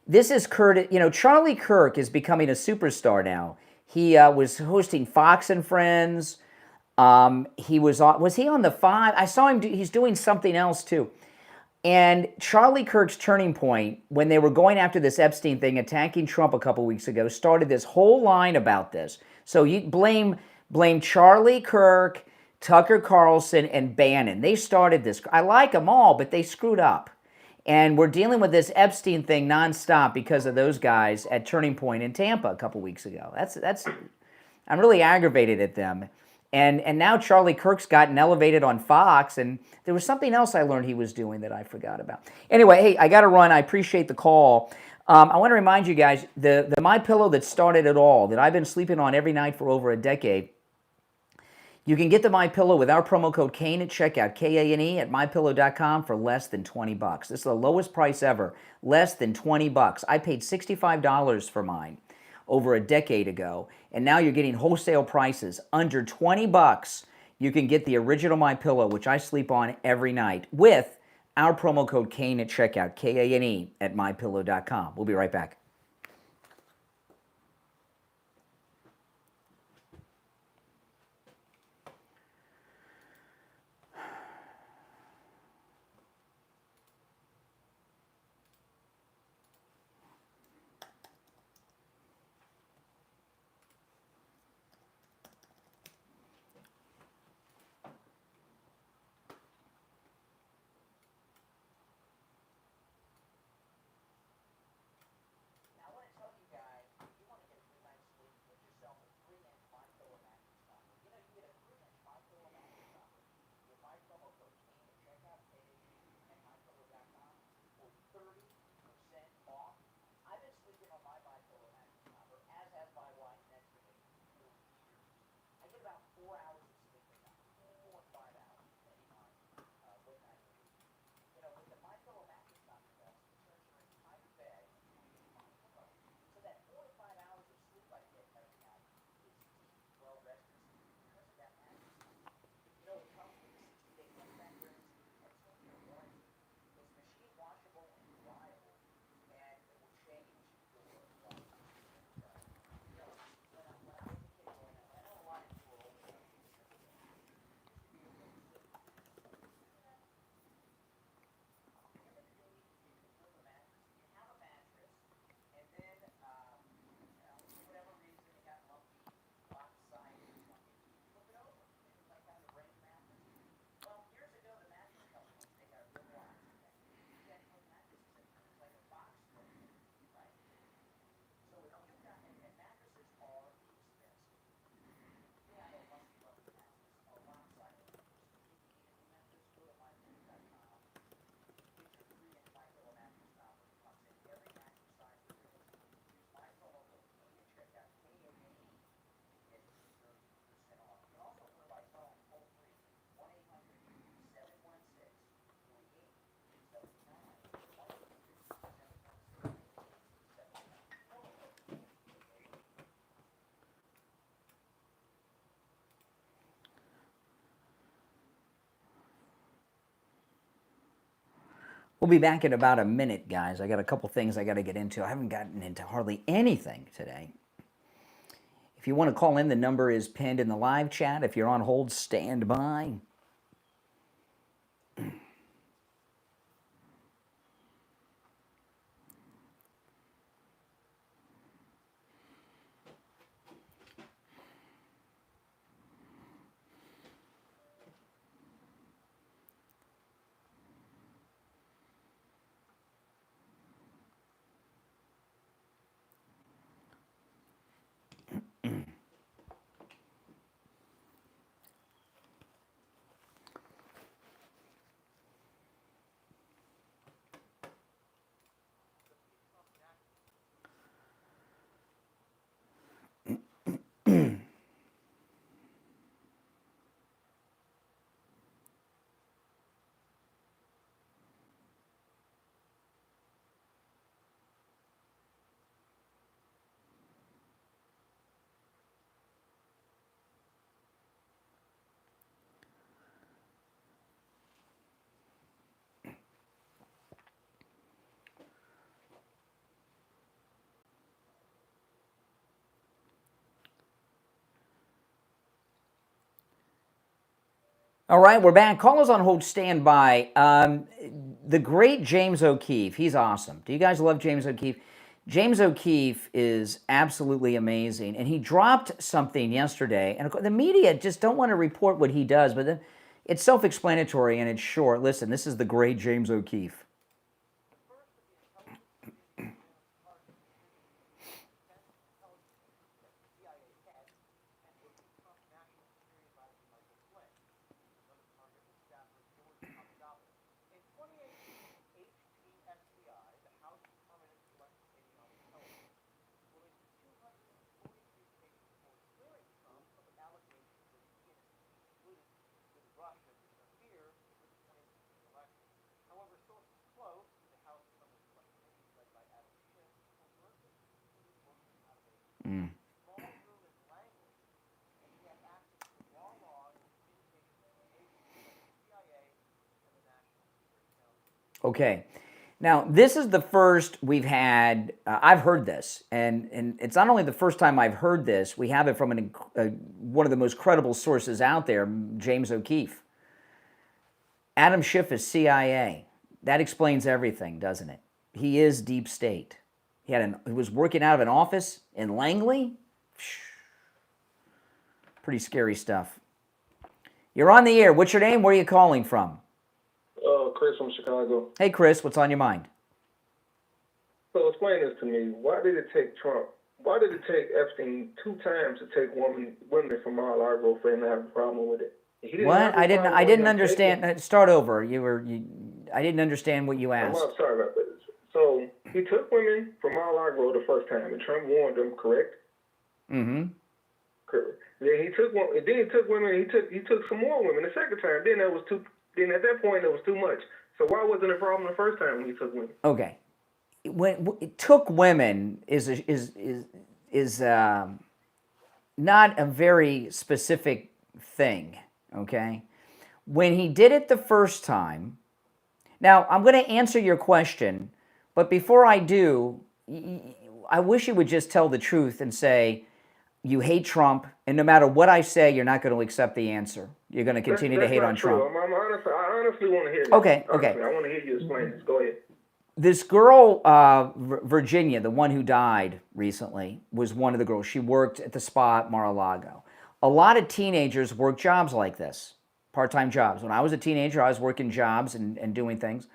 this is Kurt. Charlie Kirk is becoming a superstar now. He was hosting Fox and Friends. He was he on the 5? I saw him. He's doing something else too. And Charlie Kirk's turning point, when they were going after this Epstein thing, attacking Trump a couple weeks ago, started this whole line about this. So you blame Charlie Kirk, Tucker Carlson, and Bannon. They started this. I like them all, but they screwed up. And we're dealing with this Epstein thing nonstop because of those guys at Turning Point in Tampa a couple weeks ago. I'm really aggravated at them. And now Charlie Kirk's gotten elevated on Fox, and there was something else I learned he was doing that I forgot about. Anyway, hey, I got to run. I appreciate the call. I want to remind you guys, the MyPillow that started it all, that I've been sleeping on every night for over a decade, you can get the MyPillow with our promo code Kane at checkout, Kane at mypillow.com for less than $20. This is the lowest price ever, less than $20. I paid $65 for mine over a decade ago, and now you're getting wholesale prices under $20. You can get the original MyPillow, which I sleep on every night, with our promo code Kane at checkout, Kane at mypillow.com. We'll be right back. We'll be back in about a minute, guys. I got a couple things I got to get into. I haven't gotten into hardly anything today. If you want to call in, the number is pinned in the live chat. If you're on hold, stand by. All right, we're back. Callers on hold, stand by. The great James O'Keefe, he's awesome. Do you guys love James O'Keefe? James O'Keefe is absolutely amazing, and he dropped something yesterday, and the media just don't want to report what he does, but it's self-explanatory and it's short. Listen, this is the great James O'Keefe. Okay. Now, this is the first we've had, I've heard this, and it's not only the first time I've heard this, we have it from one of the most credible sources out there, James O'Keefe. Adam Schiff is CIA. That explains everything, doesn't it? He is deep state. He was working out of an office in Langley. Pretty scary stuff. You're on the air. What's your name? Where are you calling from? Chris from Chicago. Hey, Chris, what's on your mind? So explain this to me. Why did it take Trump? Why did it take Epstein 2 times to take women from Mar-a-Lago for him to have a problem with it? What? I didn't understand. Start over. I didn't understand what you asked. I'm sorry about this. So he took women from Mar-a-Lago the first time, and Trump warned them, correct? Mm-hmm. Correct. Then he took women. He took some more women the second time. Then that was too. Then at that point, it was too much. So why wasn't it a problem the first time when he took women? Okay, when it took women is not a very specific thing. Okay, when he did it the first time. Now I'm going to answer your question, but before I do, I wish you would just tell the truth and say you hate Trump, and no matter what I say, you're not going to accept the answer. You're going to continue to hate on Trump. I honestly want to hear this. Okay. I want to hear you explain this. Go ahead. This girl, Virginia, the one who died recently, was one of the girls. She worked at the spa at Mar-a-Lago. A lot of teenagers work jobs like this, part-time jobs. When I was a teenager, I was working jobs and doing things.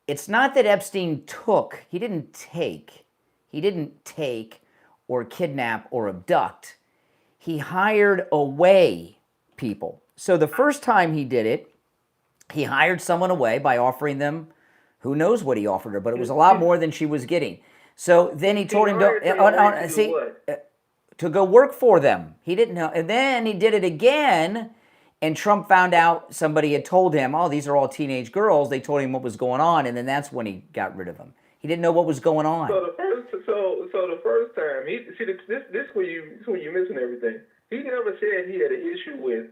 It's not that Epstein he didn't take or kidnap or abduct. He hired away people. So the first time he did it, he hired someone away by offering them, who knows what he offered her, but it was a lot more than she was getting. So then he told him to go work for them. He didn't know. And then he did it again, and Trump found out somebody had told him, oh, these are all teenage girls. They told him what was going on, and then that's when he got rid of them. He didn't know what was going on. So the first time, this is where you're missing everything. He never said he had an issue with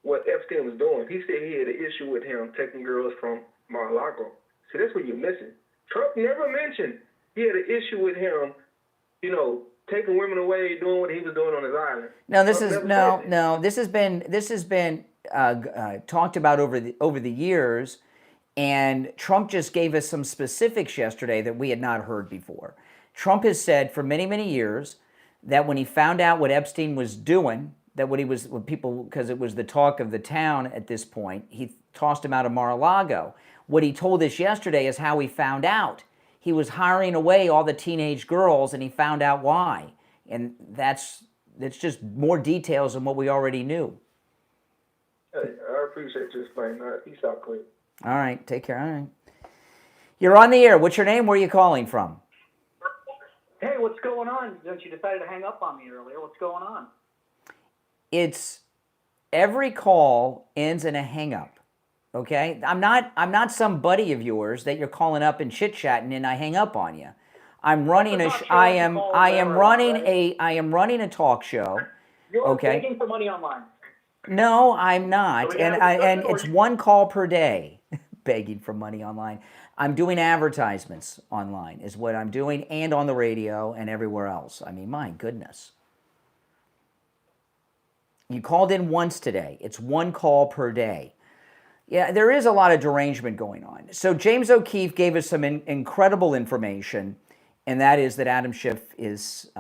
what Epstein was doing. He said he had an issue with him taking girls from Mar-a-Lago. See, that's what you're missing. Trump never mentioned he had an issue with him, you know, taking women away, doing what he was doing on his island. No, this Trump is never no, said that. no. This has been talked about over the years, and Trump just gave us some specifics yesterday that we had not heard before. Trump has said for many, many years that when he found out what Epstein was doing, that what he was, when people, because it was the talk of the town at this point, he tossed him out of Mar-a-Lago. What he told us yesterday is how he found out. He was hiring away all the teenage girls, and he found out why. And that's just more details than what we already knew. Hey, I appreciate you explaining that. Peace out, Clint. All right, take care. All right. You're on the air. What's your name? Where are you calling from? Hey, what's going on? Don't you decided to hang up on me earlier? What's going on? It's every call ends in a hang up. Okay? I'm not some buddy of yours that you're calling up and chit-chatting and I hang up on you. I'm running I am running a talk show. You're okay? begging for money online. No, I'm not. So and it's one call per day. Begging for money online. I'm doing advertisements online is what I'm doing, and on the radio and everywhere else. I mean, my goodness. You called in once today. It's one call per day. Yeah, there is a lot of derangement going on. So James O'Keefe gave us some incredible information, and that is that Adam Schiff is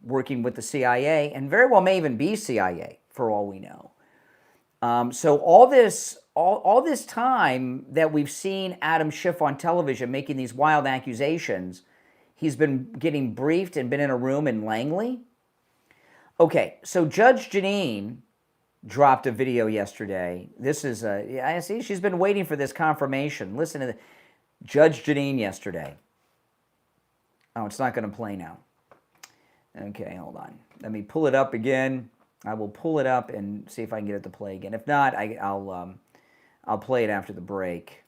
working with the CIA, and very well may even be CIA, for all we know. So all this time that we've seen Adam Schiff on television making these wild accusations, he's been getting briefed and been in a room in Langley. Okay, so Judge Janine dropped a video yesterday. This is I see she's been waiting for this confirmation. Listen to Judge Janine yesterday. Oh, it's not going to play now. Okay, hold on. Let me pull it up again. I will pull it up and see if I can get it to play again. If not, I'll play it after the break.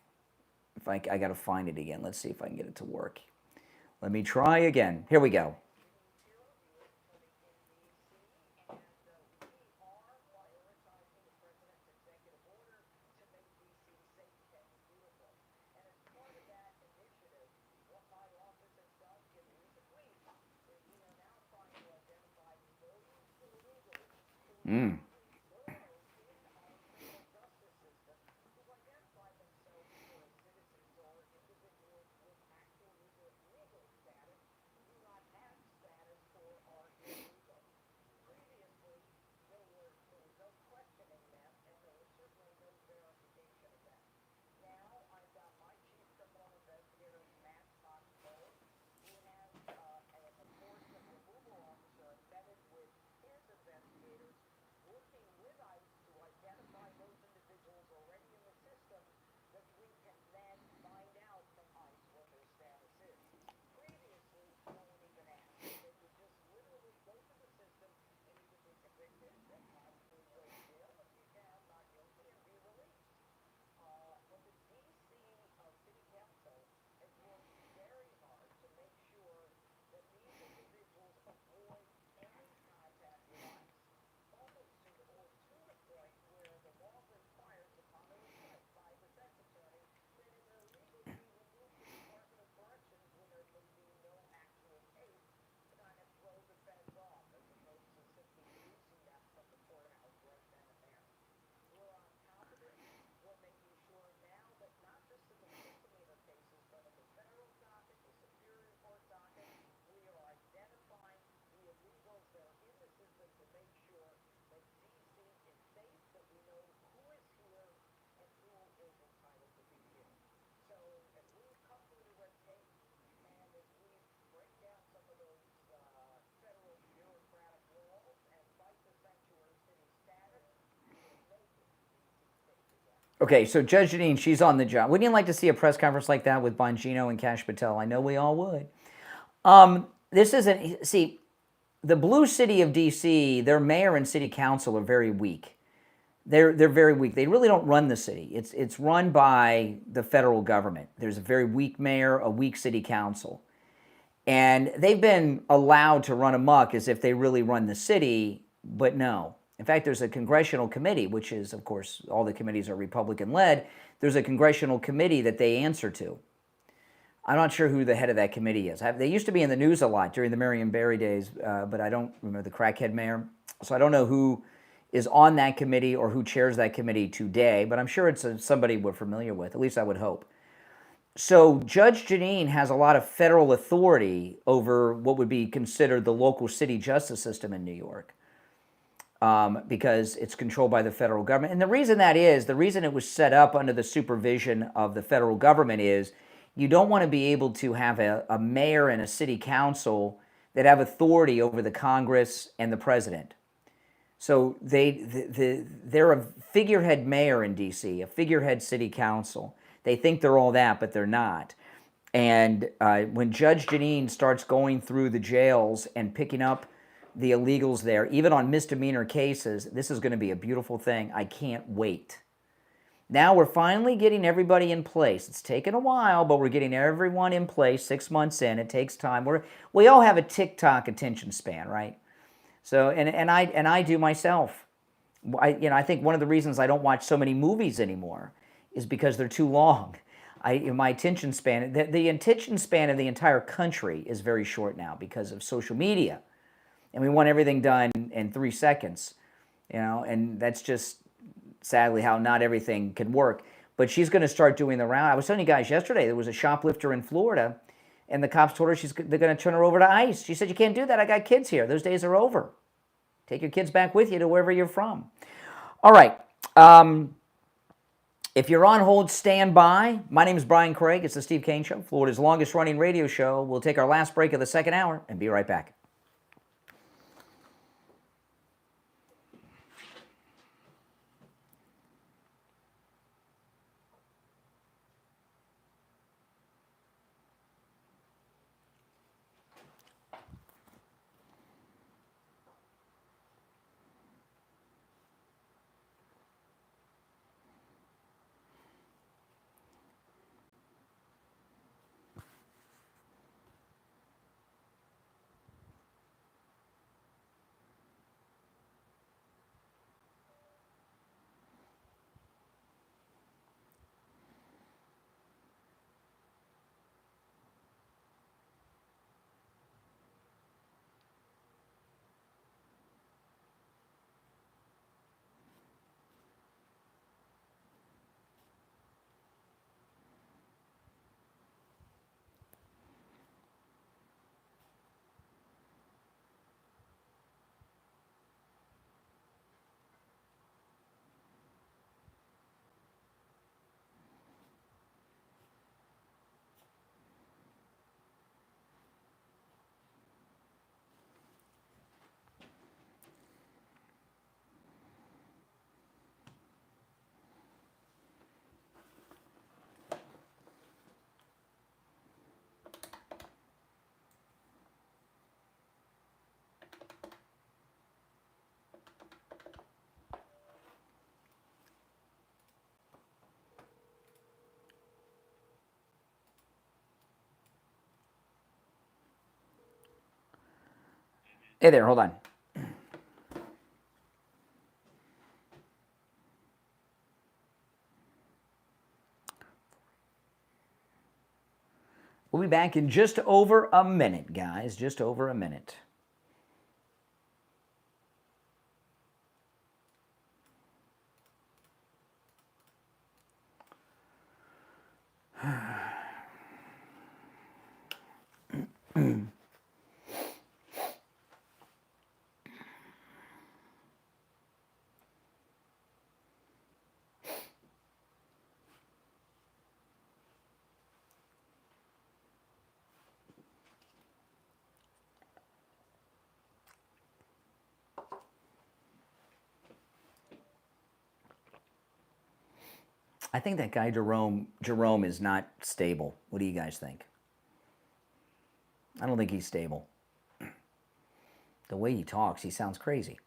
If I got to find it again. Let's see if I can get it to work. Let me try again. Here we go. Okay, so Judge Janine, she's on the job. Wouldn't you like to see a press conference like that with Bongino and Kash Patel? I know we all would. This isn't, see, the blue city of D.C., their mayor and city council are very weak. They're very weak. They really don't run the city. It's run by the federal government. There's a very weak mayor, a weak city council. And they've been allowed to run amok as if they really run the city, but no. In fact, there's a congressional committee, which is, of course, all the committees are Republican-led. There's a congressional committee that they answer to. I'm not sure who the head of that committee is. They used to be in the news a lot during the Marion Barry days, but I don't remember the crackhead mayor. So I don't know who is on that committee or who chairs that committee today, but I'm sure it's somebody we're familiar with. At least I would hope. So Judge Jeanine has a lot of federal authority over what would be considered the local city justice system in New York. Because it's controlled by the federal government. And the reason it was set up under the supervision of the federal government is you don't want to be able to have a mayor and a city council that have authority over the Congress and the president. So they're a figurehead mayor in D.C., a figurehead city council. They think they're all that, but they're not. And when Judge Jeanine starts going through the jails and picking up the illegals there, even on misdemeanor cases, this is going to be a beautiful thing. I can't wait. Now we're finally getting everybody in place. It's taken a while, but we're getting everyone in place 6 months in. It takes time. We all have a TikTok attention span, right? So, and I do myself. I think one of the reasons I don't watch so many movies anymore is because they're too long. My attention span, the attention span of the entire country is very short now because of social media. And we want everything done in 3 seconds, and that's just sadly how not everything can work. But she's going to start doing the round. I was telling you guys yesterday, there was a shoplifter in Florida, and the cops told her they're going to turn her over to ICE. She said, "You can't do that. I got kids here. Those days are over. Take your kids back with you to wherever you're from." All right. If you're on hold, stand by. My name is Brian Craig. It's the Steve Kane Show, Florida's longest running radio show. We'll take our last break of the second hour and be right back. Hey there, hold on. We'll be back in just over a minute, guys. Just over a minute. I think that guy Jerome is not stable. What do you guys think? I don't think he's stable. The way he talks, he sounds crazy.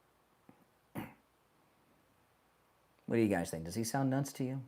What do you guys think? Does he sound nuts to you?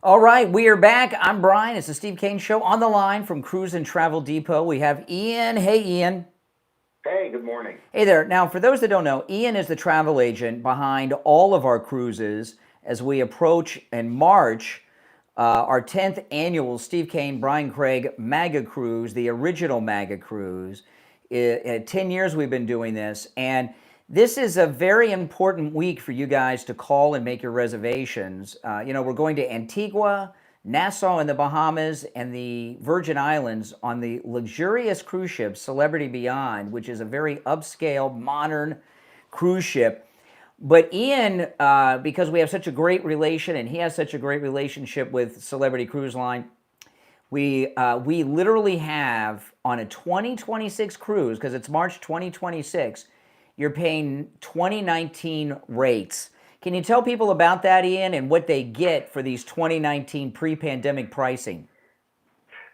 All right, we are back. I'm Brian. It's the Steve Kane Show. On the line from Cruise and Travel Depot, we have Ian. Hey, Ian. Hey, good morning. Hey there. Now, for those that don't know, Ian is the travel agent behind all of our cruises as we approach in March our 10th annual Steve Kane, Brian Craig MAGA Cruise, the original MAGA Cruise. 10 years we've been doing this, and this is a very important week for you guys to call and make your reservations. We're going to Antigua, Nassau in the Bahamas, and the Virgin Islands on the luxurious cruise ship Celebrity Beyond, which is a very upscale, modern cruise ship. But Ian, because we have such a great relation, and he has such a great relationship with Celebrity Cruise Line, we literally have on a 2026 cruise, because it's March 2026, you're paying 2019 rates. Can you tell people about that, Ian, and what they get for these 2019 pre-pandemic pricing?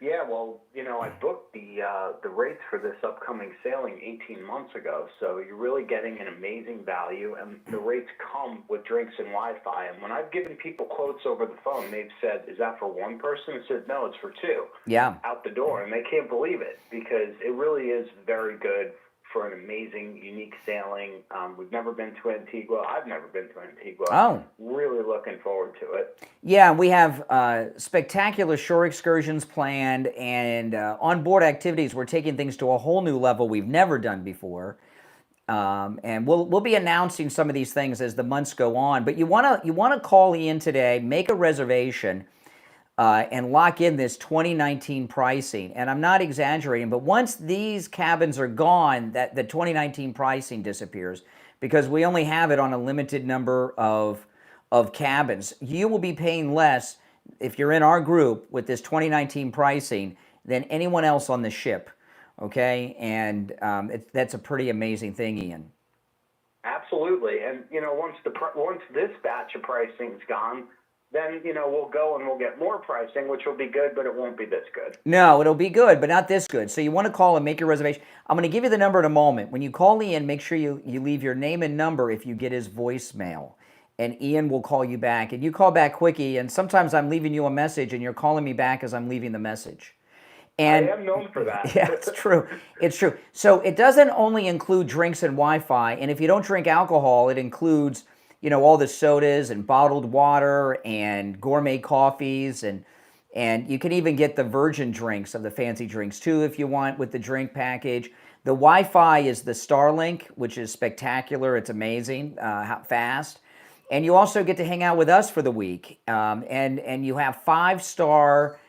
Yeah, well, I booked the rates for this upcoming sailing 18 months ago, so you're really getting an amazing value, and the rates come with drinks and Wi-Fi. And when I've given people quotes over the phone, they've said, "Is that for one person?" I said, "No, it's for two." Yeah. Out the door, and they can't believe it because it really is very good for an amazing, unique sailing. We've never been to Antigua. I've never been to Antigua. Oh. Really looking forward to it. Yeah, we have spectacular shore excursions planned, and onboard activities. We're taking things to a whole new level we've never done before. And we'll be announcing some of these things as the months go on. But you wanna call Ian today, make a reservation, and lock in this 2019 pricing. And I'm not exaggerating, but once these cabins are gone, the 2019 pricing disappears because we only have it on a limited number of cabins. You will be paying less if you're in our group with this 2019 pricing than anyone else on the ship, okay? And that's a pretty amazing thing, Ian. Absolutely. And, once this batch of pricing's gone, then, we'll go and we'll get more pricing, which will be good, but it won't be this good. No, it'll be good, but not this good. So you want to call and make your reservation. I'm going to give you the number in a moment. When you call Ian, make sure you leave your name and number if you get his voicemail. And Ian will call you back. And you call back quick, Ian. Sometimes I'm leaving you a message and you're calling me back as I'm leaving the message. And I am known for that. Yeah, it's true. It's true. So it doesn't only include drinks and Wi-Fi. And if you don't drink alcohol, it includes all the sodas and bottled water and gourmet coffees, and you can even get the virgin drinks of the fancy drinks too if you want with the drink package. The Wi-Fi is the Starlink, which is spectacular. It's amazing, how fast. And you also get to hang out with us for the week. And you have 5-star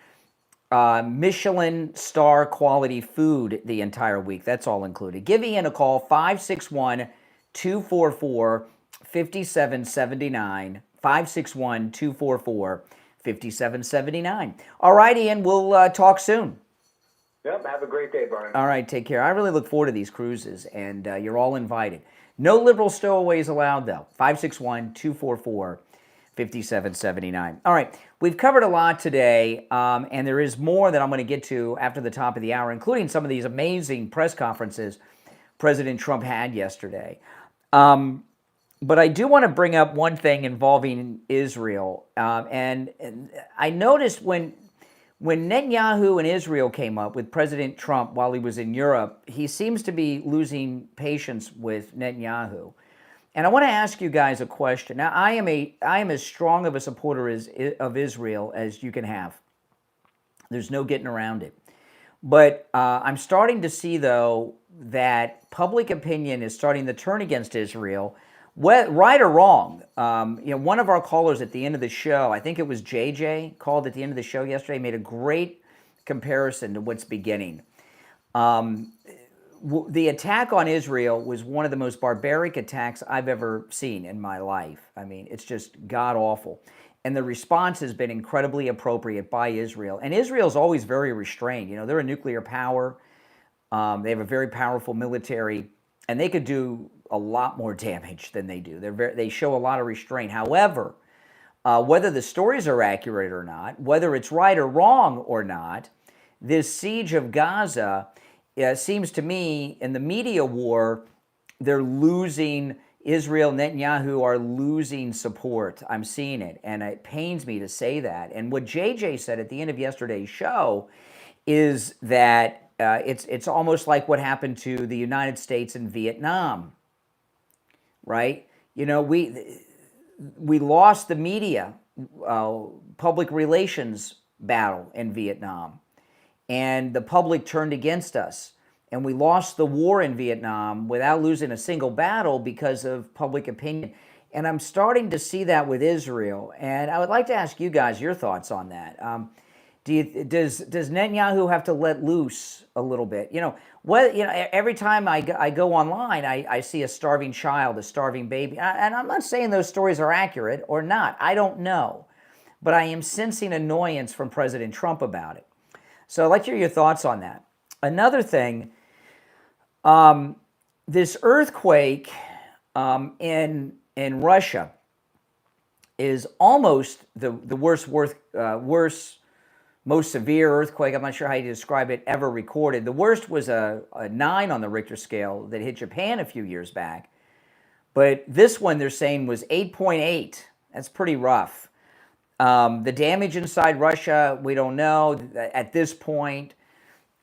Michelin star quality food the entire week. That's all included. Give Ian a call, 561-244-5779, 561-244-5779. All right, Ian, we'll talk soon. Yep, have a great day, Brian. All right, take care. I really look forward to these cruises, and you're all invited. No liberal stowaways allowed, though. 561-244-5779. All right, we've covered a lot today, and there is more that I'm going to get to after the top of the hour, including some of these amazing press conferences President Trump had yesterday. But I do want to bring up one thing involving Israel. And I noticed when Netanyahu and Israel came up with President Trump while he was in Europe, he seems to be losing patience with Netanyahu. And I want to ask you guys a question. Now, I am as strong of a supporter of Israel as you can have. There's no getting around it. But I'm starting to see, though, that public opinion is starting to turn against Israel. Right or wrong, one of our callers at the end of the show, I think it was JJ, called at the end of the show yesterday, made a great comparison to what's beginning. The attack on Israel was one of the most barbaric attacks I've ever seen in my life. I mean, it's just god-awful. And the response has been incredibly appropriate by Israel. And Israel's always very restrained. They're a nuclear power. They have a very powerful military, and they could do a lot more damage than they do. They show a lot of restraint. However, whether the stories are accurate or not, whether it's right or wrong or not, this siege of Gaza seems to me, in the media war, they're losing Israel, Netanyahu are losing support. I'm seeing it, and it pains me to say that. And what JJ said at the end of yesterday's show is that it's almost like what happened to the United States in Vietnam, right? You know, we lost the media, public relations battle in Vietnam, and the public turned against us. And we lost the war in Vietnam without losing a single battle because of public opinion. And I'm starting to see that with Israel. And I would like to ask you guys your thoughts on that. Does Netanyahu have to let loose a little bit? You know, every time I go online, I see a starving child, a starving baby. And I'm not saying those stories are accurate or not. I don't know. But I am sensing annoyance from President Trump about it. So I'd like to hear your thoughts on that. Another thing, this earthquake in Russia is almost the worst, most severe earthquake, I'm not sure how you describe it, ever recorded. The worst was a 9 on the Richter scale that hit Japan a few years back. But this one, they're saying, was 8.8. That's pretty rough. The damage inside Russia, we don't know at this point.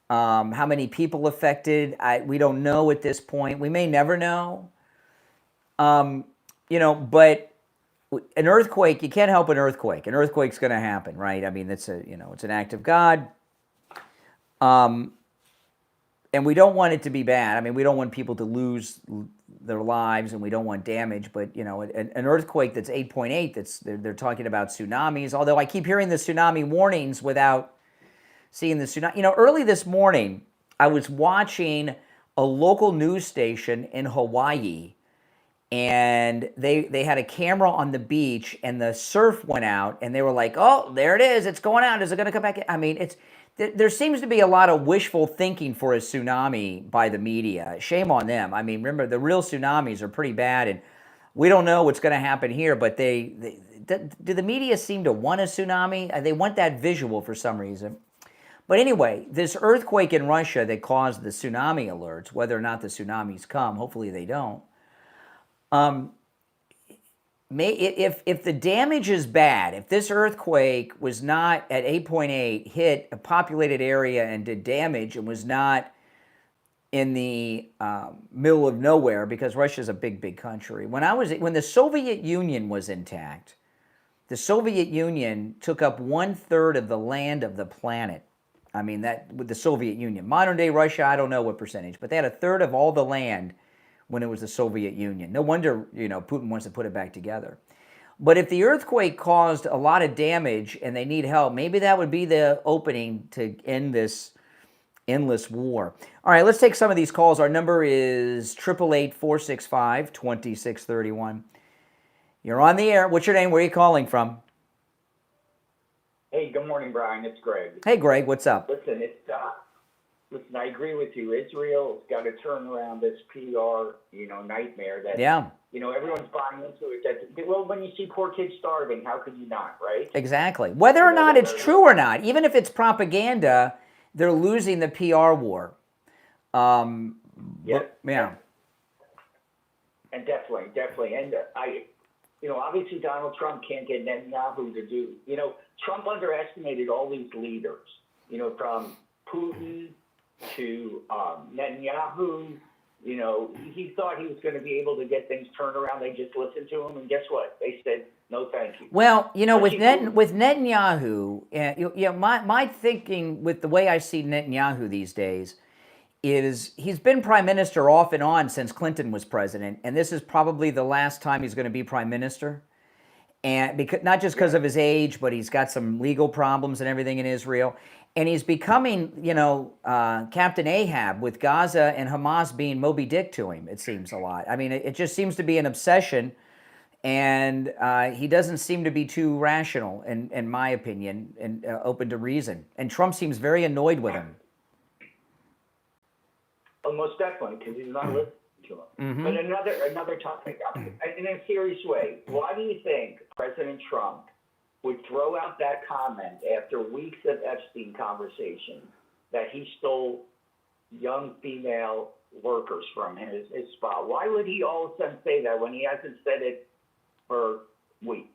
How many people affected, we don't know at this point. We may never know. You know, but an earthquake, you can't help an earthquake. An earthquake's going to happen, right? I mean, it's an act of God. And we don't want it to be bad. I mean, we don't want people to lose their lives, and we don't want damage. But, you know, an earthquake that's 8.8, they're talking about tsunamis. Although I keep hearing the tsunami warnings without seeing the tsunami. You know, early this morning, I was watching a local news station in Hawaii, and they had a camera on the beach, and the surf went out, and they were like, "Oh, there it is! It's going out. Is it going to come back?" I mean, there seems to be a lot of wishful thinking for a tsunami by the media. Shame on them. I mean, remember, the real tsunamis are pretty bad, and we don't know what's going to happen here. But do the media seem to want a tsunami? They want that visual for some reason. But anyway, this earthquake in Russia that caused the tsunami alerts, whether or not the tsunamis come, hopefully they don't. If the damage is bad, if this earthquake was not at 8.8, hit a populated area and did damage, and was not in the middle of nowhere, because Russia's a big, big country. When the Soviet Union was intact, the Soviet Union took up 1/3 of the land of the planet. I mean, that with the Soviet Union. Modern day Russia, I don't know what percentage, but they had 1/3 of all the land when it was the Soviet Union. No wonder, you know, Putin wants to put it back together. But if the earthquake caused a lot of damage and they need help, maybe that would be the opening to end this endless war. All right, let's take some of these calls. Our number is 888-465-2631. You're on the air. What's your name? Where are you calling from? Hey, good morning, Brian. It's Greg. Hey, Greg. What's up? Listen, I agree with you. Israel's got to turn around this PR, nightmare that, everyone's buying into it. Well, when you see poor kids starving, how could you not, right? Exactly. Whether or not it's true or not, even if it's propaganda, they're losing the PR war. Yeah. Yeah. And definitely. And obviously Donald Trump can't get Netanyahu to do. Trump underestimated all these leaders. From Putin to Netanyahu. He thought he was going to be able to get things turned around. They just listened to him, and guess what? They said no, thank you. Well, with Netanyahu, my thinking with the way I see Netanyahu these days is he's been prime minister off and on since Clinton was president, and this is probably the last time he's going to be prime minister. And because not just because of his age, but he's got some legal problems and everything in Israel. And he's becoming, Captain Ahab, with Gaza and Hamas being Moby Dick to him, it seems a lot. I mean, it just seems to be an obsession, and he doesn't seem to be too rational, in my opinion, and open to reason. And Trump seems very annoyed with him. Oh, most definitely, because he's not listening to him. Mm-hmm. But another topic, in a serious way, why do you think President Trump would throw out that comment after weeks of Epstein conversation that he stole young female workers from his spot. Why would he all of a sudden say that when he hasn't said it for weeks?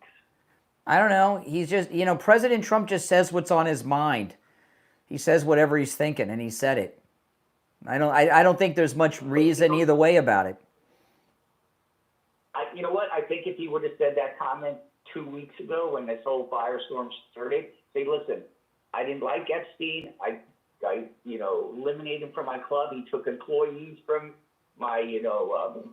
I don't know. He's just, President Trump just says what's on his mind. He says whatever he's thinking, and he said it. I don't think there's much reason either way about it. You know what? I think if he would have said that comment 2 weeks ago when this whole firestorm started, say, listen, I didn't like Epstein. I eliminated him from my club. He took employees from my,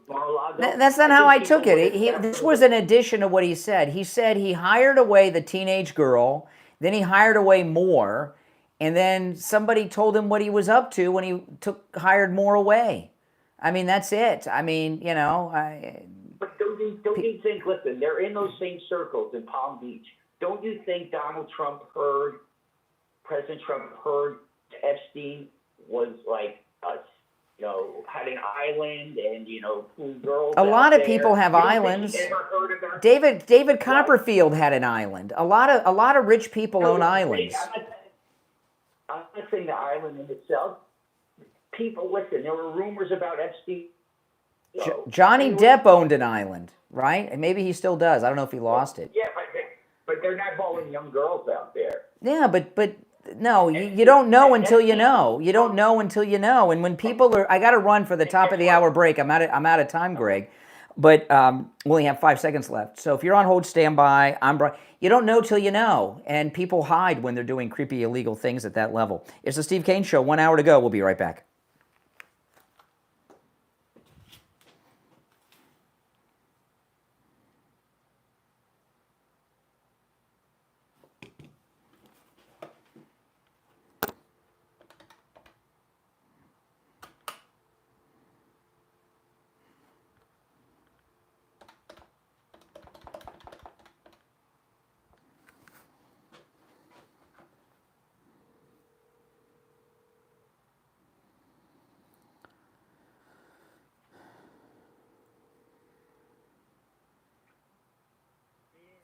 Mar-a-Lago. That's not how I took it. This was an addition to what he said. He said he hired away the teenage girl, then he hired away more, and then somebody told him what he was up to when he hired more away. I mean, that's it. I mean, But don't you think, listen, they're in those same circles in Palm Beach. Don't you think President Trump heard Epstein was like, had an island and, flew girls A lot out of there? people have You don't think islands. he ever heard about David Copperfield had an island. A lot of rich people own No, islands. I'm not saying the island in itself. People, listen, there were rumors about Epstein. Johnny Depp owned an island, right? And maybe he still does. I don't know if he lost it. Yeah, but they're not balling young girls out there. Yeah, but no, you don't know until you know. You don't know until you know. And when people are, I got to run for the top of the hour break. I'm out of time, Greg. But we only have 5 seconds left. So if you're on hold, stand by. I'm Brian. You don't know till you know. And people hide when they're doing creepy, illegal things at that level. It's the Steve Kane Show. 1 hour to go. We'll be right back.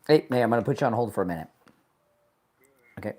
Hey, I'm going to put you on hold for a minute. Okay.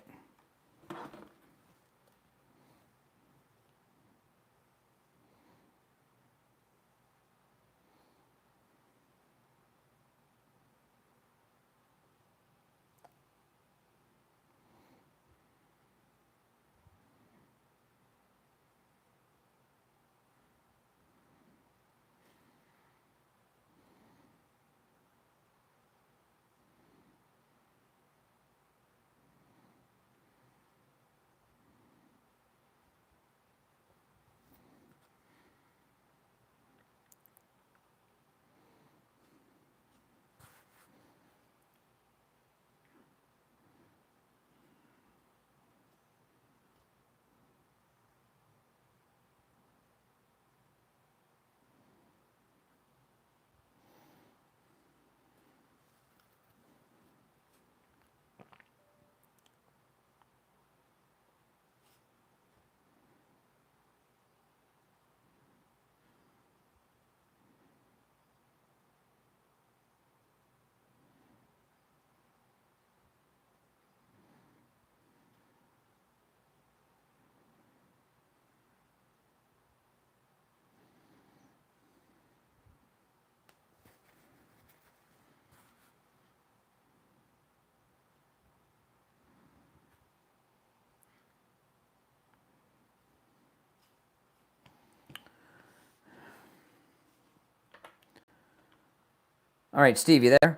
All right, Steve, you there?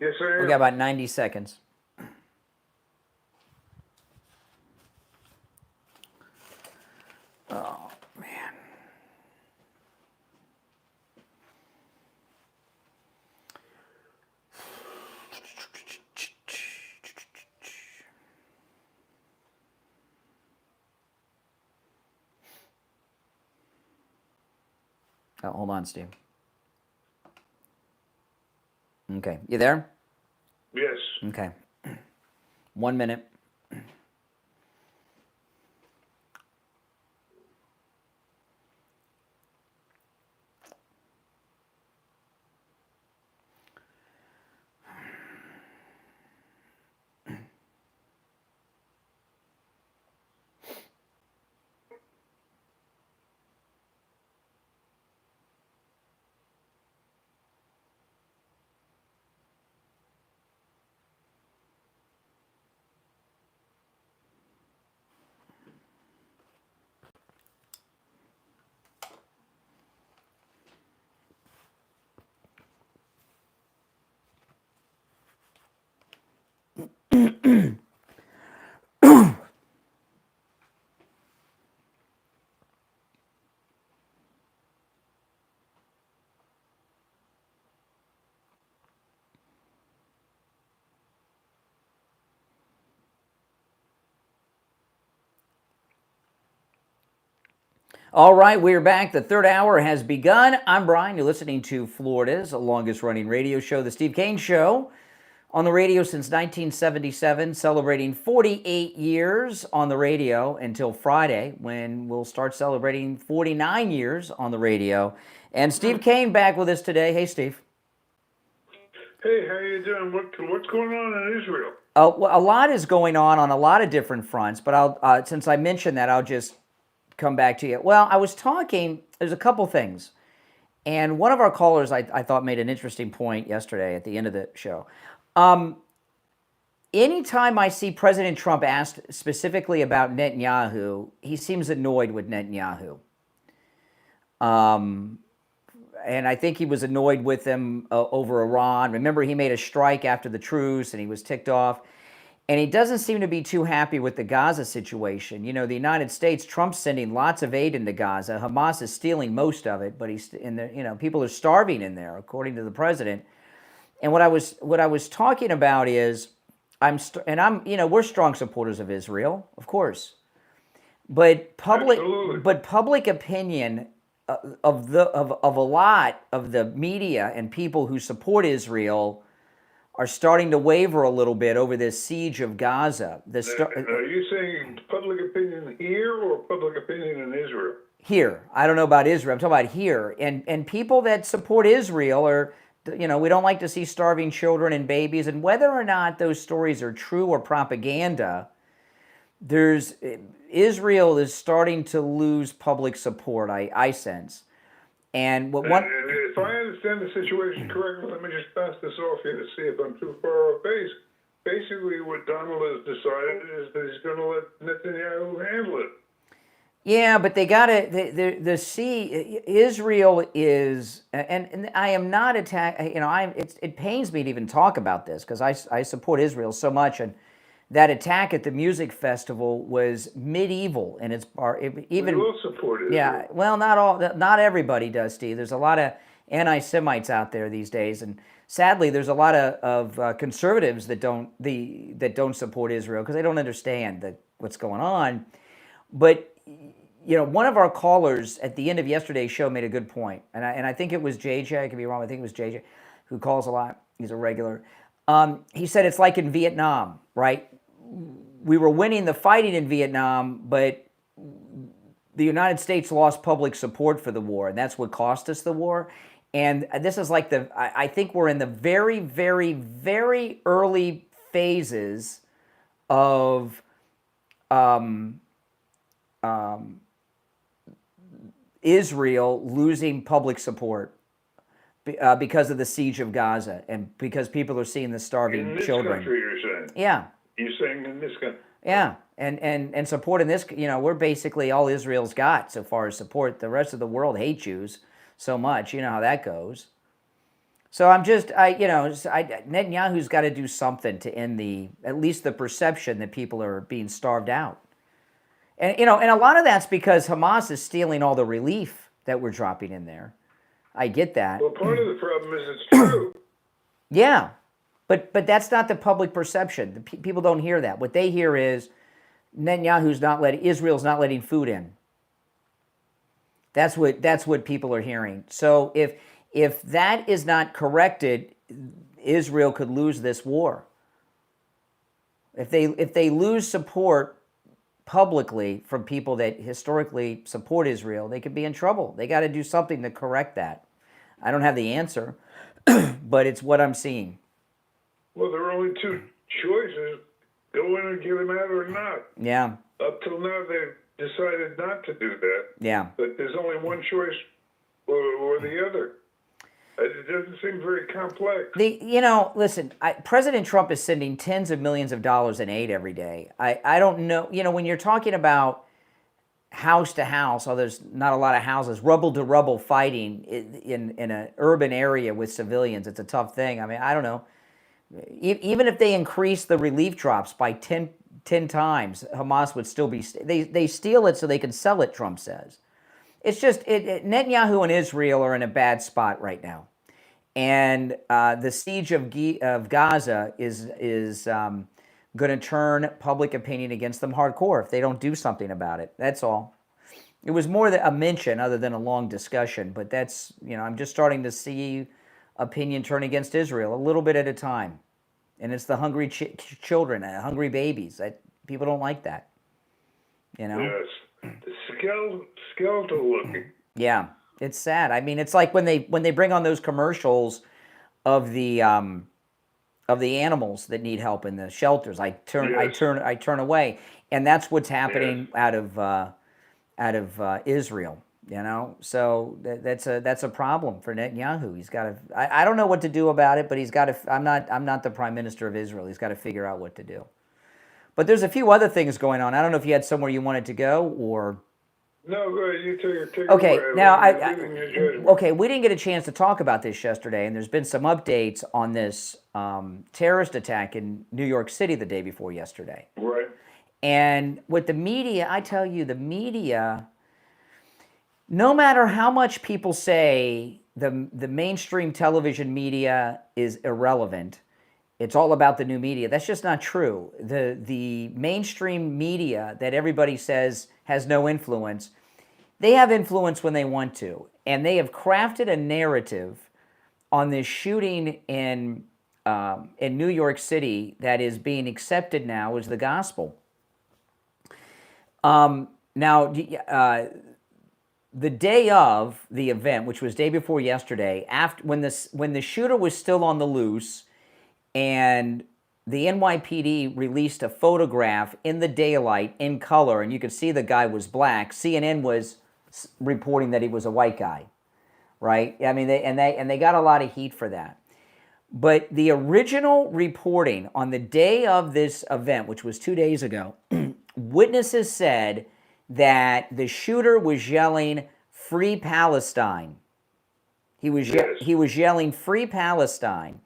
Yes, sir. We got about 90 seconds. Oh, man. Oh, hold on, Steve. Okay, you there? Yes. Okay. 1 minute. All right, we're back. The third hour has begun. I'm Brian. You're listening to Florida's longest running radio show, The Steve Kane Show, on the radio since 1977, celebrating 48 years on the radio until Friday, when we'll start celebrating 49 years on the radio. And Steve Kane back with us today. Hey, Steve. Hey, how you doing? What's going on in Israel? Well, a lot is going on a lot of different fronts, but I'll since I mentioned that, I'll just come back to you. Well, I was talking, there's a couple things, and one of our callers I thought made an interesting point yesterday at the end of the show. Anytime I see President Trump asked specifically about Netanyahu, he seems annoyed with Netanyahu. And I think he was annoyed with him over Iran. Remember, he made a strike after the truce, and he was ticked off. And he doesn't seem to be too happy with the Gaza situation. You know, the United States, Trump's sending lots of aid into Gaza. Hamas is stealing most of it, but he's in there. You know, people are starving in there, according to the president. And what I was talking about is, we're strong supporters of Israel, of course, but public opinion of a lot of the media and people who support Israel are starting to waver a little bit over this siege of Gaza. Are you saying public opinion here or public opinion in Israel? Here. I don't know about Israel. I'm talking about here. And people that support Israel are, we don't like to see starving children and babies. And whether or not those stories are true or propaganda, Israel is starting to lose public support, I sense. And if I understand the situation correctly, let me just pass this off here to see if I'm too far off base. Basically, what Donald has decided is that he's going to let Netanyahu handle it. Yeah, but they got to Israel is, and I am not attacking. It pains me to even talk about this because I support Israel so much, and that attack at the music festival was medieval, and it's even. We will support it. Yeah, well, not everybody does, Steve. There's a lot of anti-Semites out there these days, and sadly, there's a lot of conservatives that don't support Israel because they don't understand what's going on. But one of our callers at the end of yesterday's show made a good point, and I think it was JJ. I could be wrong. I think it was JJ who calls a lot. He's a regular. He said it's like in Vietnam, right? We were winning the fighting in Vietnam, but the United States lost public support for the war, and that's what cost us the war. And this is like I think we're in the very, very, very early phases of Israel losing public support because of the siege of Gaza and because people are seeing the starving in this children. Country, you're saying? Yeah. You're saying in this country? Yeah, and supporting this, we're basically all Israel's got so far as support. The rest of the world hate Jews so much. You know how that goes. So I'm just, Netanyahu's got to do something to end at least the perception that people are being starved out. And and a lot of that's because Hamas is stealing all the relief that we're dropping in there. I get that. Well, part of the problem is it's true. Yeah, but that's not the public perception. People don't hear that. What they hear is Israel's not letting food in. That's what people are hearing. So if that is not corrected, Israel could lose this war. If they lose support publicly from people that historically support Israel, they could be in trouble. They got to do something to correct that. I don't have the answer, but it's what I'm seeing. Well, there are only two choices: go in and get them out or not. Yeah. Up till now, they've decided not to do that. Yeah. But there's only one choice or the other. It doesn't seem very complex. Listen, President Trump is sending tens of millions of dollars in aid every day. I don't know, when you're talking about house to house, there's not a lot of houses, rubble to rubble fighting in an urban area with civilians, it's a tough thing. I mean, I don't know. Even if they increase the relief drops by 10 times, Hamas would still be, they steal it so they can sell it, Trump says. It's just, Netanyahu and Israel are in a bad spot right now. And the siege of Gaza is going to turn public opinion against them hardcore if they don't do something about it. That's all. It was more than a mention other than a long discussion, but that's, I'm just starting to see opinion turn against Israel a little bit at a time. And it's the hungry children, hungry babies. People don't like that, Yes. The skeletal looking. Yeah, it's sad. I mean, it's like when they bring on those commercials of the animals that need help in the shelters. I turn away, and that's what's happening out of Israel. So that's a problem for Netanyahu. He's got to. I don't know what to do about it, but he's got to. I'm not the prime minister of Israel. He's got to figure out what to do. But there's a few other things going on. I don't know if you had somewhere you wanted to go or. No, go ahead. You take it Okay, away. now we didn't get a chance to talk about this yesterday, and there's been some updates on this terrorist attack in New York City the day before yesterday. Right. And with the media, I tell you, the media, no matter how much people say the mainstream television media is irrelevant, it's all about the new media. That's just not true. The mainstream media that everybody says has no influence, they have influence when they want to. And they have crafted a narrative on this shooting in New York City that is being accepted now as the gospel. Now, the day of the event, which was day before yesterday, when the shooter was still on the loose, and the NYPD released a photograph in the daylight in color, and you could see the guy was black. CNN was reporting that he was a white guy, right? I mean, they got a lot of heat for that. But the original reporting on the day of this event, which was 2 days ago, witnesses said that the shooter was yelling "Free Palestine." He was yelling "Free Palestine."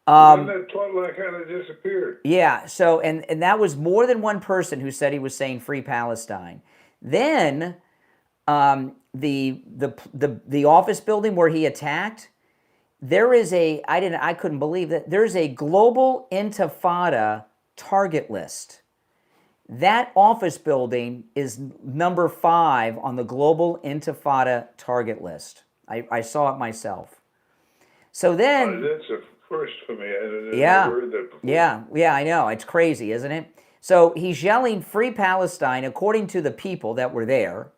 Then that plotline kind of disappeared. Yeah. So and that was more than one person who said he was saying "Free Palestine." Then the office building where he attacked, there is I couldn't believe that there's a global intifada target list. That office building is number 5 on the global intifada target list. I saw it myself. So then that's a first for me. I never heard that before. Yeah, I know. It's crazy, isn't it? So he's yelling "Free Palestine" according to the people that were there,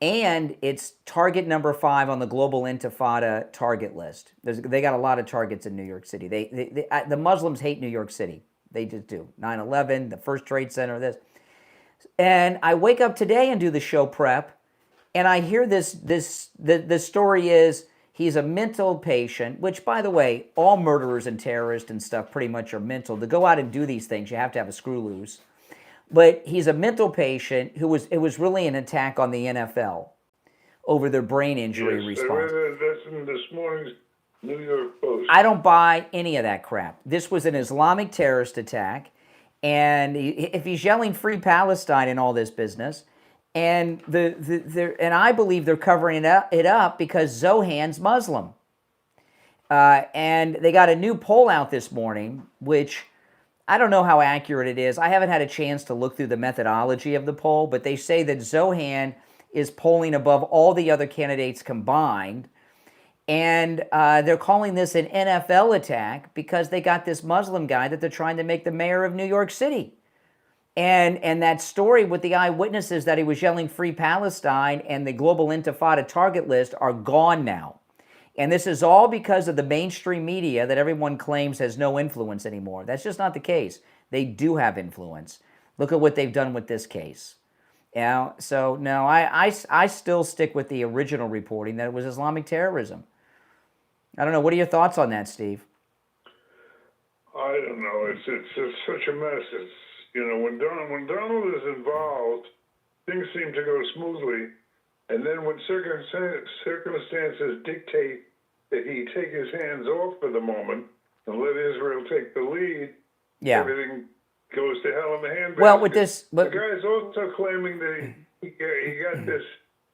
and it's target number 5 on the global intifada target list. They got a lot of targets in New York City. The Muslims hate New York City. They just do. 9/11, the First Trade Center, this. And I wake up today and do the show prep, and I hear the story is he's a mental patient, which, by the way, all murderers and terrorists and stuff pretty much are mental. To go out and do these things, you have to have a screw loose. But he's a mental patient it was really an attack on the NFL over their brain injury response. That's in this morning's New York Post. I don't buy any of that crap. This was an Islamic terrorist attack, and if he's yelling "Free Palestine" and all this business, and and I believe they're covering it up because Zohan's Muslim, and they got a new poll out this morning, which I don't know how accurate it is. I haven't had a chance to look through the methodology of the poll, but they say that Zohan is polling above all the other candidates combined. And they're calling this an NFL attack because they got this Muslim guy that they're trying to make the mayor of New York City. And that story with the eyewitnesses that he was yelling "Free Palestine" and the global intifada target list are gone now. And this is all because of the mainstream media that everyone claims has no influence anymore. That's just not the case. They do have influence. Look at what they've done with this case. So no, I still stick with the original reporting that it was Islamic terrorism. I don't know. What are your thoughts on that, Steve? I don't know. It's such a mess. It's, when Donald is involved, things seem to go smoothly, and then when circumstances dictate that he take his hands off for the moment and let Israel take the lead, everything goes to hell in the handbasket. Well, with this, the guy's also claiming that he got this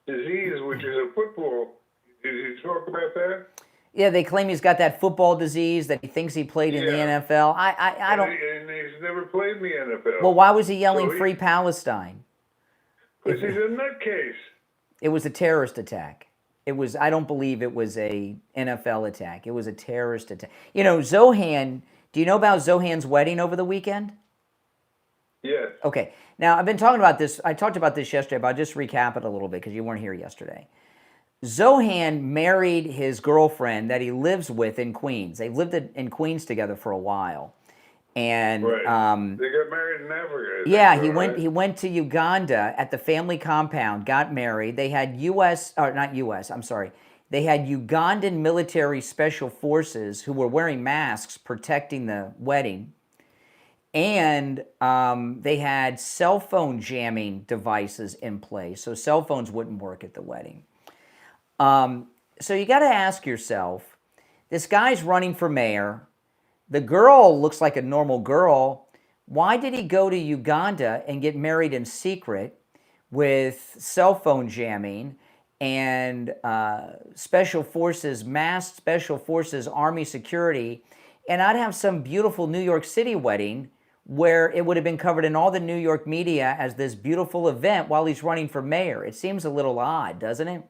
disease, which is a football. Did you talk about that? Yeah, they claim he's got that football disease that he thinks he played in the NFL. I don't. And he's never played in the NFL. Well, why was he yelling "Free Palestine"? Because he's a nutcase. It was a terrorist attack. It was. I don't believe it was a NFL attack. It was a terrorist attack. You know, Zohan. Do you know about Zohan's wedding over the weekend? Yes. Okay. Now, I've been talking about this. I talked about this yesterday, but I'll just recap it a little bit because you weren't here yesterday. Zohan married his girlfriend that he lives with in Queens. They've lived in Queens together for a while. And Right. They got married in Africa. I yeah, think, right? he went to Uganda at the family compound, got married. They had They had Ugandan military special forces who were wearing masks protecting the wedding. And they had cell phone jamming devices in place, so cell phones wouldn't work at the wedding. So you got to ask yourself, this guy's running for mayor. The girl looks like a normal girl. Why did he go to Uganda and get married in secret with cell phone jamming and special forces, masked special forces, army security, and not have some beautiful New York City wedding where it would have been covered in all the New York media as this beautiful event while he's running for mayor? It seems a little odd, doesn't it?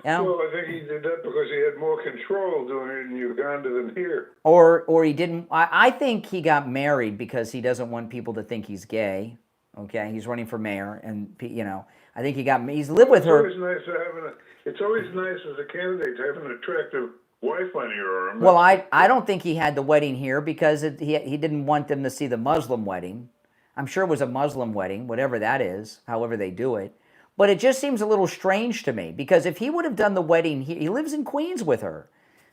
Yeah. Well, I think he did that because he had more control doing it in Uganda than here. Or he didn't. I think he got married because he doesn't want people to think he's gay. Okay, he's running for mayor, and you know, I think he's lived with her. It's always nice as a candidate to have an attractive wife on your arm. Well, I don't think he had the wedding here because he didn't want them to see the Muslim wedding. I'm sure it was a Muslim wedding, whatever that is, however they do it. But it just seems a little strange to me because if he would have done the wedding, he lives in Queens with her,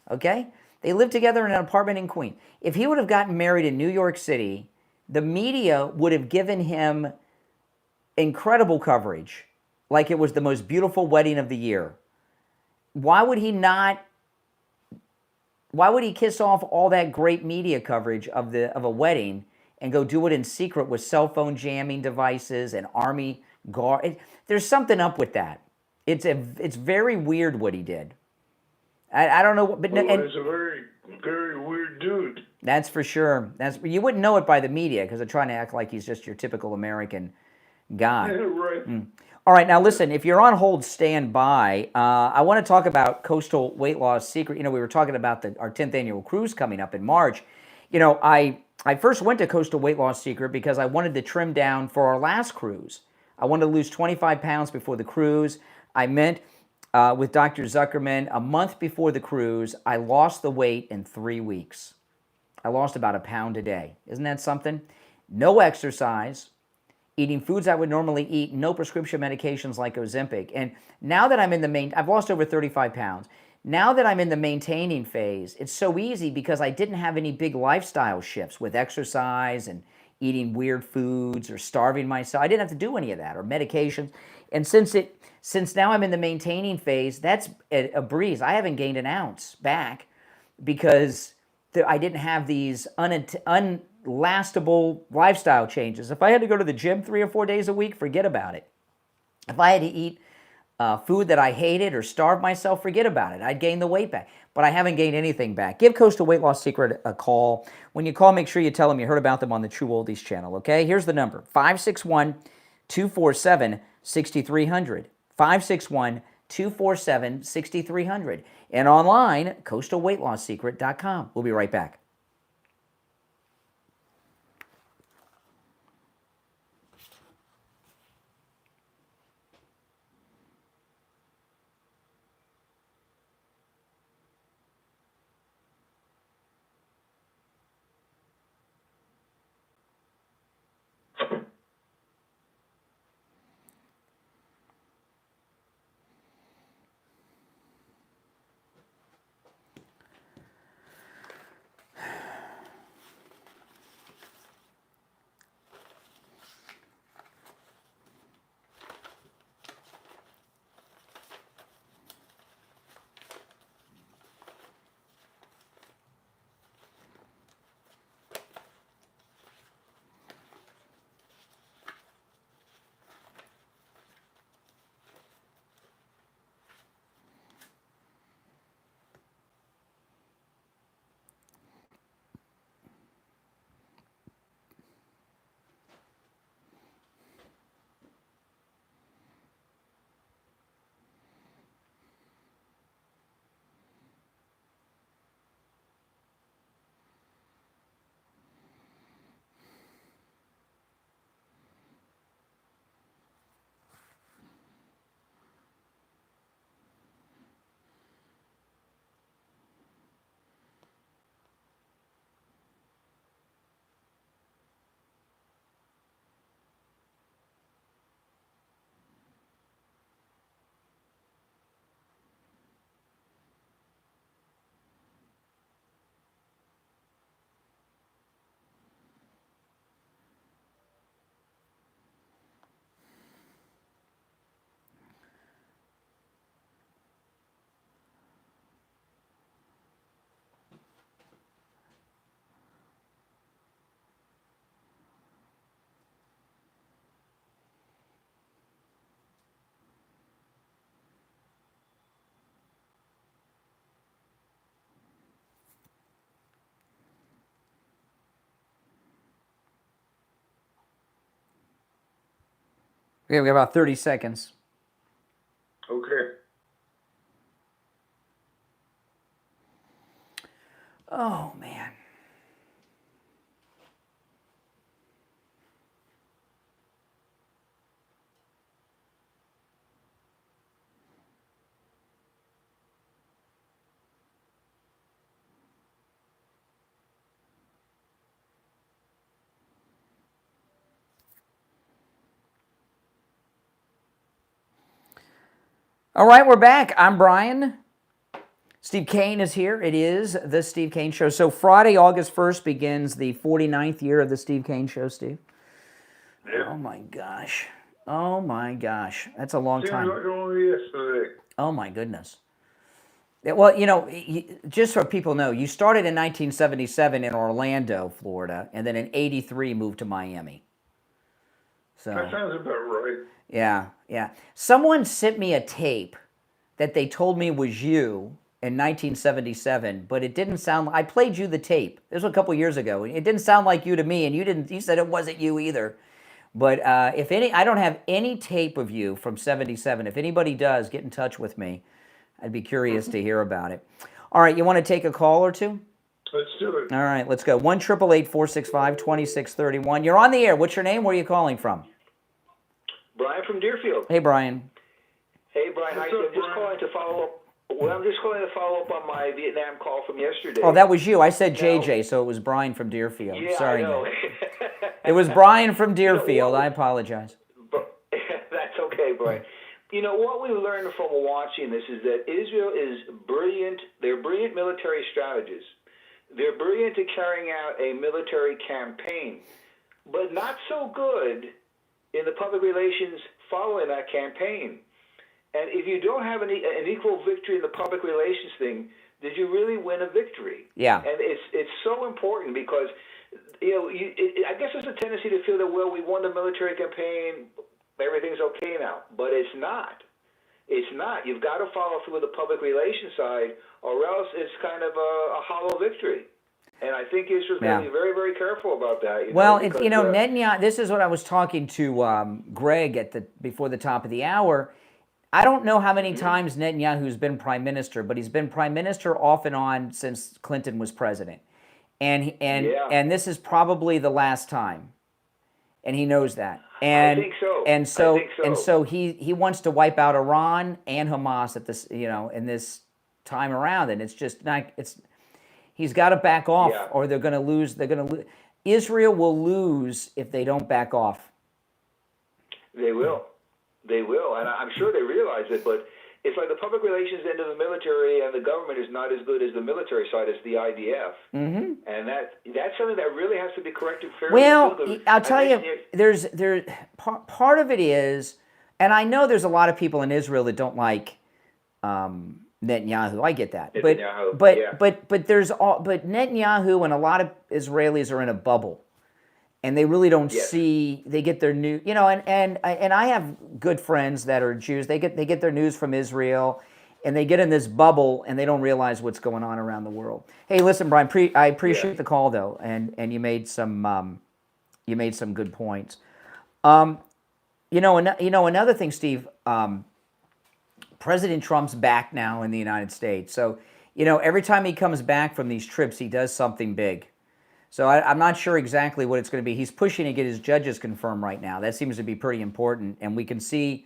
okay? They live together in an apartment in Queens. If he would have gotten married in New York City, the media would have given him incredible coverage, like it was the most beautiful wedding of the year. Why would he kiss off all that great media coverage of a wedding and go do it in secret with cell phone jamming devices and army guard? There's something up with that. It's very weird what he did. I don't know, but he's a very, very weird dude. That's for sure. You wouldn't know it by the media because they're trying to act like he's just your typical American guy. Yeah, right. All right, now listen, if you're on hold, stand by. I want to talk about Coastal Weight Loss Secret. You know, we were talking about our 10th annual cruise coming up in March. You know, I first went to Coastal Weight Loss Secret because I wanted to trim down for our last cruise. I wanted to lose 25 pounds before the cruise. I met with Dr. Zuckerman a month before the cruise. I lost the weight in 3 weeks. I lost about a pound a day. Isn't that something? No exercise, eating foods I would normally eat, no prescription medications like Ozempic. And now that I've lost over 35 pounds. Now that I'm in the maintaining phase, it's so easy because I didn't have any big lifestyle shifts with exercise and eating weird foods or starving myself. I didn't have to do any of that or medications. And since now I'm in the maintaining phase, that's a breeze. I haven't gained an ounce back because I didn't have these unlastable lifestyle changes. If I had to go to the gym 3 or 4 days a week, forget about it. If I had to eat food that I hated or starve myself, forget about it. I'd gain the weight back. But I haven't gained anything back. Give Coastal Weight Loss Secret a call. When you call, make sure you tell them you heard about them on the True Oldies channel, okay? Here's the number, 561-247-6300. 561-247-6300. And online, coastalweightlossecret.com. We'll be right back. Okay, we got about 30 seconds. Okay. Oh, man. All right, we're back. I'm Brian. Steve Kane is here. It is the Steve Kane Show. So Friday, August 1st begins the 49th year of the Steve Kane Show, Steve. Yeah. Oh, my gosh. Oh, my gosh. That's a long time. Seems like only yesterday. Oh, my goodness. Well, you know, just so people know, you started in 1977 in Orlando, Florida, and then in 83 moved to Miami. So That sounds about right. yeah, yeah. Someone sent me a tape that they told me was you in 1977, but it didn't sound. I played you the tape. This was a couple years ago. It didn't sound like you to me, and you didn't. You said it wasn't you either. But if any, I don't have any tape of you from '77. If anybody does, get in touch with me. I'd be curious to hear about it. All right, you want to take a call or two? Let's do it. All right, let's go. 1-888-465-2631. You're on the air. What's your name? Where are you calling from? Brian from Deerfield. Hey, Brian. Hey, Brian. I'm just calling to follow up. Well, I'm just calling to follow up on my Vietnam call from yesterday. Oh, that was you. I said JJ, so it was Brian from Deerfield. Yeah, Sorry, I know. man. It was Brian from Deerfield. I apologize. That's okay, Brian. You know, what we learned from watching this is that Israel is brilliant. They're brilliant military strategists. They're brilliant at carrying out a military campaign, but not so good in the public relations following that campaign. And if you don't have an equal victory in the public relations thing, did you really win a victory? Yeah. And it's so important because, you know, I guess there's a tendency to feel that, well, we won the military campaign, everything's okay now. But it's not. It's not. You've got to follow through with the public relations side, or else it's kind of a hollow victory. And I think Israel's going to be very, very careful about that. Netanyahu, this is what I was talking to Greg before the top of the hour. I don't know how many times Netanyahu's been prime minister, but he's been prime minister off and on since Clinton was president. And this is probably the last time. And he knows that. And, I think so. And so he wants to wipe out Iran and Hamas at this, in this time around. And it's just not, he's got to back off or they're going to lose. Israel will lose if they don't back off. They will. They will. And I'm sure they realize it, but it's like the public relations end of the military and the government is not as good as the military side, as the IDF. Mm-hmm. And that's something that really has to be corrected fairly. Well, I'll tell you, there's part of it is, and I know there's a lot of people in Israel that don't like Netanyahu. I get that. But Netanyahu and a lot of Israelis are in a bubble. And they really don't see. They get their news, and I have good friends that are Jews. They get their news from Israel, and they get in this bubble, and they don't realize what's going on around the world. Hey, listen, Brian, I appreciate the call though, and you made some good points. Another thing, Steve. President Trump's back now in the United States, so every time he comes back from these trips, he does something big. So I'm not sure exactly what it's going to be. He's pushing to get his judges confirmed right now. That seems to be pretty important, and we can see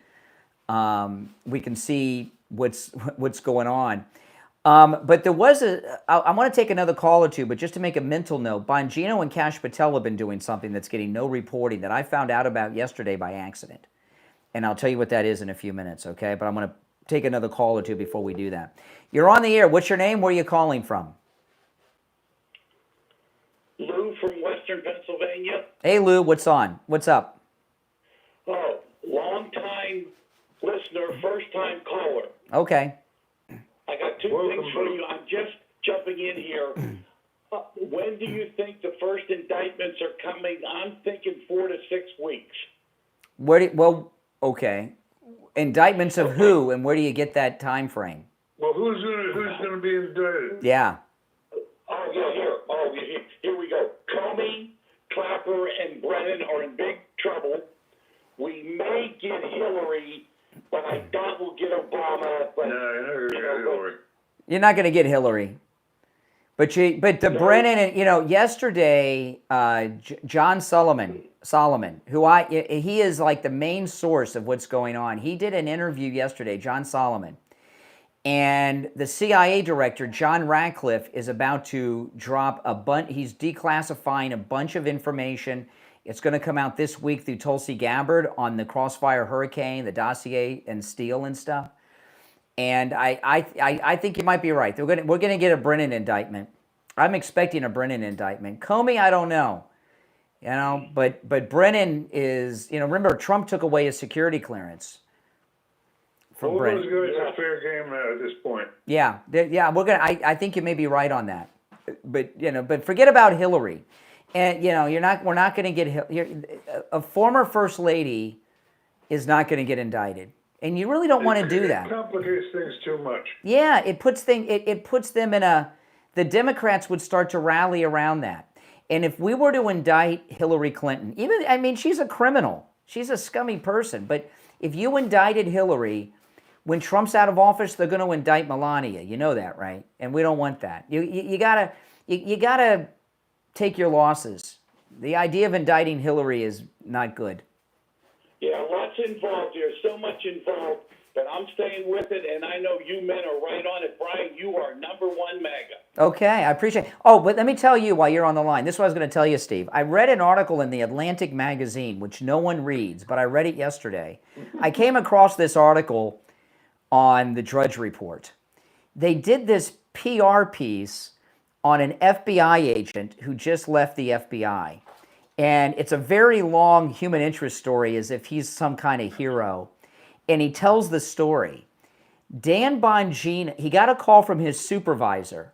what's going on. But there was I want to take another call or two, but just to make a mental note, Bongino and Kash Patel have been doing something that's getting no reporting that I found out about yesterday by accident, and I'll tell you what that is in a few minutes. Okay, but I'm going to take another call or two before we do that. You're on the air. What's your name? Where are you calling from? Lou from Western Pennsylvania. Hey, Lou, what's on? What's up? Oh, long-time listener, first-time caller. Okay. I got two things for you. I'm just jumping in here. When do you think the first indictments are coming? I'm thinking 4 to 6 weeks. Okay. Indictments of who, and where do you get that time frame? Well, who's gonna be indicted? Yeah. Here we go. Comey, Clapper, and Brennan are in big trouble. We may get Hillary, but I doubt we'll get Obama. But, No, you're not going to get Hillary. You're not going to get Hillary. But the Brennan, and yesterday, John Solomon, who he is like the main source of what's going on. He did an interview yesterday, John Solomon, and the CIA director, John Ratcliffe, is about to drop he's declassifying a bunch of information. It's going to come out this week through Tulsi Gabbard on the Crossfire Hurricane, the dossier and Steele and stuff. And I think you might be right. We're going to get a Brennan indictment. I'm expecting a Brennan indictment. Comey, I don't know. But Brennan is, remember Trump took away his security clearance from All Brennan. those guys are fair game at this point. Yeah, I think you may be right on that. But forget about Hillary. And we're not going to get a former first lady is not going to get indicted. And you really don't want to do that. It complicates things too much. Yeah, it puts them in the Democrats would start to rally around that. And if we were to indict Hillary Clinton, she's a criminal. She's a scummy person. But if you indicted Hillary, when Trump's out of office, they're going to indict Melania. You know that, right? And we don't want that. You gotta take your losses. The idea of indicting Hillary is not good. Yeah, lots involved here, so much involved, but I'm staying with it, and I know you men are right on it. Brian, you are number one MAGA. Okay, I appreciate it. Oh, but let me tell you while you're on the line. This is what I was going to tell you, Steve. I read an article in the Atlantic magazine, which no one reads, but I read it yesterday. I came across this article on the Drudge Report. They did this PR piece on an FBI agent who just left the FBI. And it's a very long human interest story as if he's some kind of hero. And he tells the story. Dan Bongino, he got a call from his supervisor.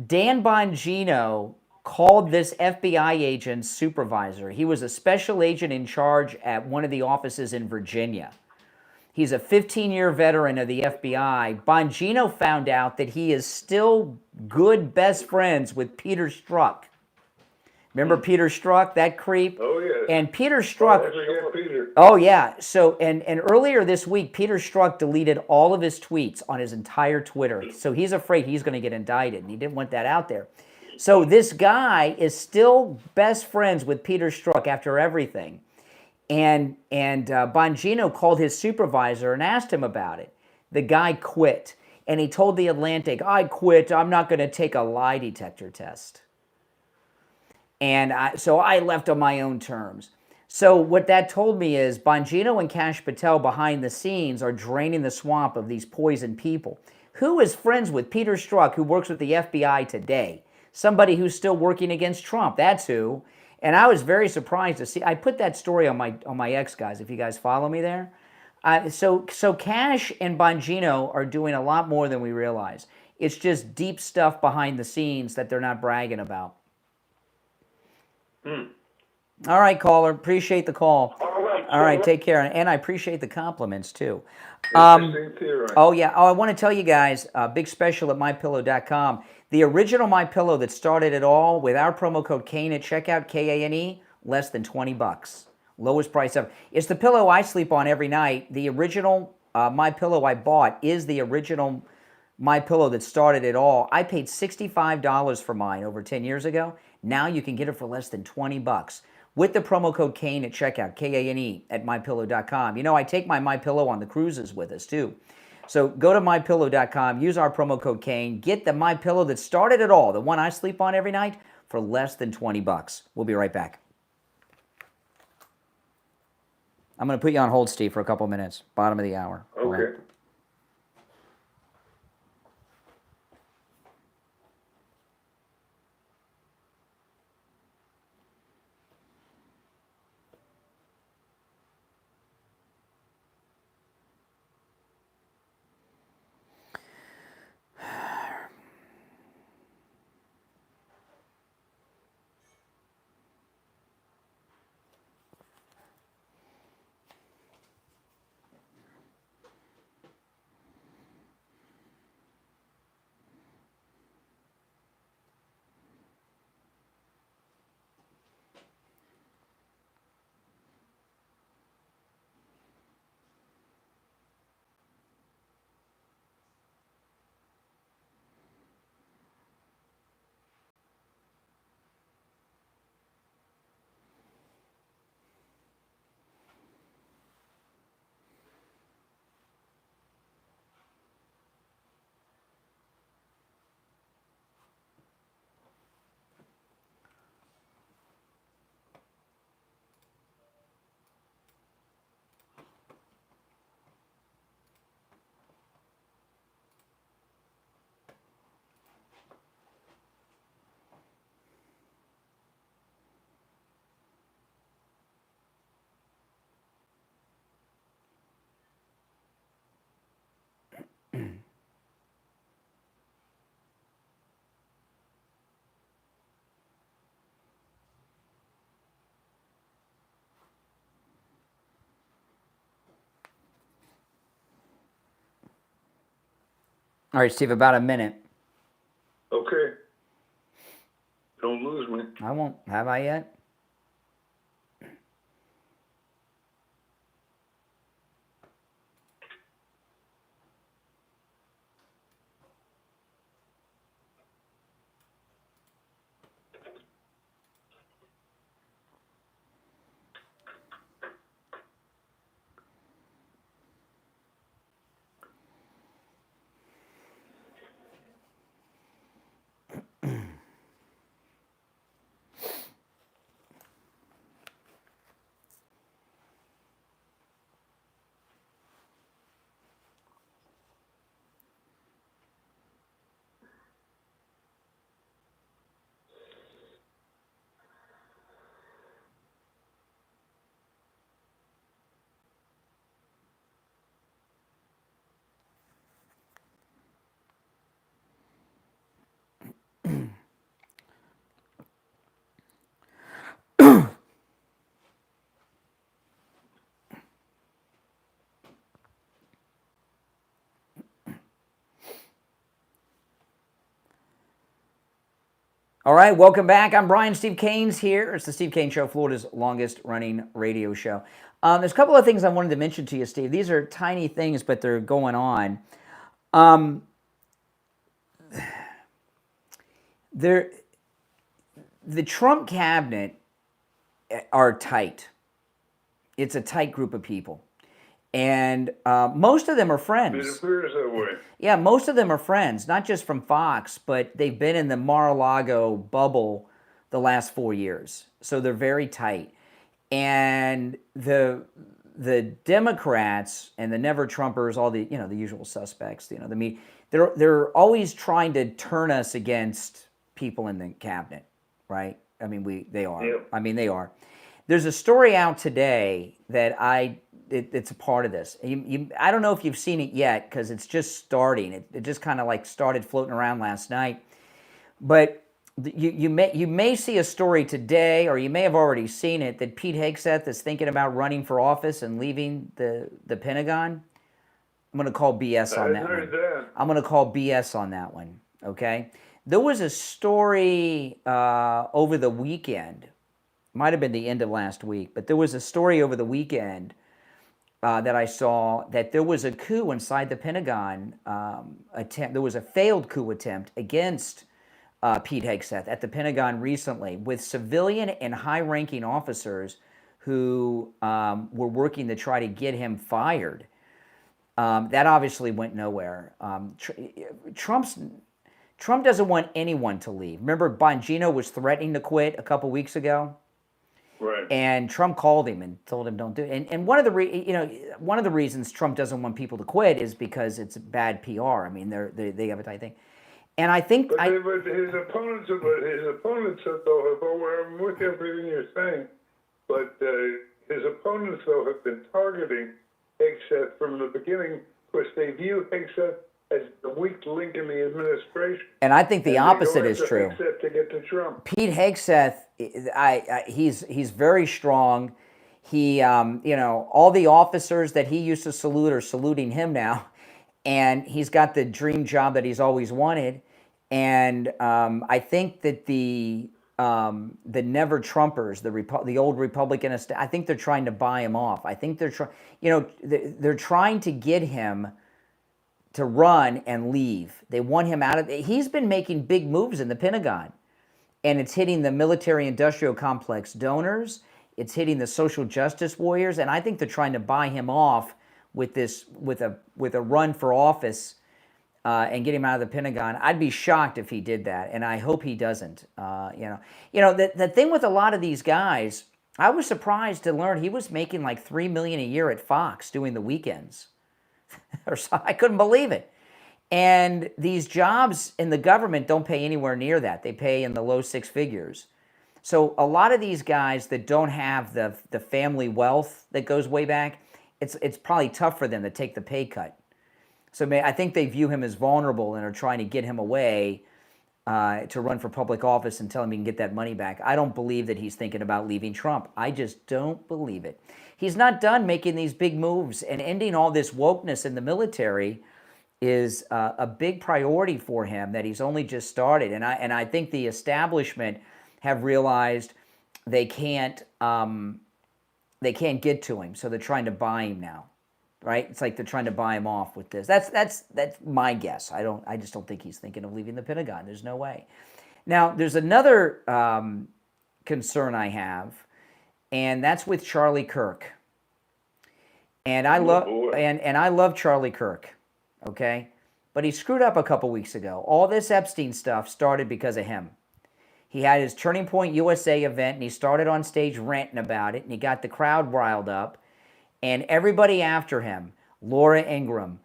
Dan Bongino called this FBI agent's supervisor. He was a special agent in charge at one of the offices in Virginia. He's a 15-year veteran of the FBI. Bongino found out that he is still good best friends with Peter Strzok. Remember Peter Strzok, that creep? Oh, yeah. And Peter Strzok... I forget Peter. Oh, yeah. So, and earlier this week, Peter Strzok deleted all of his tweets on his entire Twitter. So he's afraid he's going to get indicted, and he didn't want that out there. So this guy is still best friends with Peter Strzok after everything. And Bongino called his supervisor and asked him about it. The guy quit. And he told The Atlantic, I quit. I'm not going to take a lie detector test. And so I left on my own terms. So what that told me is Bongino and Kash Patel behind the scenes are draining the swamp of these poison people. Who is friends with Peter Strzok, who works with the FBI today? Somebody who's still working against Trump. That's who. And I was very surprised to see. I put that story on my X, guys, if you guys follow me there. So Kash and Bongino are doing a lot more than we realize. It's just deep stuff behind the scenes that they're not bragging about. All right, caller. Appreciate the call. All right, take care. And I appreciate the compliments, too. Oh, yeah. Oh, I want to tell you guys, big special at MyPillow.com. The original MyPillow that started it all, with our promo code Kane at checkout, K-A-N-E, less than $20. Lowest price ever. It's the pillow I sleep on every night. The original MyPillow I bought is the original MyPillow that started it all. I paid $65 for mine over 10 years ago. Now you can get it for less than $20 with the promo code Kane at checkout, K-A-N-E, at MyPillow.com. You know, I take my MyPillow on the cruises with us, too. So go to MyPillow.com, use our promo code Kane, get the MyPillow that started it all, the one I sleep on every night, for less than $20. We'll be right back. I'm going to put you on hold, Steve, for a couple minutes. Bottom of the hour. Okay. All right, Steve, about a minute. Okay. Don't lose me. I won't. Have I yet? All right, welcome back. I'm Brian. Steve Kane's here. It's the Steve Kane Show, Florida's longest running radio show. There's a couple of things I wanted to mention to you, Steve. These are tiny things, but they're going on. The Trump cabinet are tight. It's a tight group of people. And most of them are friends. It appears that way. Yeah, most of them are friends, not just from Fox, but they've been in the Mar-a-Lago bubble the last 4 years. So they're very tight. And the Democrats and the never-Trumpers, all the the usual suspects, they're always trying to turn us against people in the cabinet, right? I mean, they are. Yeah. I mean, they are. There's a story out today that it's a part of this. I don't know if you've seen it yet because it's just starting. It just kind of like started floating around last night. But you may see a story today, or you may have already seen it, that Pete Hegseth is thinking about running for office and leaving the Pentagon. I'm going to call BS on that one. I'm going to call BS on that one, okay? There was a story over the weekend. Might have been the end of last week, but there was a story over the weekend that I saw that there was a coup inside the Pentagon attempt. There was a failed coup attempt against Pete Hegseth at the Pentagon recently with civilian and high-ranking officers who were working to try to get him fired. That obviously went nowhere. Trump doesn't want anyone to leave. Remember, Bongino was threatening to quit a couple weeks ago? Right. And Trump called him and told him don't do it. And one of the reasons Trump doesn't want people to quit is because it's bad PR. I mean, they have a tight thing. And I think but his opponents though I'm with everything you're saying, but his opponents though have been targeting Hegseth from the beginning because they view Hegseth as the weak link in the administration. And I think the opposite is true. Hegseth to get to Trump. Pete Hegseth, he's very strong. He, all the officers that he used to salute are saluting him now, and he's got the dream job that he's always wanted. And I think that the never Trumpers, the old Republicanists, I think they're trying to buy him off. I think they're trying to get him to run and leave. They want him out of. He's been making big moves in the Pentagon, and it's hitting the military-industrial complex donors. It's hitting the social justice warriors, and I think they're trying to buy him off with a run for office and get him out of the Pentagon. I'd be shocked if he did that, and I hope he doesn't. The thing with a lot of these guys, I was surprised to learn he was making like $3 million a year at Fox doing the weekends. I couldn't believe it. And these jobs in the government don't pay anywhere near that. They pay in the low six figures. So a lot of these guys that don't have the family wealth that goes way back, it's probably tough for them to take the pay cut. So I think they view him as vulnerable and are trying to get him away to run for public office and tell him he can get that money back. I don't believe that he's thinking about leaving Trump. I just don't believe it. He's not done making these big moves, and ending all this wokeness in the military is a big priority for him that he's only just started. And I think the establishment have realized they can't get to him, so they're trying to buy him now. Right? It's like they're trying to buy him off with this. That's my guess. I just don't think he's thinking of leaving the Pentagon. There's no way. Now, there's another concern I have, and that's with Charlie Kirk. And I love Charlie Kirk, okay? But he screwed up a couple weeks ago. All this Epstein stuff started because of him. He had his Turning Point USA event, and he started on stage ranting about it, and he got the crowd riled up. And everybody after him, Laura Ingraham,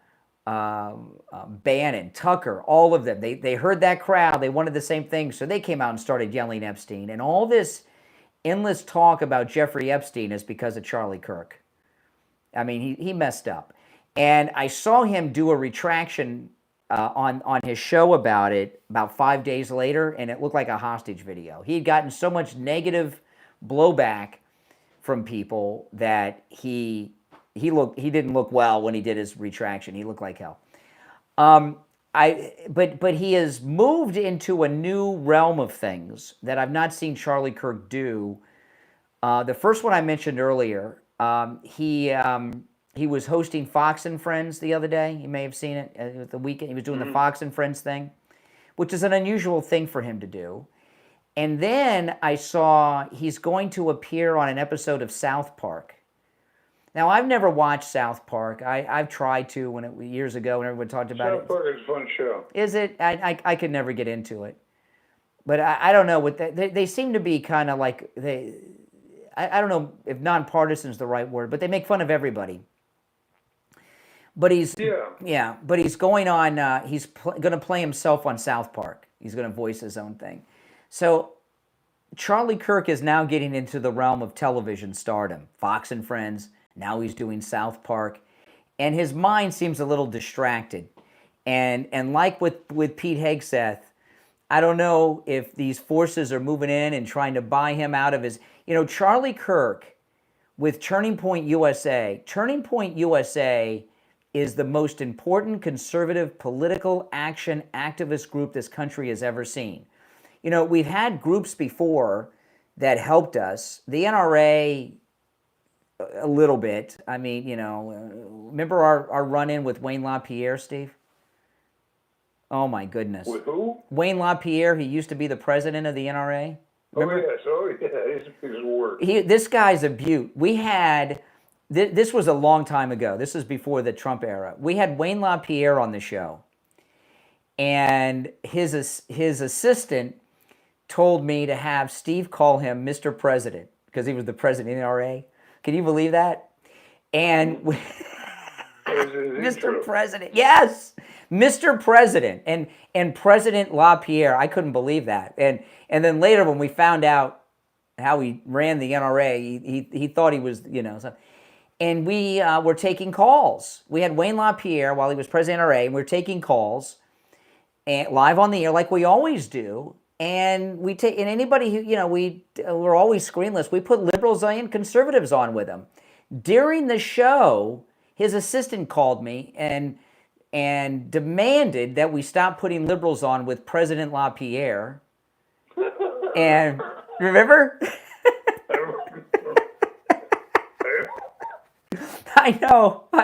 Bannon, Tucker, all of them, they heard that crowd. They wanted the same thing, so they came out and started yelling Epstein. And all this endless talk about Jeffrey Epstein is because of Charlie Kirk. I mean, he messed up. And I saw him do a retraction on his show about it about 5 days later, and it looked like a hostage video. He had gotten so much negative blowback from people that he didn't look well when he did his retraction. He looked like hell. But he has moved into a new realm of things that I've not seen Charlie Kirk do. The first one I mentioned earlier, he was hosting Fox and Friends the other day. You may have seen it at the weekend. He was doing the Fox and Friends thing, which is an unusual thing for him to do. And then I saw he's going to appear on an episode of South Park. Now, I've never watched South Park. I've tried to years ago when everyone talked about it. South Park is a fun show. Is it? I could never get into it. But I don't know. They seem to be kind of like, I don't know if nonpartisan is the right word, but they make fun of everybody. But he's going on, he's going to play himself on South Park. He's going to voice his own thing. So Charlie Kirk is now getting into the realm of television stardom. Fox and Friends, now he's doing South Park. And his mind seems a little distracted. And like with Pete Hegseth, I don't know if these forces are moving in and trying to buy him out of his... Charlie Kirk with Turning Point USA. Turning Point USA is the most important conservative political action activist group this country has ever seen. We've had groups before that helped us. The NRA, a little bit. I mean, remember our run-in with Wayne LaPierre, Steve? Oh, my goodness. With who? Wayne LaPierre. He used to be the president of the NRA. Remember? Oh, yes. His work. This guy's a beaut. We had... This was a long time ago. This is before the Trump era. We had Wayne LaPierre on the show. And his assistant told me to have Steve call him Mr. President because he was the president of the NRA. Can you believe that? And Mr. President, yes, Mr. President, and President LaPierre. I couldn't believe that. And then later when we found out how he ran the NRA, he thought he was and we were taking calls. We had Wayne LaPierre while he was president of NRA, and we were taking calls and live on the air like we always do. And we take anybody who we're always screenless. We put liberals and conservatives on with them. During the show, his assistant called me and demanded that we stop putting liberals on with President LaPierre. And remember? I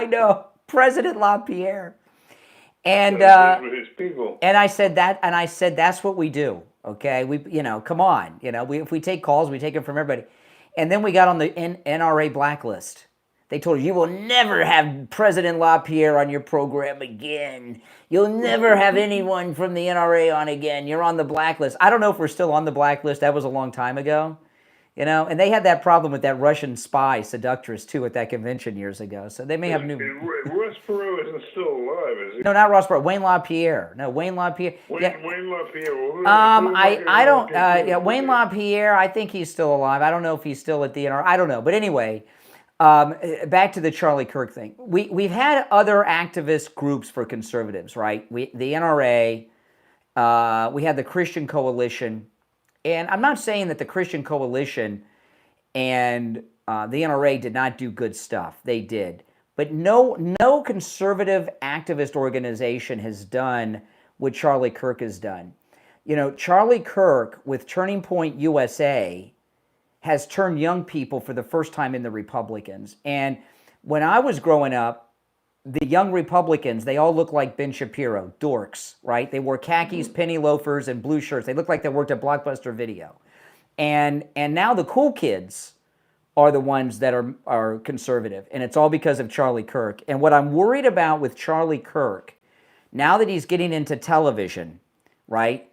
know, President LaPierre. And with his people. And I said that's what we do. Okay, come on, if we take calls, we take them from everybody. And then we got on the NRA blacklist. They told us, you will never have President LaPierre on your program again. You'll never have anyone from the NRA on again. You're on the blacklist. I don't know if we're still on the blacklist. That was a long time ago. And they had that problem with that Russian spy seductress, too, at that convention years ago. So they may have new... Ross Perot isn't still alive, is he? No, not Ross Perot. Wayne LaPierre. No, Wayne LaPierre. Wayne LaPierre. I don't... Wayne LaPierre, I think he's still alive. I don't know if he's still at the NRA. I don't know. But anyway, back to the Charlie Kirk thing. We've had other activist groups for conservatives, right? The NRA, we had the Christian Coalition, and I'm not saying that the Christian Coalition and the NRA did not do good stuff. They did. But no conservative activist organization has done what Charlie Kirk has done. You know, Charlie Kirk with Turning Point USA has turned young people for the first time into Republicans. And when I was growing up, the young Republicans, they all looked like Ben Shapiro, dorks, right? They wore khakis, penny loafers, and blue shirts. They looked like they worked at Blockbuster Video. And now the cool kids are the ones that are conservative. And it's all because of Charlie Kirk. And what I'm worried about with Charlie Kirk, now that he's getting into television, right,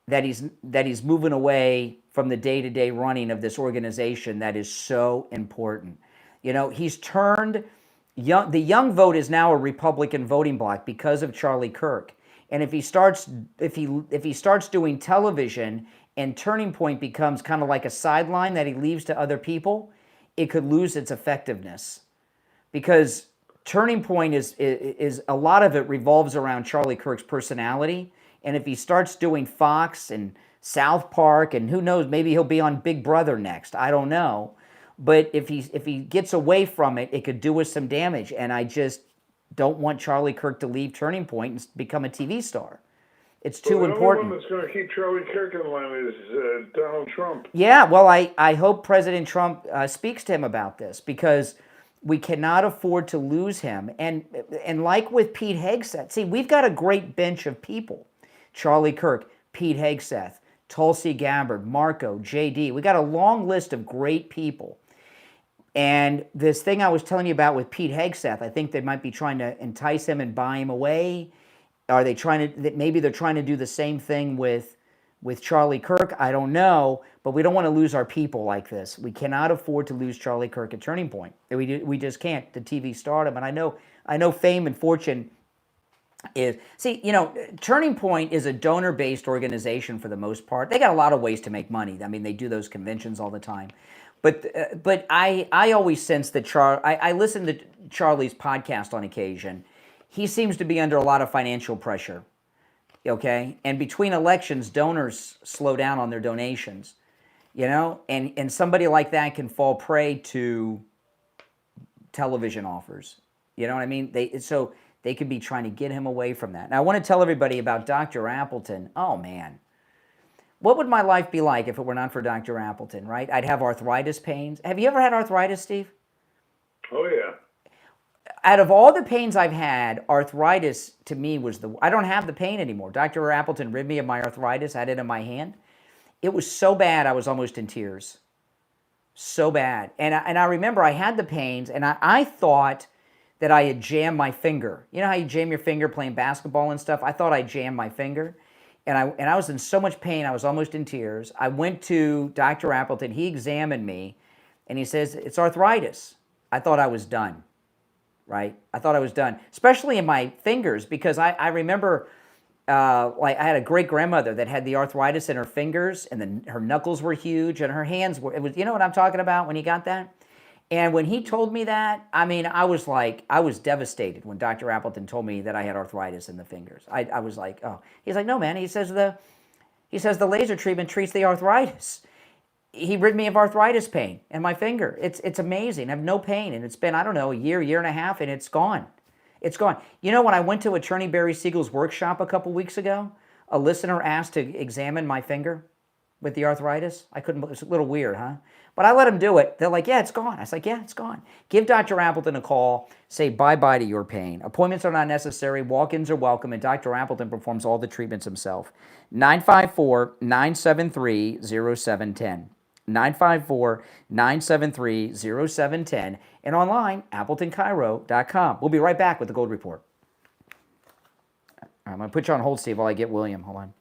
that he's moving away from the day-to-day running of this organization that is so important. You know, he's turned the young vote is now a Republican voting bloc because of Charlie Kirk. And if he starts doing television and Turning Point becomes kind of like a sideline that he leaves to other people, it could lose its effectiveness. Because Turning Point is a lot of it revolves around Charlie Kirk's personality. And if he starts doing Fox and South Park, and who knows, maybe he'll be on Big Brother next. I don't know. But if he gets away from it, it could do us some damage. And I just don't want Charlie Kirk to leave Turning Point and become a TV star. It's too important. The only one that's going to keep Charlie Kirk in line is Donald Trump. Yeah, well, I hope President Trump speaks to him about this, because we cannot afford to lose him. And like with Pete Hegseth, see, we've got a great bench of people. Charlie Kirk, Pete Hegseth, Tulsi Gabbard, Marco, JD. We got a long list of great people. And this thing I was telling you about with Pete Hegseth, I think they might be trying to entice him and buy him away. Are they trying to, maybe they're trying to do the same thing with Charlie Kirk? I don't know, but we don't want to lose our people like this. We cannot afford to lose Charlie Kirk at Turning Point. We just can't, the TV stardom. And I know fame and fortune is, see, you know, Turning Point is a donor-based organization for the most part. They got a lot of ways to make money. I mean, they do those conventions all the time. But I always sense that I listen to Charlie's podcast on occasion. He seems to be under a lot of financial pressure, okay? And between elections, donors slow down on their donations, you know? And somebody like that can fall prey to television offers. You know what I mean? So they could be trying to get him away from that. Now, I want to tell everybody about Dr. Appleton. Oh, man. What would my life be like if it were not for Dr. Appleton, right? I'd have arthritis pains. Have you ever had arthritis, Steve? Oh, yeah. Out of all the pains I've had, arthritis to me was I don't have the pain anymore. Dr. Appleton rid me of my arthritis. I had it in my hand. It was so bad I was almost in tears. So bad. And I remember I had the pains, and I thought that I had jammed my finger. You know how you jam your finger playing basketball and stuff? I thought I jammed my finger. And I was in so much pain, I was almost in tears. I went to Dr. Appleton. He examined me, and he says, it's arthritis. I thought I was done, right? I thought I was done, especially in my fingers, because I remember, like, I had a great-grandmother that had the arthritis in her fingers, and then her knuckles were huge, and her hands were, you know what I'm talking about when he got that? And when he told me that, I mean, I was devastated when Dr. Appleton told me that I had arthritis in the fingers. I was like, oh. He's like, no, man. He says the laser treatment treats the arthritis. He rid me of arthritis pain in my finger. It's amazing. I have no pain, and it's been, I don't know, a year and a half, and it's gone. It's gone. You know, when I went to Attorney Barry Siegel's workshop a couple weeks ago, a listener asked to examine my finger with the arthritis. I couldn't. It's a little weird, huh? But I let them do it. They're like, yeah, it's gone. I was like, yeah, it's gone. Give Dr. Appleton a call. Say bye-bye to your pain. Appointments are not necessary. Walk-ins are welcome, and Dr. Appleton performs all the treatments himself. 954-973-0710. 954-973-0710. And online, AppletonCairo.com. We'll be right back with the Gold Report. I'm going to put you on hold, Steve, while I get William. Hold on.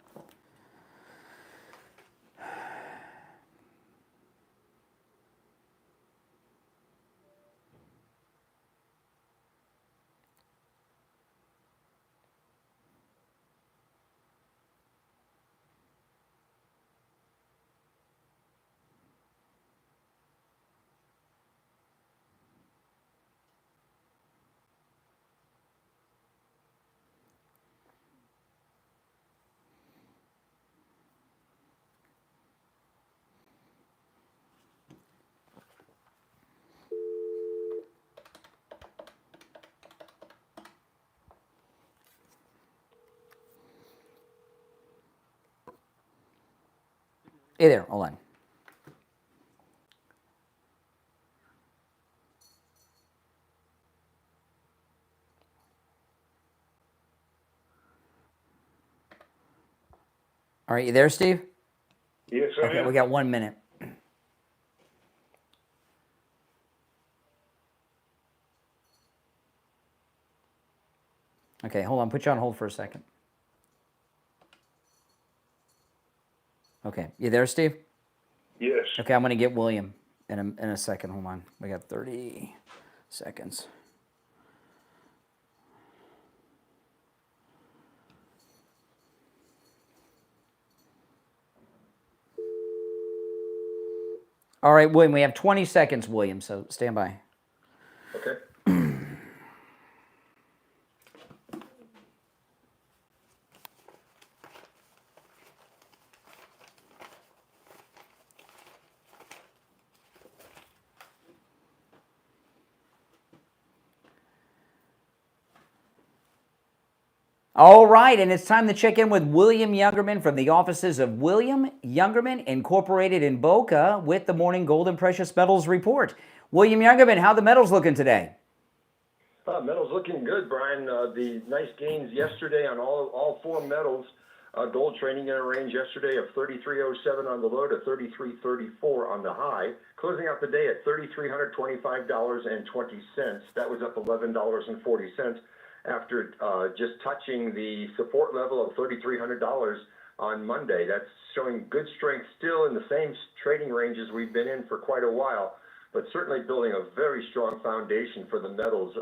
Hey there, hold on. All right, you there, Steve? Yes, I Okay, am. we got 1 minute. Okay, hold on. Put you on hold for a second. Okay, you there, Steve? Yes. Okay, I'm going to get William in a second. Hold on. We got 30 seconds. All right, William, we have 20 seconds, William, so stand by. Okay. All right, and it's time to check in with William Youngerman from the offices of William Youngerman Incorporated in Boca with the Morning Gold and Precious Metals Report. William Youngerman, how the metals looking today? Metals looking good, Brian. The nice gains yesterday on all four metals. Gold trading in a range yesterday of 33.07 on the low to 33.34 on the high. Closing out the day at $3,325.20. That was up $11.40 after just touching the support level of $3,300 on Monday. That's showing good strength still in the same trading ranges we've been in for quite a while, but certainly building a very strong foundation for the metals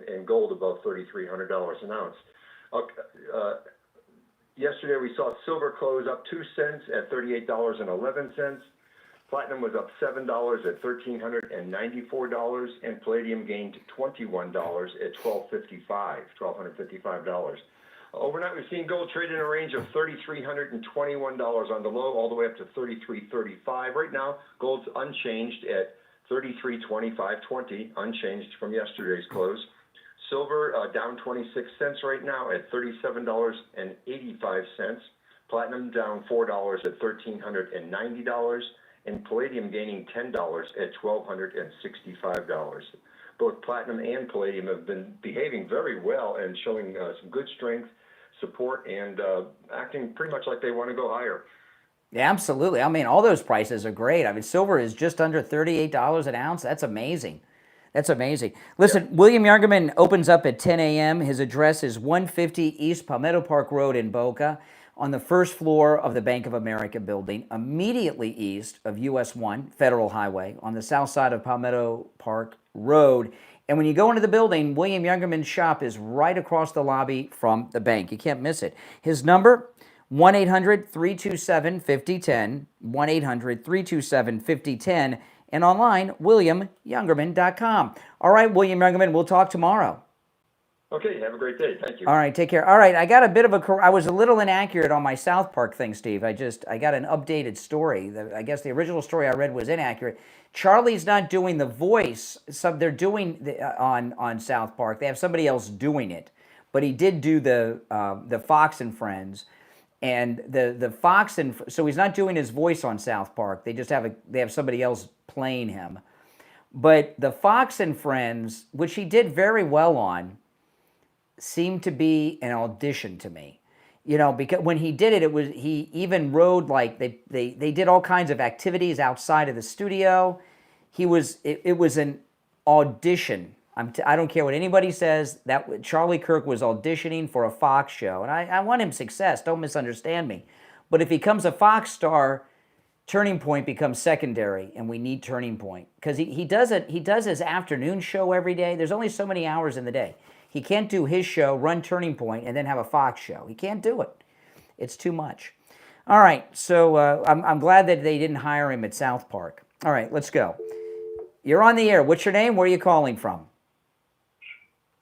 and gold above $3,300 an ounce. Yesterday we saw silver close up 2 cents at $38.11. Platinum was up $7 at $1,394, and palladium gained $21 at $1,255. Overnight, we've seen gold trade in a range of $3,321 on the low, all the way up to $33.35. Right now, gold's unchanged at $33.2520, unchanged from yesterday's close. Silver down 26 cents right now at $37.85. Platinum down $4 at $1,390, and palladium gaining $10 at $1,265. Both platinum and palladium have been behaving very well and showing some good strength, support, and acting pretty much like they want to go higher. Yeah, absolutely. I mean, all those prices are great. I mean, silver is just under $38 an ounce. That's amazing. That's amazing. Listen, yeah. William Youngerman opens up at 10 a.m. His address is 150 East Palmetto Park Road in Boca, on the first floor of the Bank of America building, immediately east of US 1 Federal Highway, on the south side of Palmetto Park Road. And when you go into the building, William Youngerman's shop is right across the lobby from the bank. You can't miss it. His number, 1-800-327-5010, 1-800-327-5010, and online, WilliamYoungerman.com. All right, William Youngerman, we'll talk tomorrow. Okay, have a great day. Thank you. All right, take care. All right, I got a bit of I was a little inaccurate on my South Park thing, Steve. I got an updated story. I guess the original story I read was inaccurate. Charlie's not doing the voice. They're doing on South Park. They have somebody else doing it, but he did do the Fox and Friends, and the Fox and so he's not doing his voice on South Park. They just have somebody else playing him. But the Fox and Friends, which he did very well on, seemed to be an audition to me, because when he did it, he even rode like they did all kinds of activities outside of the studio. It was an audition. I don't care what anybody says, that Charlie Kirk was auditioning for a Fox show, and I want him success. Don't misunderstand me, but if he becomes a Fox star, Turning Point becomes secondary, and we need Turning Point because he does his afternoon show every day. There's only so many hours in the day. He can't do his show, run Turning Point, and then have a Fox show. He can't do it. It's too much. All right, so I'm glad that they didn't hire him at South Park. All right, let's go. You're on the air. What's your name? Where are you calling from?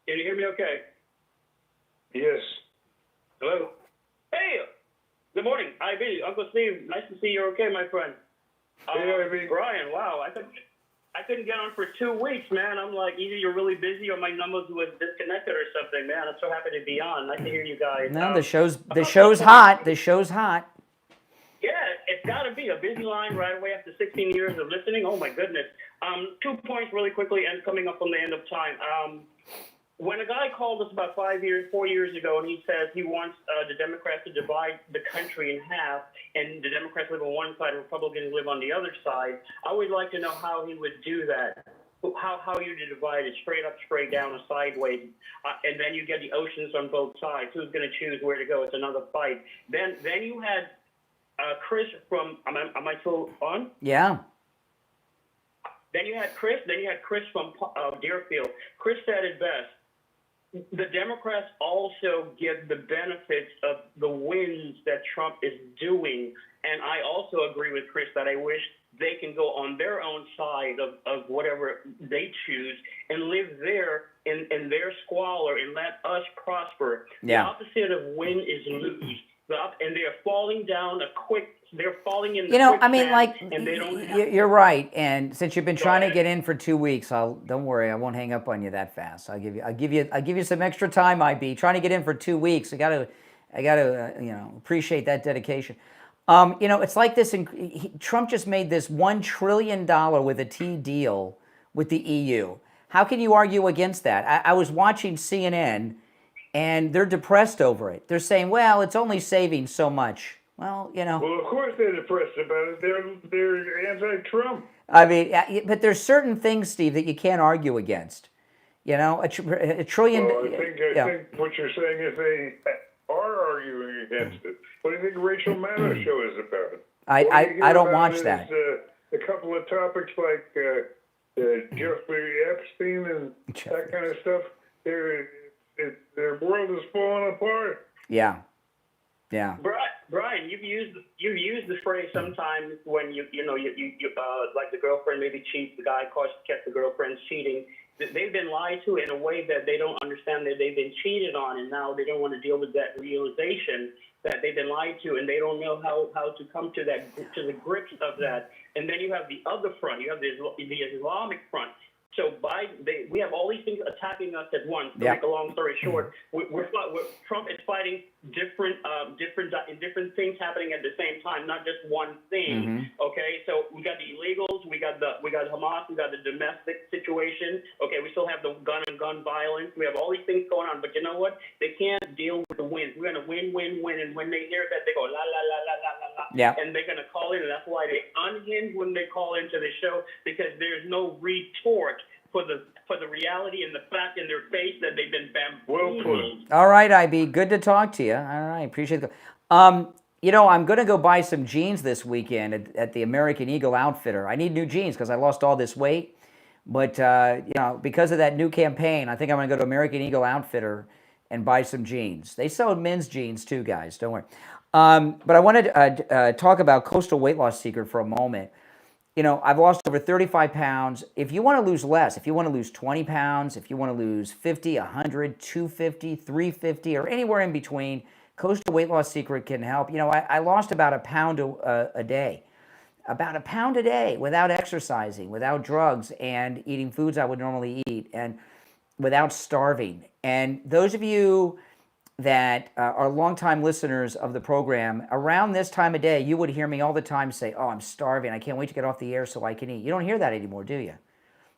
Can you hear me okay? Yes. Hello? Hey! Good morning, IB. Uncle Steve, nice to see you're okay, my friend. Hey, IB. Brian, wow, I couldn't get on for 2 weeks, man. I'm like, either you're really busy or my numbers was disconnected or something, man. I'm so happy to be on. Nice to hear you guys. No, the show's hot. The show's hot. Yeah, it's got to be a busy line right away after 16 years of listening. Oh, my goodness. 2 points really quickly and coming up on the end of time. When a guy called us about 4 years ago, and he says he wants the Democrats to divide the country in half, and the Democrats live on one side and Republicans live on the other side, I would like to know how he would do that. How you divide it, straight up, straight down, or sideways, and then you get the oceans on both sides. Who's going to choose where to go? It's another fight. Then you had Chris from. Am I still on? Yeah. Then you had Chris from Deerfield. Chris said it best. The Democrats also get the benefits of the wins that Trump is doing, and I also agree with Chris that I wish they can go on their own side of whatever they choose and live there in their squalor and let us prosper. Yeah. The opposite of win is lose. And they're falling down they're falling in the quicksand, and they don't have you're right. And since you've been trying to get in for 2 weeks, don't worry, I won't hang up on you that fast. I'll give you some extra time, IB. Trying to get in for 2 weeks. I gotta appreciate that dedication. It's like this. Trump just made this $1 trillion with a T deal with the EU. How can you argue against that? I was watching CNN, and they're depressed over it. They're saying, well, it's only saving so much. Well, Well, of course they're depressed about it. They're anti-Trump. I mean, but there's certain things, Steve, that you can't argue against. A trillion. Well, I think what you're saying is they are arguing against it. What do you think Rachel Maddow show is about? I don't watch that. A couple of topics like Jeffrey Epstein and that kind of stuff. Their world is falling apart. Yeah. Brian, you've used the phrase sometimes when you like the girlfriend maybe cheats, the guy catch the girlfriend cheating. They've been lied to in a way that they don't understand that they've been cheated on, and now they don't want to deal with that realization that they've been lied to, and they don't know how to come to the grips of that. And then you have the other front. You have the Islamic front. So we have all these things attacking us at once. To make a long story short, Trump is fighting different things happening at the same time, not just one thing. Okay, so we got the illegals, we got Hamas, we got the domestic situation. Okay, we still have the gun violence. We have all these things going on, but you know what? They can't deal with the wins. We're gonna win, and when they hear that, they go la la la la la la la, and they're gonna call in, and that's why they unhinge when they call into the show, because there's no retort for the reality and the fact in their face that they've been bamboozled. All right, IB, good to talk to you. All right, appreciate it. I'm going to go buy some jeans this weekend at the American Eagle Outfitter. I need new jeans because I lost all this weight. But, because of that new campaign, I think I'm going to go to American Eagle Outfitter and buy some jeans. They sell men's jeans too, guys. Don't worry. But I wanted to talk about Coastal Weight Loss Secret for a moment. I've lost over 35 pounds. If you want to lose less, if you want to lose 20 pounds, if you want to lose 50, 100, 250, 350, or anywhere in between, Coastal Weight Loss Secret can help. I lost about a pound a day. About a pound a day without exercising, without drugs, and eating foods I would normally eat, and without starving. And those of you that are longtime listeners of the program, around this time of day, you would hear me all the time say, oh, I'm starving. I can't wait to get off the air so I can eat. You don't hear that anymore, do you?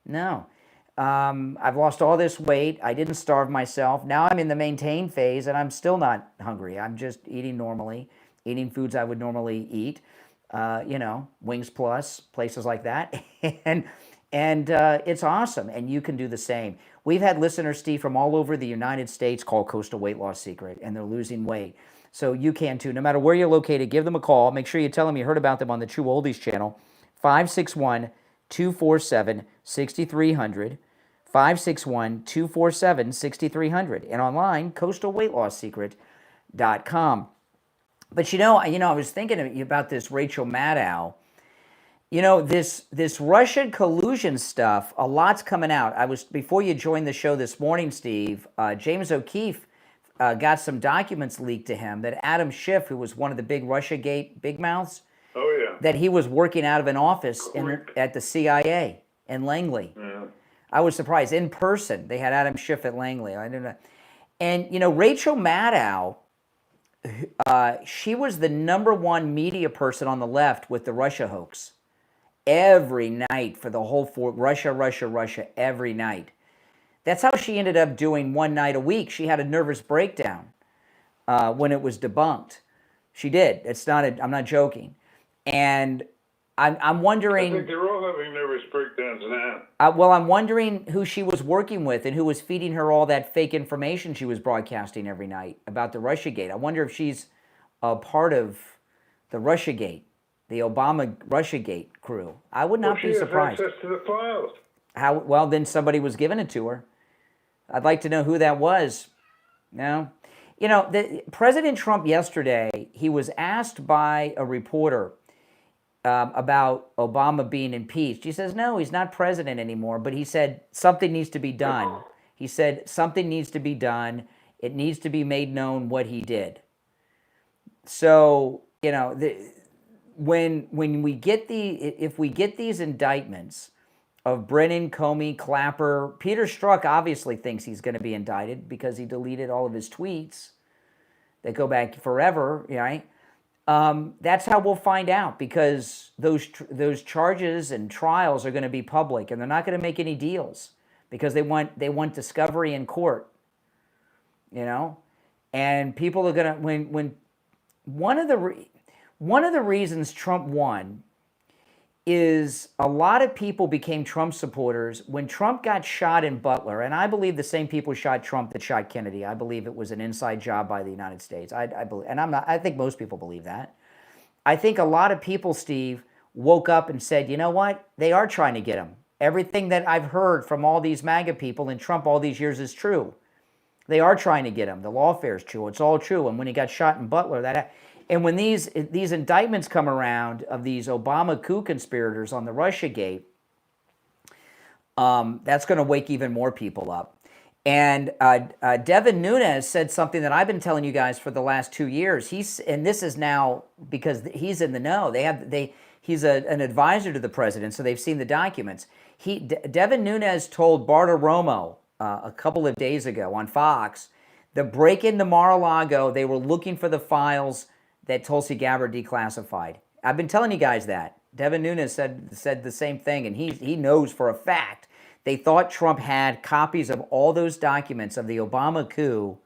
No. I've lost all this weight. I didn't starve myself. Now I'm in the maintain phase, and I'm still not hungry. I'm just eating normally, eating foods I would normally eat, Wings Plus, places like that. and it's awesome, and you can do the same. We've had listeners, Steve, from all over the United States call Coastal Weight Loss Secret, and they're losing weight. So you can too. No matter where you're located, give them a call. Make sure you tell them you heard about them on the True Oldies channel, 561-247-6300, 561-247-6300, and online, coastalweightlossecret.com. But I was thinking about this Rachel Maddow. This Russian collusion stuff, a lot's coming out. Before you joined the show this morning, Steve, James O'Keefe got some documents leaked to him that Adam Schiff, who was one of the big Russiagate big mouths, that he was working out of an office at the CIA in Langley. Yeah. I was surprised. In person, they had Adam Schiff at Langley. I don't know. And, Rachel Maddow, she was the #1 media person on the left with the Russia hoax. Every night for the whole Russia, every night. That's how she ended up doing one night a week. She had a nervous breakdown when it was debunked. She did. I'm not joking. And I'm wondering. I think they're all having nervous breakdowns now. I'm wondering who she was working with and who was feeding her all that fake information she was broadcasting every night about the Russiagate. I wonder if she's a part of the Russiagate, the Obama Russiagate crew. I would not be surprised. She has access to the files. How? Well, then somebody was giving it to her. I'd like to know who that was. No. You know, President Trump yesterday, he was asked by a reporter about Obama being impeached. He says, no, he's not president anymore, but he said something needs to be done. He said something needs to be done. It needs to be made known what he did. So, you know, when we get if we get these indictments of Brennan, Comey, Clapper, Peter Strzok obviously thinks he's going to be indicted because he deleted all of his tweets that go back forever, right? That's how we'll find out, because those charges and trials are going to be public, and they're not going to make any deals because they want discovery in court, you know. And people are going to when one of the reasons Trump won is a lot of people became Trump supporters when Trump got shot in Butler, and I believe the same people shot Trump that shot Kennedy. I believe it was an inside job by the United States. I believe, and I think most people believe that. I think a lot of people, Steve, woke up and said, you know what? They are trying to get him. Everything that I've heard from all these MAGA people and Trump all these years is true. They are trying to get him. The lawfare is true. It's all true. And when he got shot in Butler, and when these indictments come around of these Obama coup conspirators on the Russiagate, that's going to wake even more people up. And Devin Nunes said something that I've been telling you guys for the last 2 years. And this is now because he's in the know. He's an advisor to the president, so they've seen the documents. Devin Nunes told Bartiromo a couple of days ago on Fox, the break-in to Mar-a-Lago, they were looking for the files that Tulsi Gabbard declassified. I've been telling you guys that. Devin Nunes said the same thing, and he knows for a fact they thought Trump had copies of all those documents of the Obama coup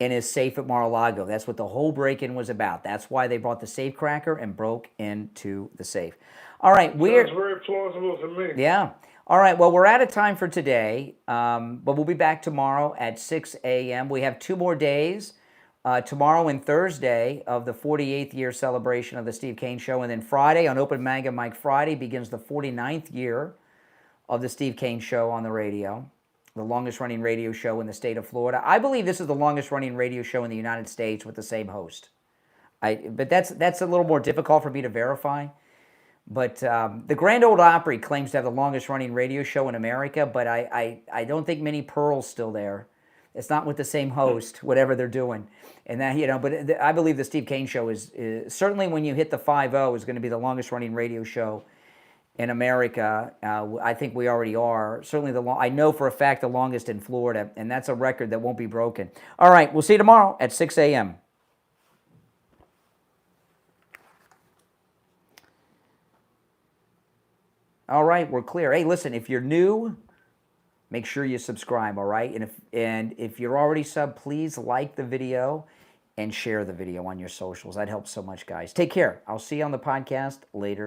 in his safe at Mar-a-Lago. That's what the whole break-in was about. That's why they brought the safecracker and broke into the safe. All right, Sounds very plausible to me. Yeah. All right, well, we're out of time for today, but we'll be back tomorrow at 6 a.m. We have 2 more days. Tomorrow and Thursday of the 48th year celebration of the Steve Kane Show. And then Friday on Open MAGA Mike Friday begins the 49th year of the Steve Kane Show on the radio, the longest running radio show in the state of Florida. I believe this is the longest running radio show in the United States with the same host. But that's a little more difficult for me to verify. But the Grand Ole Opry claims to have the longest running radio show in America, but I don't think Minnie Pearl's still there. It's not with the same host, whatever they're doing. And that, you know, but I believe the Steve Kane Show is certainly, when you hit the 5-0, is going to be the longest running radio show in America. I think we already are. Certainly I know for a fact the longest in Florida, and that's a record that won't be broken. All right, we'll see you tomorrow at 6 a.m. All right, we're clear. Hey, listen, if you're new, make sure you subscribe, all right? And if you're already subbed, please like the video and share the video on your socials. That helps so much, guys. Take care. I'll see you on the podcast later today.